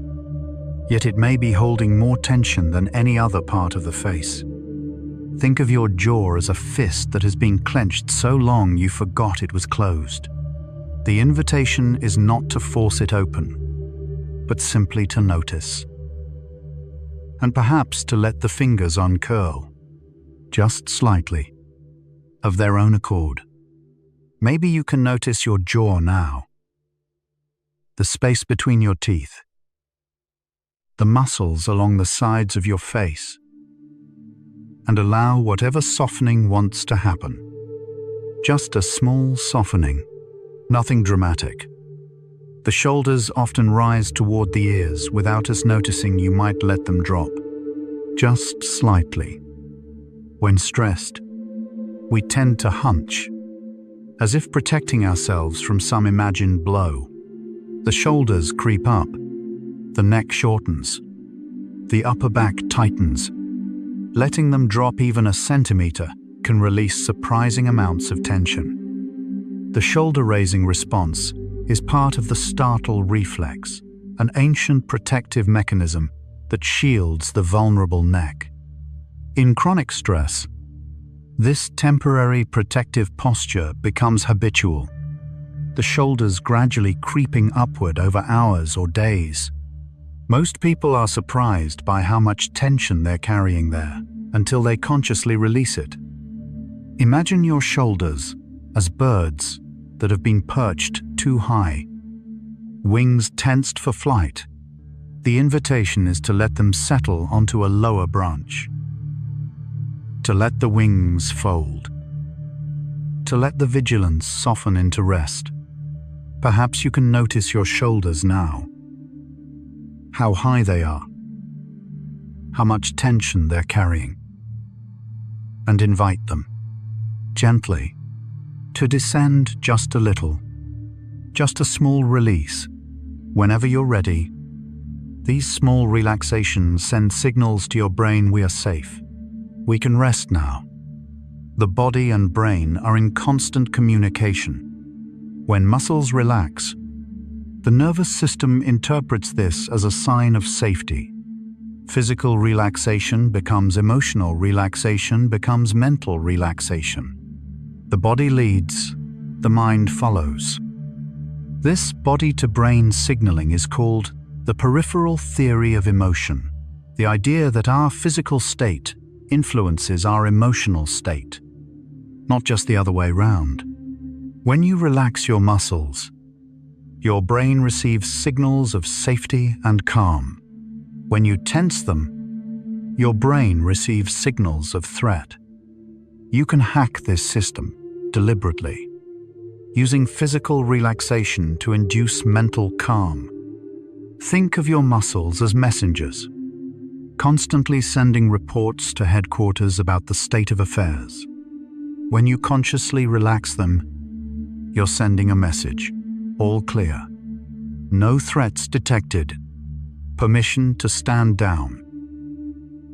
yet it may be holding more tension than any other part of the face. Think of your jaw as a fist that has been clenched so long you forgot it was closed. The invitation is not to force it open, but simply to notice. And perhaps to let the fingers uncurl, just slightly, of their own accord. Maybe you can notice your jaw now, the space between your teeth, the muscles along the sides of your face, and allow whatever softening wants to happen. Just a small softening, nothing dramatic. The shoulders often rise toward the ears without us noticing. You might let them drop, just slightly. When stressed, we tend to hunch, as if protecting ourselves from some imagined blow. The shoulders creep up, the neck shortens, the upper back tightens. Letting them drop even a centimeter can release surprising amounts of tension. The shoulder-raising response is part of the startle reflex, an ancient protective mechanism that shields the vulnerable neck. In chronic stress, this temporary protective posture becomes habitual, the shoulders gradually creeping upward over hours or days. Most people are surprised by how much tension they're carrying there until they consciously release it. Imagine your shoulders as birds that have been perched too high, wings tensed for flight. The invitation is to let them settle onto a lower branch, to let the wings fold, to let the vigilance soften into rest. Perhaps you can notice your shoulders now, how high they are, how much tension they're carrying, and invite them, gently, to descend just a little, just a small release. Whenever you're ready, these small relaxations send signals to your brain we are safe. We can rest now. The body and brain are in constant communication. When muscles relax, the nervous system interprets this as a sign of safety. Physical relaxation becomes emotional relaxation, becomes mental relaxation. The body leads, the mind follows. This body-to-brain signaling is called the peripheral theory of emotion, the idea that our physical state influences our emotional state, not just the other way round. When you relax your muscles, your brain receives signals of safety and calm. When you tense them, your brain receives signals of threat. You can hack this system deliberately, using physical relaxation to induce mental calm. Think of your muscles as messengers, constantly sending reports to headquarters about the state of affairs. When you consciously relax them, you're sending a message, all clear. No threats detected. Permission to stand down.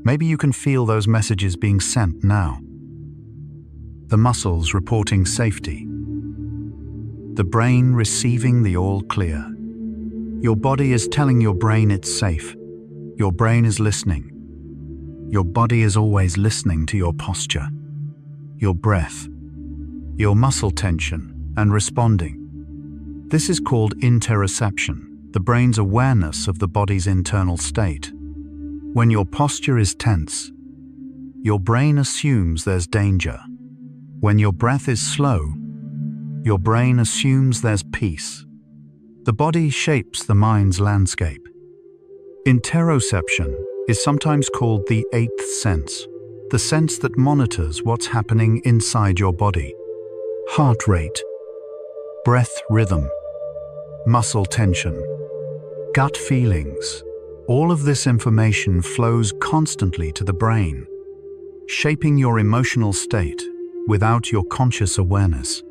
Maybe you can feel those messages being sent now. The muscles reporting safety. The brain receiving the all clear. Your body is telling your brain it's safe. Your brain is listening. Your body is always listening to your posture, your breath, your muscle tension, and responding. This is called interoception, the brain's awareness of the body's internal state. When your posture is tense, your brain assumes there's danger. When your breath is slow, your brain assumes there's peace. The body shapes the mind's landscape. Interoception is sometimes called the eighth sense, the sense that monitors what's happening inside your body. Heart rate, breath rhythm, muscle tension, gut feelings. All of this information flows constantly to the brain, shaping your emotional state without your conscious awareness.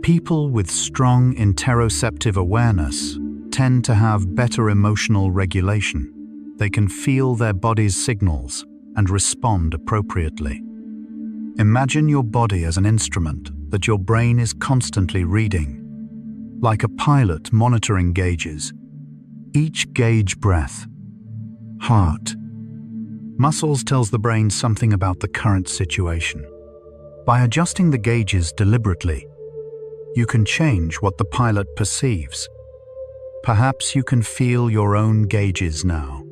People with strong interoceptive awareness tend to have better emotional regulation. They can feel their body's signals and respond appropriately. Imagine your body as an instrument that your brain is constantly reading, like a pilot monitoring gauges. Each gauge breath, heart, muscles tells the brain something about the current situation. By adjusting the gauges deliberately, you can change what the pilot perceives. Perhaps you can feel your own gauges now,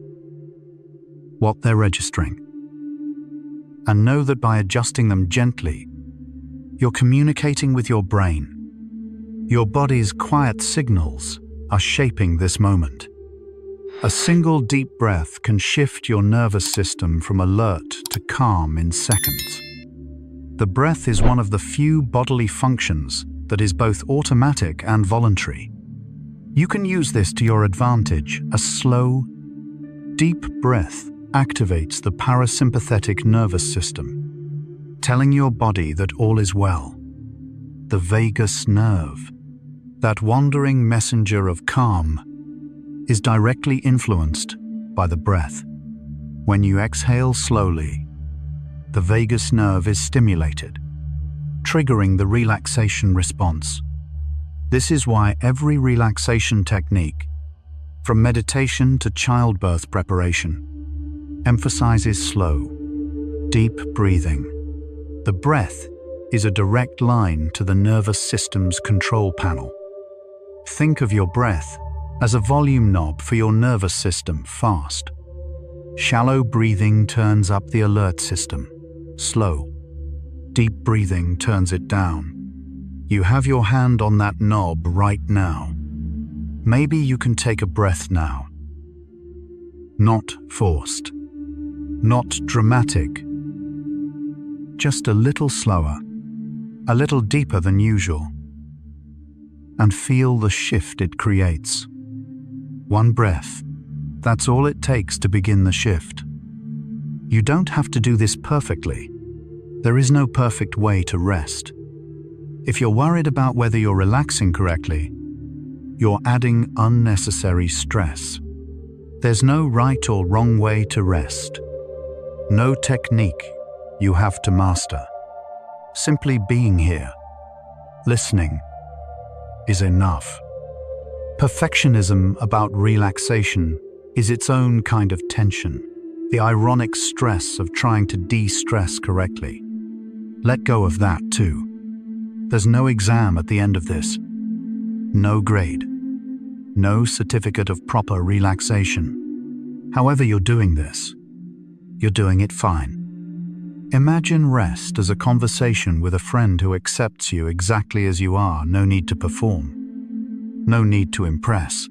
what they're registering. And know that by adjusting them gently, you're communicating with your brain. Your body's quiet signals are shaping this moment. A single deep breath can shift your nervous system from alert to calm in seconds. The breath is one of the few bodily functions that is both automatic and voluntary. You can use this to your advantage. A slow, deep breath activates the parasympathetic nervous system, telling your body that all is well. The vagus nerve, that wandering messenger of calm, is directly influenced by the breath. When you exhale slowly, the vagus nerve is stimulated, triggering the relaxation response. This is why every relaxation technique, from meditation to childbirth preparation, emphasizes slow, deep breathing. The breath is a direct line to the nervous system's control panel. Think of your breath as a volume knob for your nervous system. Fast, shallow breathing turns up the alert system. Slow, deep breathing turns it down. You have your hand on that knob right now. Maybe you can take a breath now. Not forced, not dramatic, just a little slower, a little deeper than usual, and feel the shift it creates. One breath, that's all it takes to begin the shift. You don't have to do this perfectly. There is no perfect way to rest. If you're worried about whether you're relaxing correctly, you're adding unnecessary stress. There's no right or wrong way to rest. No technique you have to master. Simply being here, listening, is enough. Perfectionism about relaxation is its own kind of tension, the ironic stress of trying to de-stress correctly. Let go of that too. There's no exam at the end of this, no grade, no certificate of proper relaxation. However you're doing this, you're doing it fine. Imagine rest as a conversation with a friend who accepts you exactly as you are. No need to perform, no need to impress,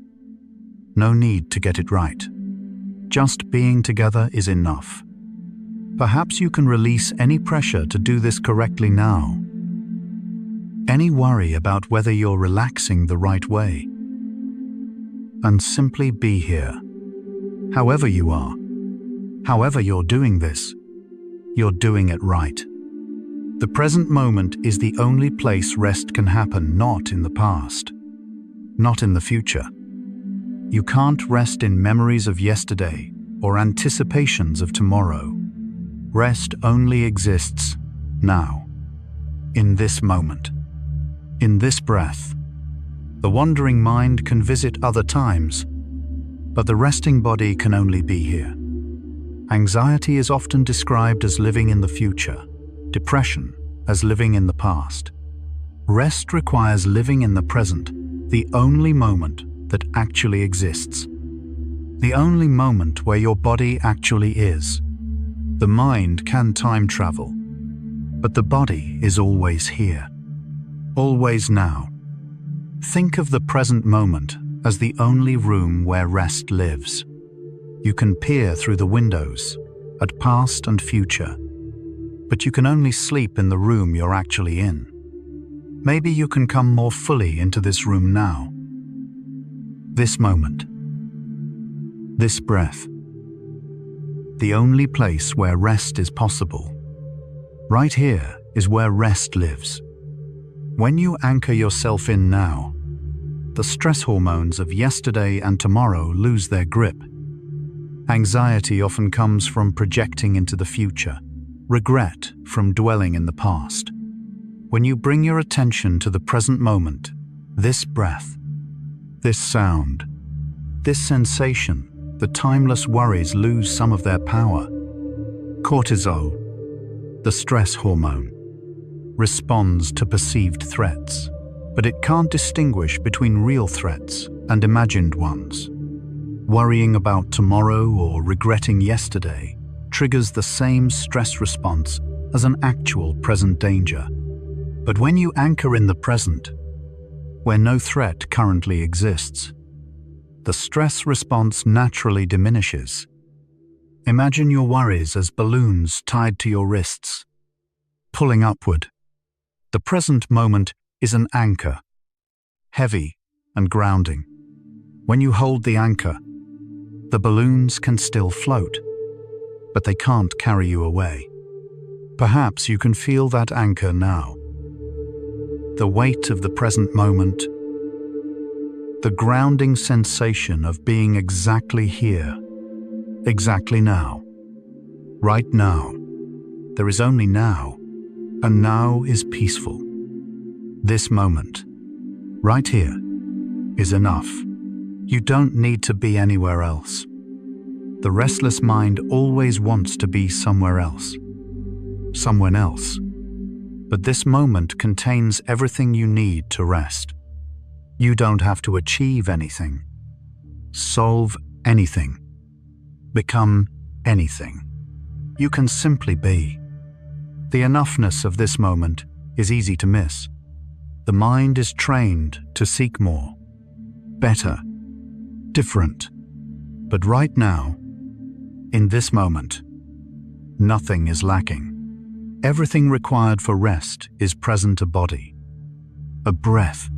no need to get it right. Just being together is enough. Perhaps you can release any pressure to do this correctly now. Any worry about whether you're relaxing the right way. And simply be here. However you are, however you're doing this, you're doing it right. The present moment is the only place rest can happen, not in the past, not in the future. You can't rest in memories of yesterday or anticipations of tomorrow. Rest only exists now, in this moment, in this breath. The wandering mind can visit other times, but the resting body can only be here. Anxiety is often described as living in the future, depression as living in the past. Rest requires living in the present, the only moment that actually exists. The only moment where your body actually is. The mind can time travel, but the body is always here, always now. Think of the present moment as the only room where rest lives. You can peer through the windows at past and future, but you can only sleep in the room you're actually in. Maybe you can come more fully into this room now. This moment. This breath. The only place where rest is possible. Right here is where rest lives. When you anchor yourself in now, the stress hormones of yesterday and tomorrow lose their grip. Anxiety often comes from projecting into the future, regret from dwelling in the past. When you bring your attention to the present moment, this breath, this sound, this sensation, the timeless worries lose some of their power. Cortisol, the stress hormone, responds to perceived threats, but it can't distinguish between real threats and imagined ones. Worrying about tomorrow or regretting yesterday triggers the same stress response as an actual present danger. But when you anchor in the present, where no threat currently exists, the stress response naturally diminishes. Imagine your worries as balloons tied to your wrists, pulling upward. The present moment is an anchor, heavy and grounding. When you hold the anchor, the balloons can still float, but they can't carry you away. Perhaps you can feel that anchor now. The weight of the present moment, the grounding sensation of being exactly here, exactly now, right now. There is only now, and now is peaceful. This moment, right here, is enough. You don't need to be anywhere else. The restless mind always wants to be somewhere else, someone else. But this moment contains everything you need to rest. You don't have to achieve anything, solve anything, become anything. You can simply be. The enoughness of this moment is easy to miss. The mind is trained to seek more, better, different. But right now, in this moment, nothing is lacking. Everything required for rest is present: a body, a breath,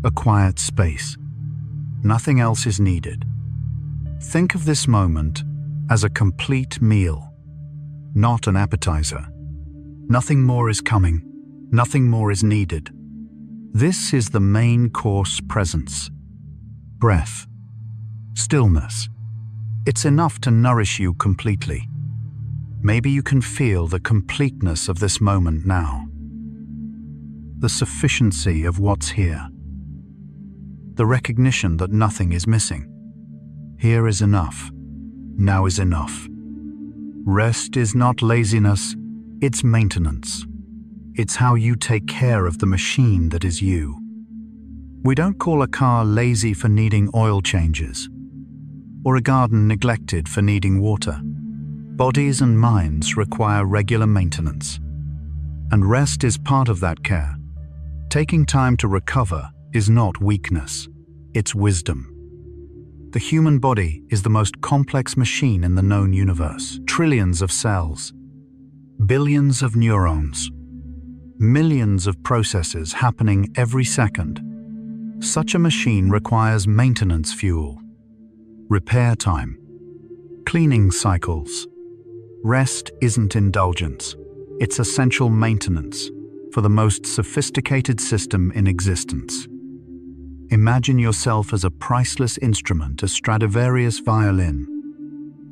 a quiet space. Nothing else is needed. Think of this moment as a complete meal, not an appetizer. Nothing more is coming, nothing more is needed. This is the main course presence. Breath, stillness. It's enough to nourish you completely. Maybe you can feel the completeness of this moment now. The sufficiency of what's here. The recognition that nothing is missing. Here is enough. Now is enough. Rest is not laziness, it's maintenance. It's how you take care of the machine that is you. We don't call a car lazy for needing oil changes, or a garden neglected for needing water. Bodies and minds require regular maintenance, and rest is part of that care. Taking time to recover is not weakness, it's wisdom. The human body is the most complex machine in the known universe. Trillions of cells, billions of neurons, millions of processes happening every second. Such a machine requires maintenance fuel, repair time, cleaning cycles. Rest isn't indulgence, it's essential maintenance for the most sophisticated system in existence. Imagine yourself as a priceless instrument, a Stradivarius violin,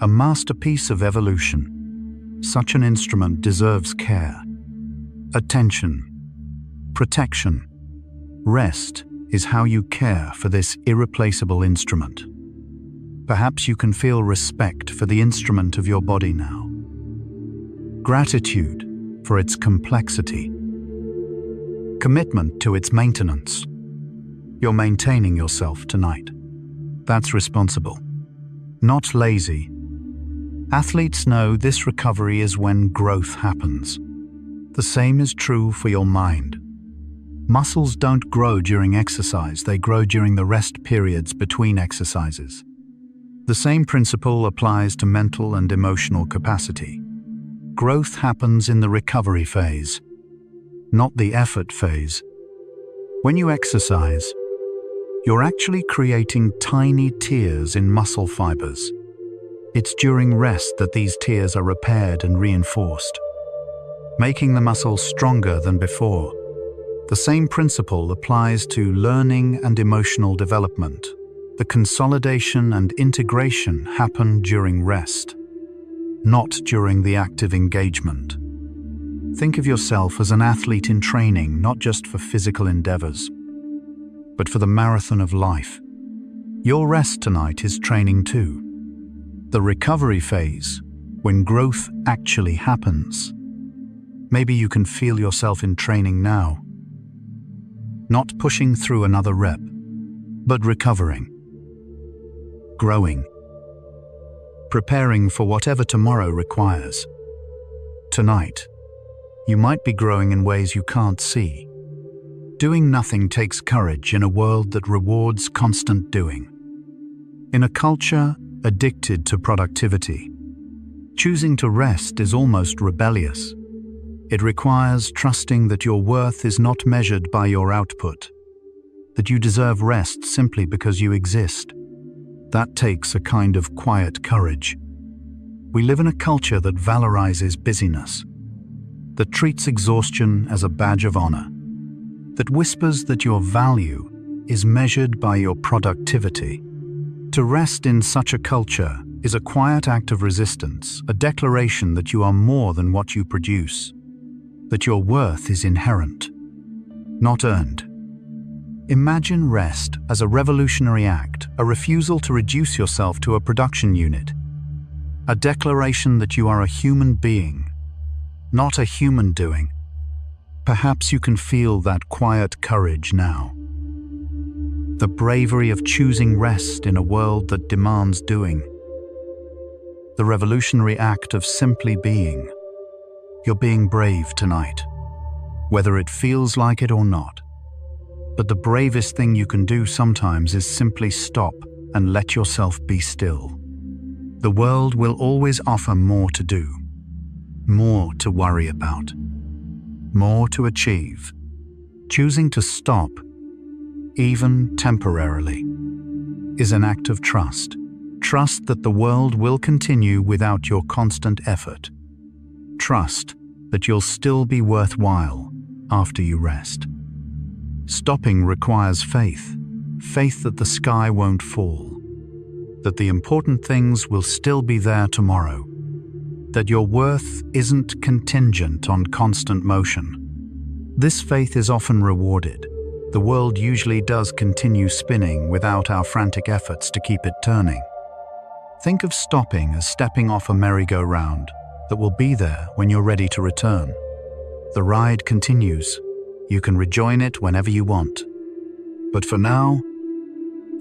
a masterpiece of evolution. Such an instrument deserves care, attention, protection. Rest is how you care for this irreplaceable instrument. Perhaps you can feel respect for the instrument of your body now. Gratitude for its complexity. Commitment to its maintenance. You're maintaining yourself tonight. That's responsible, not lazy. Athletes know this recovery is when growth happens. The same is true for your mind. Muscles don't grow during exercise, they grow during the rest periods between exercises. The same principle applies to mental and emotional capacity. Growth happens in the recovery phase, not the effort phase. When you exercise, you're actually creating tiny tears in muscle fibers. It's during rest that these tears are repaired and reinforced, making the muscles stronger than before. The same principle applies to learning and emotional development. The consolidation and integration happen during rest, not during the active engagement. Think of yourself as an athlete in training, not just for physical endeavors, but for the marathon of life. Your rest tonight is training too. The recovery phase, when growth actually happens. Maybe you can feel yourself in training now. Not pushing through another rep, but recovering. Growing. Preparing for whatever tomorrow requires. Tonight, you might be growing in ways you can't see. Doing nothing takes courage in a world that rewards constant doing. In a culture addicted to productivity, choosing to rest is almost rebellious. It requires trusting that your worth is not measured by your output, that you deserve rest simply because you exist. That takes a kind of quiet courage. We live in a culture that valorizes busyness, that treats exhaustion as a badge of honor, that whispers that your value is measured by your productivity. To rest in such a culture is a quiet act of resistance, a declaration that you are more than what you produce, that your worth is inherent, not earned. Imagine rest as a revolutionary act, a refusal to reduce yourself to a production unit, a declaration that you are a human being, not a human doing. Perhaps you can feel that quiet courage now. The bravery of choosing rest in a world that demands doing. The revolutionary act of simply being. You're being brave tonight, whether it feels like it or not. But the bravest thing you can do sometimes is simply stop and let yourself be still. The world will always offer more to do, more to worry about, more to achieve. Choosing to stop, even temporarily, is an act of trust. Trust that the world will continue without your constant effort. Trust that you'll still be worthwhile after you rest. Stopping requires faith, faith that the sky won't fall, that the important things will still be there tomorrow, that your worth isn't contingent on constant motion. This faith is often rewarded. The world usually does continue spinning without our frantic efforts to keep it turning. Think of stopping as stepping off a merry-go-round that will be there when you're ready to return. The ride continues. You can rejoin it whenever you want. But for now,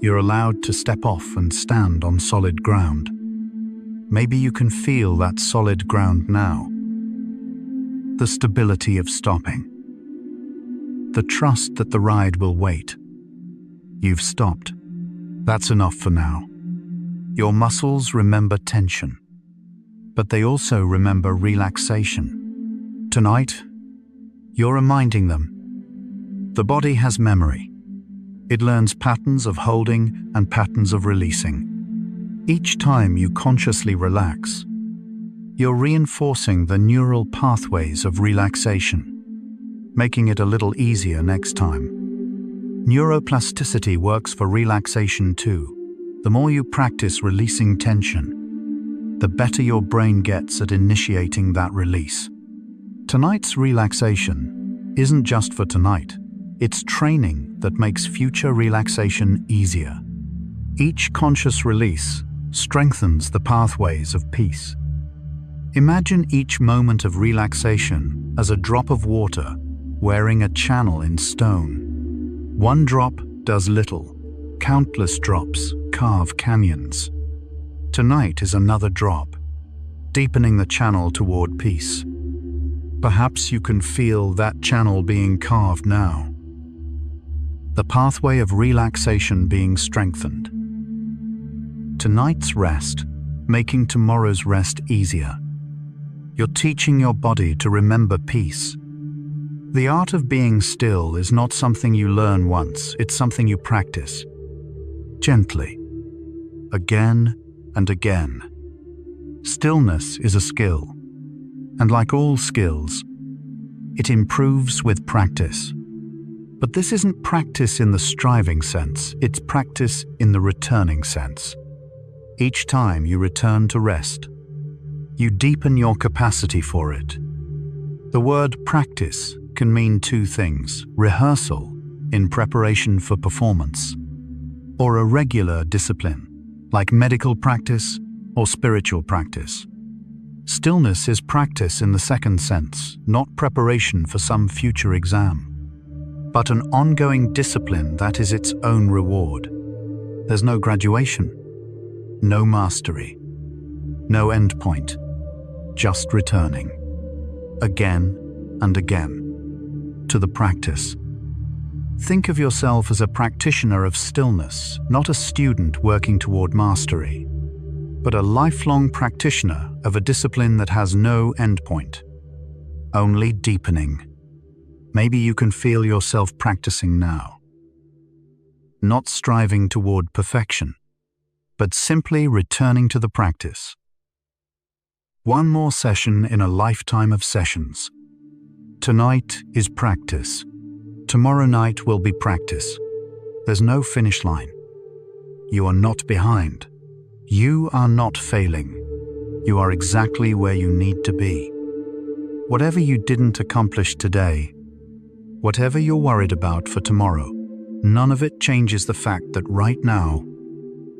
you're allowed to step off and stand on solid ground. Maybe you can feel that solid ground now. The stability of stopping. The trust that the ride will wait. You've stopped. That's enough for now. Your muscles remember tension, but they also remember relaxation. Tonight, you're reminding them. The body has memory. It learns patterns of holding and patterns of releasing. Each time you consciously relax, you're reinforcing the neural pathways of relaxation, making it a little easier next time. Neuroplasticity works for relaxation too. The more you practice releasing tension, the better your brain gets at initiating that release. Tonight's relaxation isn't just for tonight. It's training that makes future relaxation easier. Each conscious release strengthens the pathways of peace. Imagine each moment of relaxation as a drop of water wearing a channel in stone. One drop does little. Countless drops carve canyons. Tonight is another drop, deepening the channel toward peace. Perhaps you can feel that channel being carved now. The pathway of relaxation being strengthened. Tonight's rest, making tomorrow's rest easier. You're teaching your body to remember peace. The art of being still is not something you learn once, it's something you practice. Gently. Again and again. Stillness is a skill. And like all skills, it improves with practice. But this isn't practice in the striving sense, it's practice in the returning sense. Each time you return to rest, you deepen your capacity for it. The word practice can mean two things: rehearsal in preparation for performance, or a regular discipline, like medical practice or spiritual practice. Stillness is practice in the second sense, not preparation for some future exam, but an ongoing discipline that is its own reward. There's no graduation, no mastery, no end point, just returning, again and again, to the practice. Think of yourself as a practitioner of stillness, not a student working toward mastery, but a lifelong practitioner of a discipline that has no endpoint, only deepening. Maybe you can feel yourself practicing now, not striving toward perfection, but simply returning to the practice. One more session in a lifetime of sessions. Tonight is practice. Tomorrow night will be practice. There's no finish line. You are not behind. You are not failing. You are exactly where you need to be. Whatever you didn't accomplish today, whatever you're worried about for tomorrow, none of it changes the fact that right now,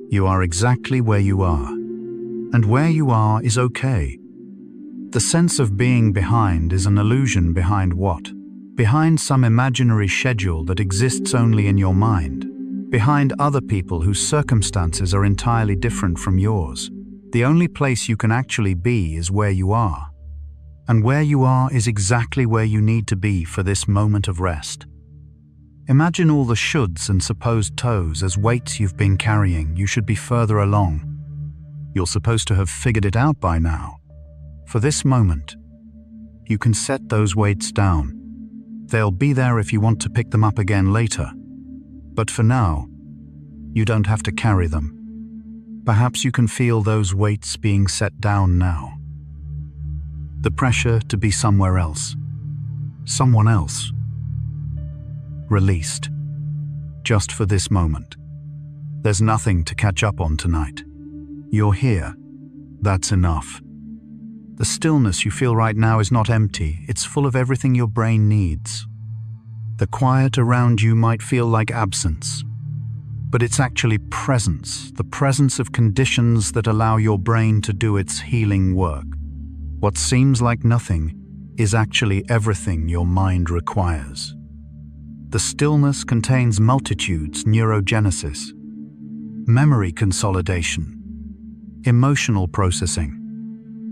you are exactly where you are. And where you are is okay. The sense of being behind is an illusion behind what? Behind some imaginary schedule that exists only in your mind. Behind other people whose circumstances are entirely different from yours. The only place you can actually be is where you are. And where you are is exactly where you need to be for this moment of rest. Imagine all the shoulds and supposed toes as weights you've been carrying. You should be further along. You're supposed to have figured it out by now. For this moment, you can set those weights down. They'll be there if you want to pick them up again later. But for now, you don't have to carry them. Perhaps you can feel those weights being set down now. The pressure to be somewhere else, someone else, released, just for this moment. There's nothing to catch up on tonight. You're here, that's enough. The stillness you feel right now is not empty, it's full of everything your brain needs. The quiet around you might feel like absence, but it's actually presence, the presence of conditions that allow your brain to do its healing work. What seems like nothing is actually everything your mind requires. The stillness contains multitudes, neurogenesis, memory consolidation, emotional processing,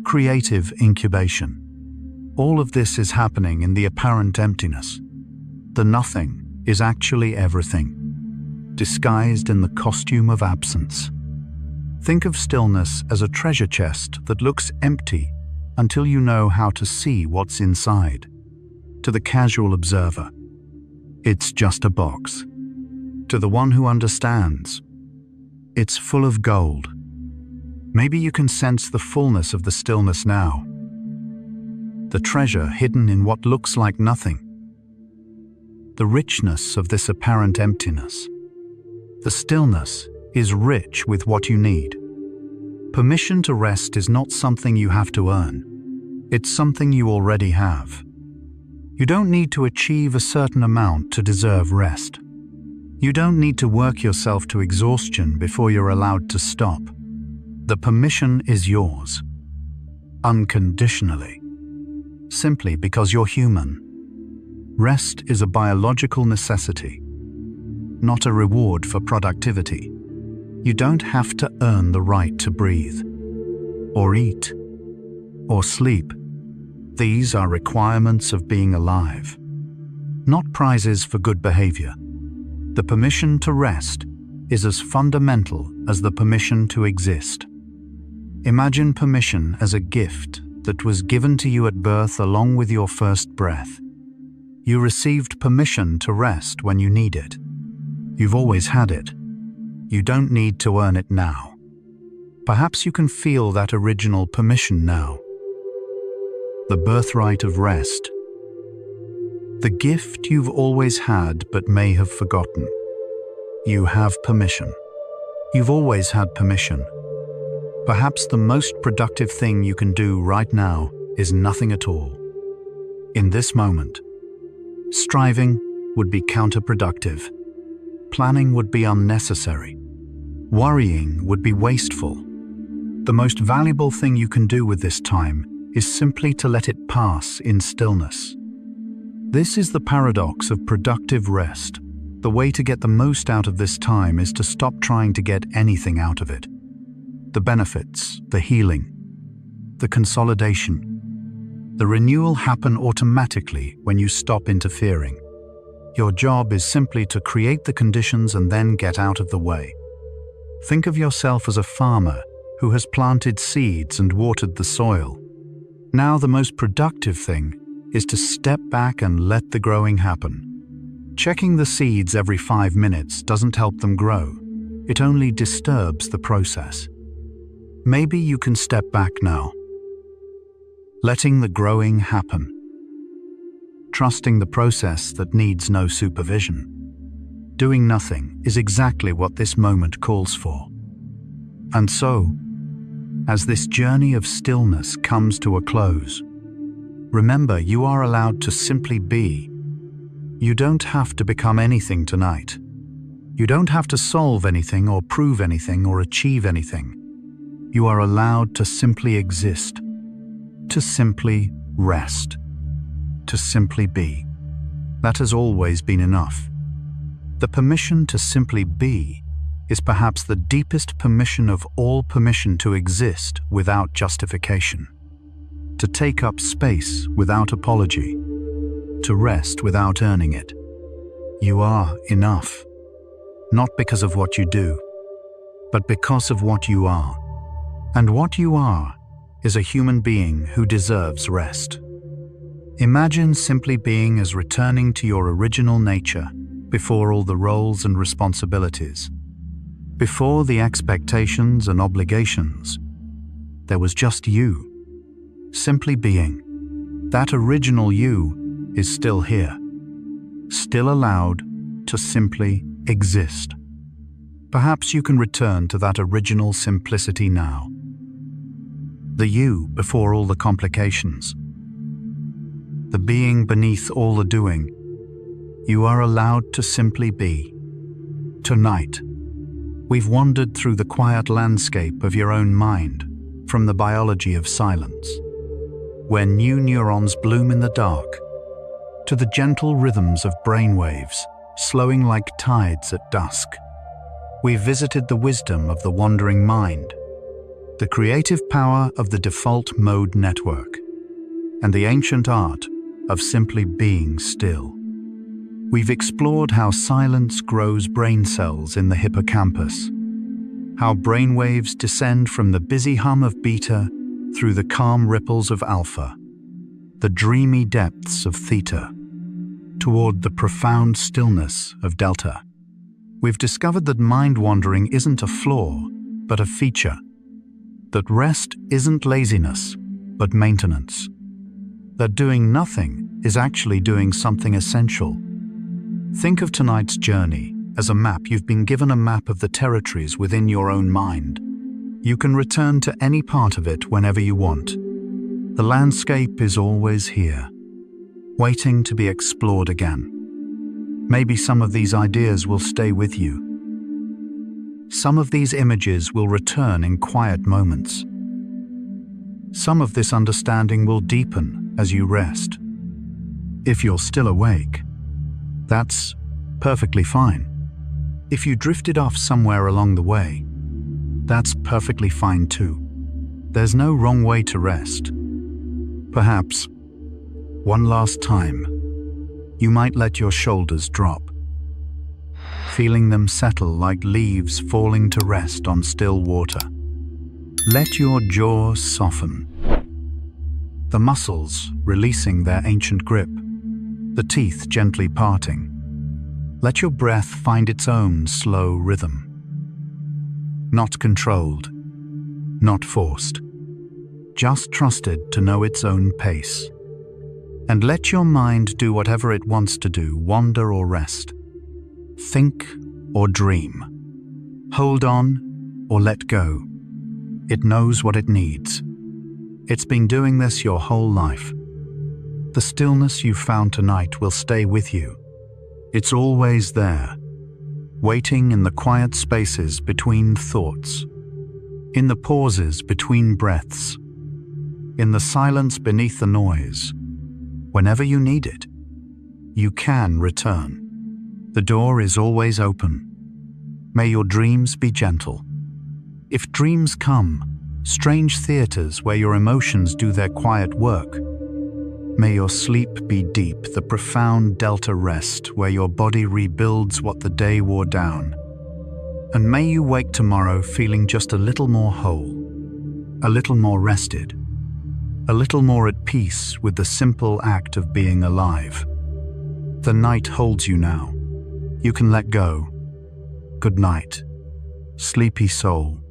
creative incubation. All of this is happening in the apparent emptiness. The nothing is actually everything, disguised in the costume of absence. Think of stillness as a treasure chest that looks empty until you know how to see what's inside. To the casual observer, it's just a box. To the one who understands, it's full of gold. Maybe you can sense the fullness of the stillness now. The treasure hidden in what looks like nothing. the richness of this apparent emptiness. The stillness is rich with what you need. Permission to rest is not something you have to earn. It's something you already have. You don't need to achieve a certain amount to deserve rest. You don't need to work yourself to exhaustion before you're allowed to stop. The permission is yours, unconditionally, simply because you're human. Rest is a biological necessity, not a reward for productivity. You don't have to earn the right to breathe, or eat, or sleep. These are requirements of being alive, not prizes for good behavior. The permission to rest is as fundamental as the permission to exist. Imagine permission as a gift that was given to you at birth along with your first breath. You received permission to rest when you need it. You've always had it. You don't need to earn it now. Perhaps you can feel that original permission now. The birthright of rest. The gift you've always had but may have forgotten. You have permission. You've always had permission. Perhaps the most productive thing you can do right now is nothing at all. In this moment, striving would be counterproductive. Planning would be unnecessary. Worrying would be wasteful. The most valuable thing you can do with this time is simply to let it pass in stillness. This is the paradox of productive rest. The way to get the most out of this time is to stop trying to get anything out of it. The benefits, the healing, the consolidation, the renewal happen automatically when you stop interfering. Your job is simply to create the conditions and then get out of the way. Think of yourself as a farmer who has planted seeds and watered the soil. Now the most productive thing is to step back and let the growing happen. Checking the seeds every 5 minutes doesn't help them grow. It only disturbs the process. Maybe you can step back now, letting the growing happen, trusting the process that needs no supervision. Doing nothing is exactly what this moment calls for. And so, as this journey of stillness comes to a close, remember you are allowed to simply be. You don't have to become anything tonight. You don't have to solve anything or prove anything or achieve anything. You are allowed to simply exist, to simply rest, to simply be. That has always been enough. The permission to simply be is perhaps the deepest permission of all permission to exist without justification, to take up space without apology, to rest without earning it. You are enough, not because of what you do, but because of what you are. And what you are is a human being who deserves rest. Imagine simply being as returning to your original nature before all the roles and responsibilities, before the expectations and obligations. There was just you, simply being. That original you is still here, still allowed to simply exist. Perhaps you can return to that original simplicity now. The you before all the complications. The being beneath all the doing. You are allowed to simply be. Tonight, we've wandered through the quiet landscape of your own mind, from the biology of silence, where new neurons bloom in the dark, to the gentle rhythms of brainwaves, slowing like tides at dusk. We've visited the wisdom of the wandering mind, the creative power of the default mode network, and the ancient art of simply being still. We've explored how silence grows brain cells in the hippocampus, how brainwaves descend from the busy hum of beta through the calm ripples of alpha, the dreamy depths of theta, toward the profound stillness of delta. We've discovered that mind wandering isn't a flaw, but a feature. That rest isn't laziness, but maintenance. That doing nothing is actually doing something essential. Think of tonight's journey as a map. You've been given a map of the territories within your own mind. You can return to any part of it whenever you want. The landscape is always here, waiting to be explored again. Maybe some of these ideas will stay with you. Some of these images will return in quiet moments. Some of this understanding will deepen as you rest. If you're still awake, that's perfectly fine. If you drifted off somewhere along the way, that's perfectly fine too. There's no wrong way to rest. Perhaps, one last time, you might let your shoulders drop, feeling them settle like leaves falling to rest on still water. Let your jaw soften, the muscles releasing their ancient grip, the teeth gently parting. Let your breath find its own slow rhythm. Not controlled, not forced, just trusted to know its own pace. And let your mind do whatever it wants to do, wander or rest. Think or dream. Hold on or let go. It knows what it needs. It's been doing this your whole life. The stillness you found tonight will stay with you. It's always there, waiting in the quiet spaces between thoughts, in the pauses between breaths, in the silence beneath the noise. Whenever you need it, you can return. The door is always open. May your dreams be gentle. If dreams come, strange theaters where your emotions do their quiet work, may your sleep be deep, the profound delta rest where your body rebuilds what the day wore down. And may you wake tomorrow feeling just a little more whole, a little more rested, a little more at peace with the simple act of being alive. The night holds you now. You can let go. Good night, sleepy soul.